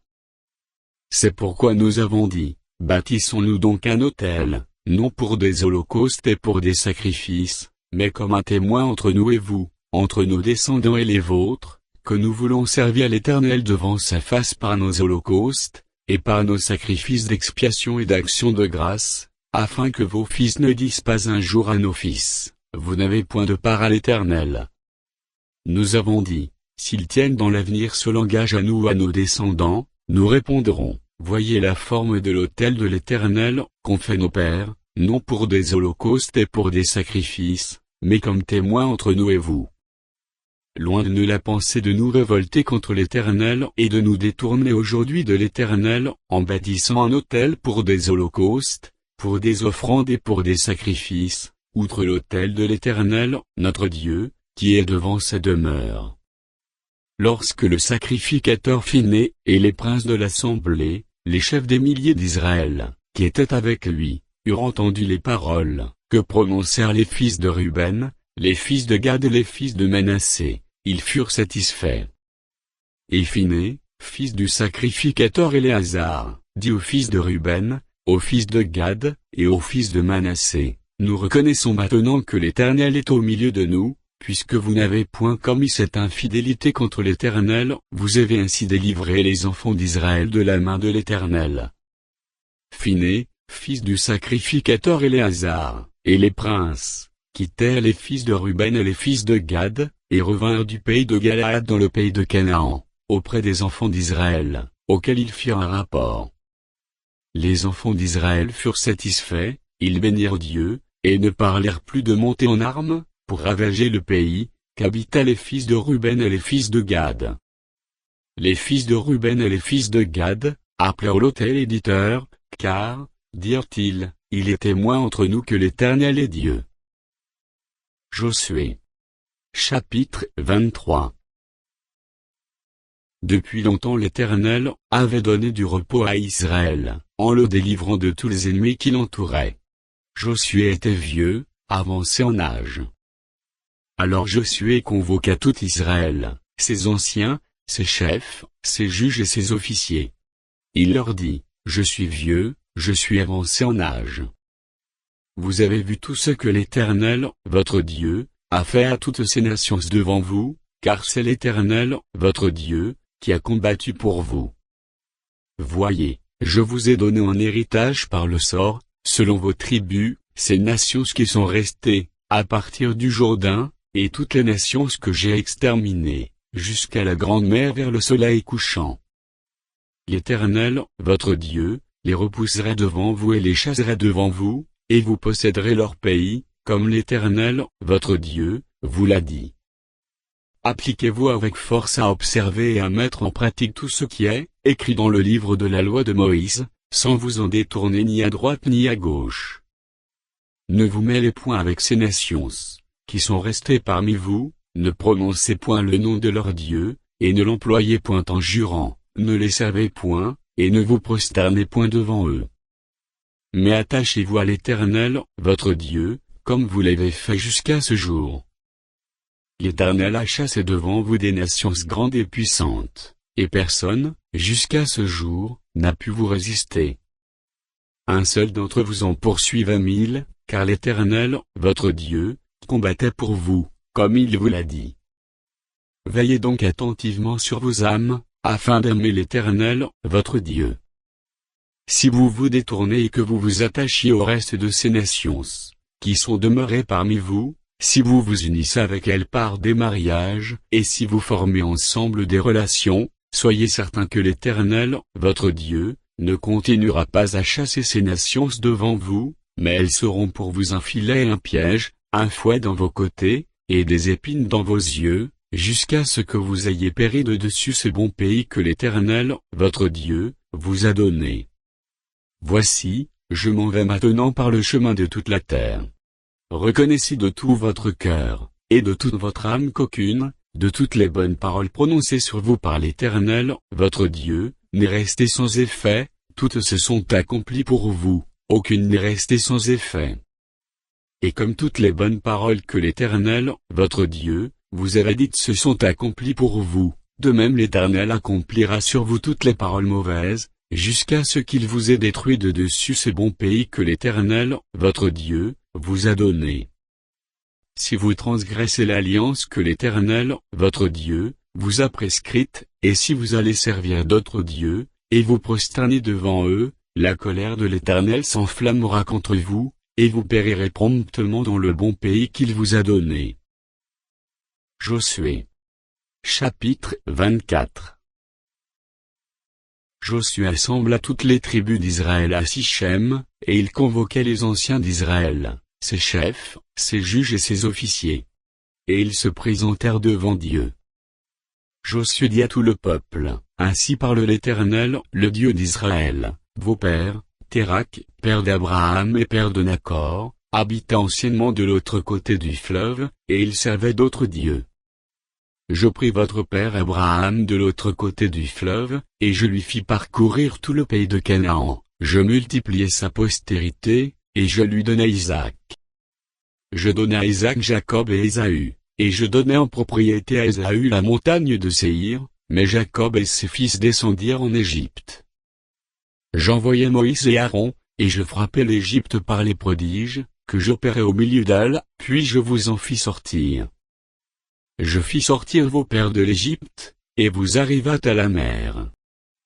C'est pourquoi nous avons dit, bâtissons-nous donc un autel, non pour des holocaustes et pour des sacrifices, mais comme un témoin entre nous et vous, entre nos descendants et les vôtres, que nous voulons servir l'Éternel devant sa face par nos holocaustes, et par nos sacrifices d'expiation et d'action de grâce, afin que vos fils ne disent pas un jour à nos fils, vous n'avez point de part à l'Éternel. Nous avons dit, s'ils tiennent dans l'avenir ce langage à nous ou à nos descendants, nous répondrons, voyez la forme de l'autel de l'Éternel, qu'ont fait nos pères, non pour des holocaustes et pour des sacrifices, mais comme témoins entre nous et vous. Loin de nous la pensée de nous révolter contre l'Éternel et de nous détourner aujourd'hui de l'Éternel, en bâtissant un autel pour des holocaustes, pour des offrandes et pour des sacrifices, outre l'autel de l'Éternel, notre Dieu, qui est devant sa demeure. Lorsque le sacrificateur fut né, et les princes de l'assemblée, les chefs des milliers d'Israël, qui étaient avec lui, eurent entendu les paroles que prononcèrent les fils de Ruben, les fils de Gad et les fils de Manassé, ils furent satisfaits. Et Phiné, fils du sacrificateur Éléazar, dit aux fils de Ruben, aux fils de Gad, et aux fils de Manassé, nous reconnaissons maintenant que l'Éternel est au milieu de nous, puisque vous n'avez point commis cette infidélité contre l'Éternel, vous avez ainsi délivré les enfants d'Israël de la main de l'Éternel. Phiné, fils du sacrificateur Éléazar, et les princes, quittèrent les fils de Ruben et les fils de Gad, et revinrent du pays de Galaad dans le pays de Canaan, auprès des enfants d'Israël, auxquels ils firent un rapport. Les enfants d'Israël furent satisfaits, ils bénirent Dieu, et ne parlèrent plus de monter en armes, pour ravager le pays, qu'habitaient les fils de Ruben et les fils de Gad. Les fils de Ruben et les fils de Gad, appelèrent l'autel éditeur, car, dirent-ils, il est témoin entre nous que l'Éternel est Dieu. Josué. Chapitre 23. Depuis longtemps l'Éternel avait donné du repos à Israël, en le délivrant de tous les ennemis qui l'entouraient. Josué était vieux, avancé en âge. Alors Josué convoqua tout Israël, ses anciens, ses chefs, ses juges et ses officiers. Il leur dit, je suis vieux, je suis avancé en âge. Vous avez vu tout ce que l'Éternel, votre Dieu, a fait à toutes ces nations devant vous, car c'est l'Éternel, votre Dieu, qui a combattu pour vous. Voyez, je vous ai donné en héritage par le sort, selon vos tribus, ces nations qui sont restées, à partir du Jourdain, et toutes les nations que j'ai exterminées, jusqu'à la grande mer vers le soleil couchant. L'Éternel, votre Dieu, les repousserait devant vous et les chasserait devant vous, et vous posséderez leur pays, comme l'Éternel, votre Dieu, vous l'a dit. Appliquez-vous avec force à observer et à mettre en pratique tout ce qui est écrit dans le livre de la loi de Moïse, sans vous en détourner ni à droite ni à gauche. Ne vous mêlez point avec ces nations qui sont restées parmi vous, ne prononcez point le nom de leur Dieu, et ne l'employez point en jurant, ne les servez point, et ne vous prosternez point devant eux. Mais attachez-vous à l'Éternel, votre Dieu, comme vous l'avez fait jusqu'à ce jour. L'Éternel a chassé devant vous des nations grandes et puissantes, et personne, jusqu'à ce jour, n'a pu vous résister. Un seul d'entre vous en poursuit 20 000, car l'Éternel, votre Dieu, combattait pour vous, comme il vous l'a dit. Veillez donc attentivement sur vos âmes, afin d'aimer l'Éternel, votre Dieu. Si vous vous détournez et que vous vous attachiez au reste de ces nations, qui sont demeurées parmi vous, si vous vous unissez avec elles par des mariages, et si vous formez ensemble des relations, soyez certains que l'Éternel, votre Dieu, ne continuera pas à chasser ces nations devant vous, mais elles seront pour vous un filet et un piège, un fouet dans vos côtés, et des épines dans vos yeux, jusqu'à ce que vous ayez péri de dessus ce bon pays que l'Éternel, votre Dieu, vous a donné. Voici, je m'en vais maintenant par le chemin de toute la terre. Reconnaissez de tout votre cœur, et de toute votre âme qu'aucune, de toutes les bonnes paroles prononcées sur vous par l'Éternel, votre Dieu, n'est restée sans effet, toutes se sont accomplies pour vous, aucune n'est restée sans effet. Et comme toutes les bonnes paroles que l'Éternel, votre Dieu, vous avez dites se sont accomplies pour vous, de même l'Éternel accomplira sur vous toutes les paroles mauvaises, jusqu'à ce qu'il vous ait détruit de dessus ce bon pays que l'Éternel, votre Dieu, vous a donné. Si vous transgressez l'alliance que l'Éternel, votre Dieu, vous a prescrites, et si vous allez servir d'autres dieux, et vous prosterner devant eux, la colère de l'Éternel s'enflammera contre vous, et vous périrez promptement dans le bon pays qu'il vous a donné. Josué. Chapitre 24. Josué assembla toutes les tribus d'Israël à Sichem, et il convoquait les anciens d'Israël, ses chefs, ses juges et ses officiers. Et ils se présentèrent devant Dieu. Josué dit à tout le peuple, ainsi parle l'Éternel, le Dieu d'Israël, vos pères, Térakh, père d'Abraham et père de Nachor, habitaient anciennement de l'autre côté du fleuve, et ils servaient d'autres dieux. Je pris votre père Abraham de l'autre côté du fleuve, et je lui fis parcourir tout le pays de Canaan, je multipliai sa postérité, et je lui donnai Isaac. Je donnai à Isaac Jacob et Ésaü, et je donnai en propriété à Ésaü la montagne de Séhir, mais Jacob et ses fils descendirent en Égypte. J'envoyai Moïse et Aaron, et je frappai l'Égypte par les prodiges, que j'opérai au milieu d'elle, puis je vous en fis sortir. Je fis sortir vos pères de l'Égypte, et vous arrivâtes à la mer.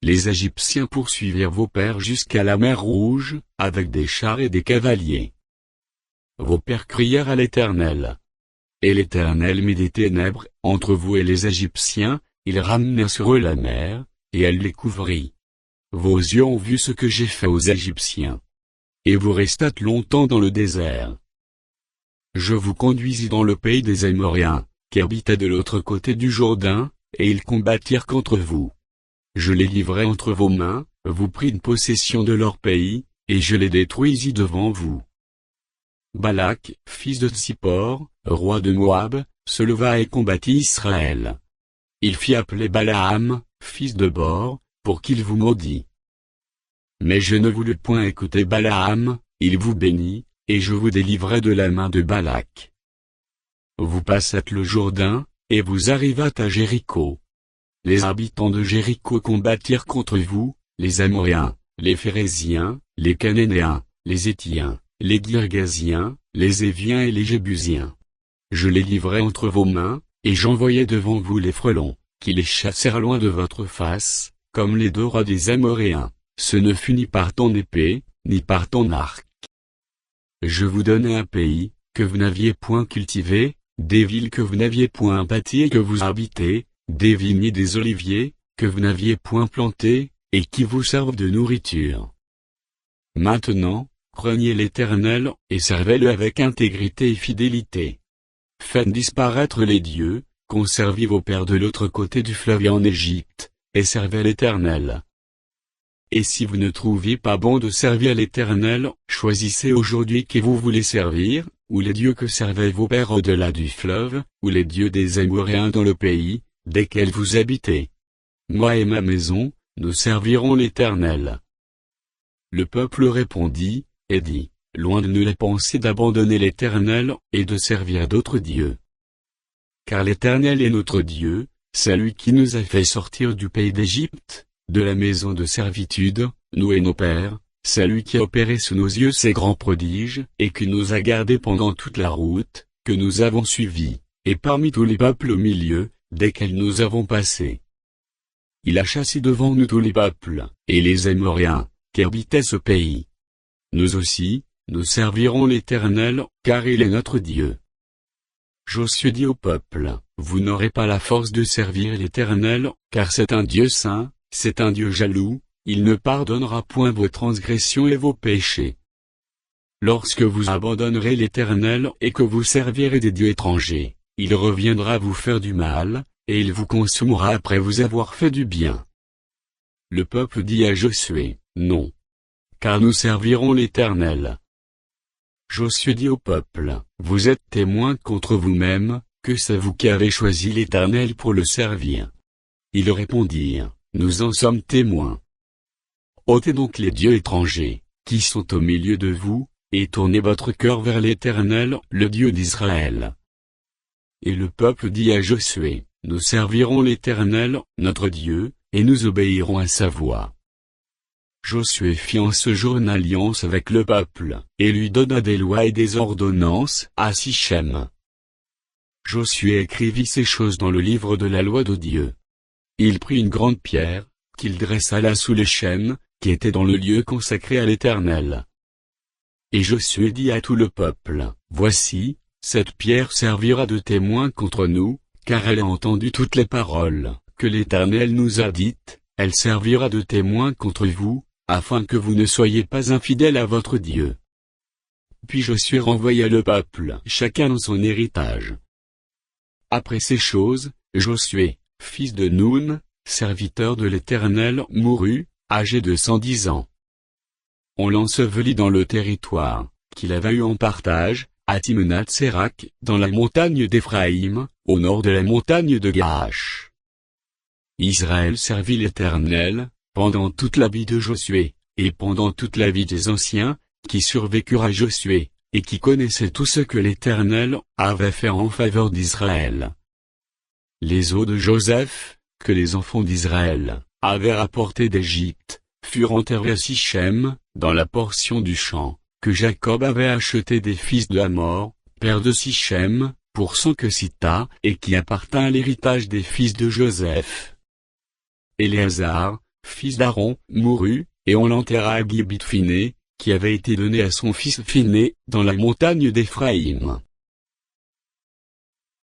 Les Égyptiens poursuivirent vos pères jusqu'à la mer Rouge, avec des chars et des cavaliers. Vos pères crièrent à l'Éternel. Et l'Éternel mit des ténèbres entre vous et les Égyptiens, il ramena sur eux la mer, et elle les couvrit. Vos yeux ont vu ce que j'ai fait aux Égyptiens. Et vous restâtes longtemps dans le désert. Je vous conduisis dans le pays des Amoréens, qui habitaient de l'autre côté du Jourdain, et ils combattirent contre vous. Je les livrai entre vos mains, vous prîtes possession de leur pays, et je les détruisis devant vous. Balak, fils de Tsippor, roi de Moab, se leva et combattit Israël. Il fit appeler Balaam, fils de Bor, pour qu'il vous maudît. Mais je ne voulus point écouter Balaam, il vous bénit, et je vous délivrai de la main de Balak. Vous passâtes le Jourdain, et vous arrivâtes à Jéricho. Les habitants de Jéricho combattirent contre vous, les Amoréens, les Phéréziens, les Cananéens, les Héthiens, les Girgasiens, les Éviens et les Jébusiens. Je les livrai entre vos mains, et j'envoyai devant vous les frelons, qui les chassèrent loin de votre face, comme les 2 rois des Amoréens. Ce ne fut ni par ton épée, ni par ton arc. Je vous donnai un pays, que vous n'aviez point cultivé, des villes que vous n'aviez point bâties et que vous habitez, des vignes et des oliviers, que vous n'aviez point plantés, et qui vous servent de nourriture. Maintenant, craignez l'Éternel, et servez-le avec intégrité et fidélité. Faites disparaître les dieux, qu'ont servi vos pères de l'autre côté du fleuve et en Égypte, et servez l'Éternel. Et si vous ne trouviez pas bon de servir l'Éternel, choisissez aujourd'hui qui vous voulez servir, ou les dieux que servaient vos pères au-delà du fleuve, ou les dieux des Amoréens dans le pays, desquels vous habitez. Moi et ma maison, nous servirons l'Éternel. Le peuple répondit, et dit, loin de nous la pensée d'abandonner l'Éternel, et de servir d'autres dieux. Car l'Éternel est notre Dieu, c'est lui qui nous a fait sortir du pays d'Égypte, de la maison de servitude, nous et nos pères, c'est lui qui a opéré sous nos yeux ces grands prodiges, et qui nous a gardés pendant toute la route, que nous avons suivie, et parmi tous les peuples au milieu, desquels nous avons passé. Il a chassé devant nous tous les peuples, et les Amoréens, qui habitaient ce pays. Nous aussi, nous servirons l'Éternel, car il est notre Dieu. Josué dit au peuple, vous n'aurez pas la force de servir l'Éternel, car c'est un Dieu saint, c'est un Dieu jaloux, il ne pardonnera point vos transgressions et vos péchés. Lorsque vous abandonnerez l'Éternel et que vous servirez des dieux étrangers, il reviendra vous faire du mal, et il vous consumera après vous avoir fait du bien. Le peuple dit à Josué, non. Car nous servirons l'Éternel. Josué dit au peuple, vous êtes témoins contre vous-même, que c'est vous qui avez choisi l'Éternel pour le servir. Ils répondirent, nous en sommes témoins. Ôtez donc les dieux étrangers, qui sont au milieu de vous, et tournez votre cœur vers l'Éternel, le Dieu d'Israël. Et le peuple dit à Josué, nous servirons l'Éternel, notre Dieu, et nous obéirons à sa voix. Josué fit en ce jour une alliance avec le peuple, et lui donna des lois et des ordonnances à Sichem. Josué écrivit ces choses dans le livre de la loi de Dieu. Il prit une grande pierre, qu'il dressa là sous les chênes, qui étaient dans le lieu consacré à l'Éternel. Et Josué dit à tout le peuple, Voici, cette pierre servira de témoin contre nous, car elle a entendu toutes les paroles que l'Éternel nous a dites, elle servira de témoin contre vous, afin que vous ne soyez pas infidèles à votre Dieu. Puis Josué renvoya le peuple chacun dans son héritage. Après ces choses, Josué, fils de Noun, serviteur de l'Éternel, mourut, âgé de 110 ans. On l'ensevelit dans le territoire qu'il avait eu en partage, à Timnath-Sérak, dans la montagne d'Éphraïm, au nord de la montagne de Gaash. Israël servit l'Éternel, pendant toute la vie de Josué, et pendant toute la vie des anciens, qui survécurent à Josué, et qui connaissaient tout ce que l'Éternel avait fait en faveur d'Israël. Les os de Joseph, que les enfants d'Israël avaient rapportés d'Égypte, furent enterrés à Sichem, dans la portion du champ que Jacob avait acheté des fils de Hamor, père de Sichem, pour 100 quesita, et qui appartint à l'héritage des fils de Joseph. Éléazar, fils d'Aaron, mourut, et on l'enterra à Gibit Phiné, qui avait été donné à son fils Phiné, dans la montagne d'Éphraïm.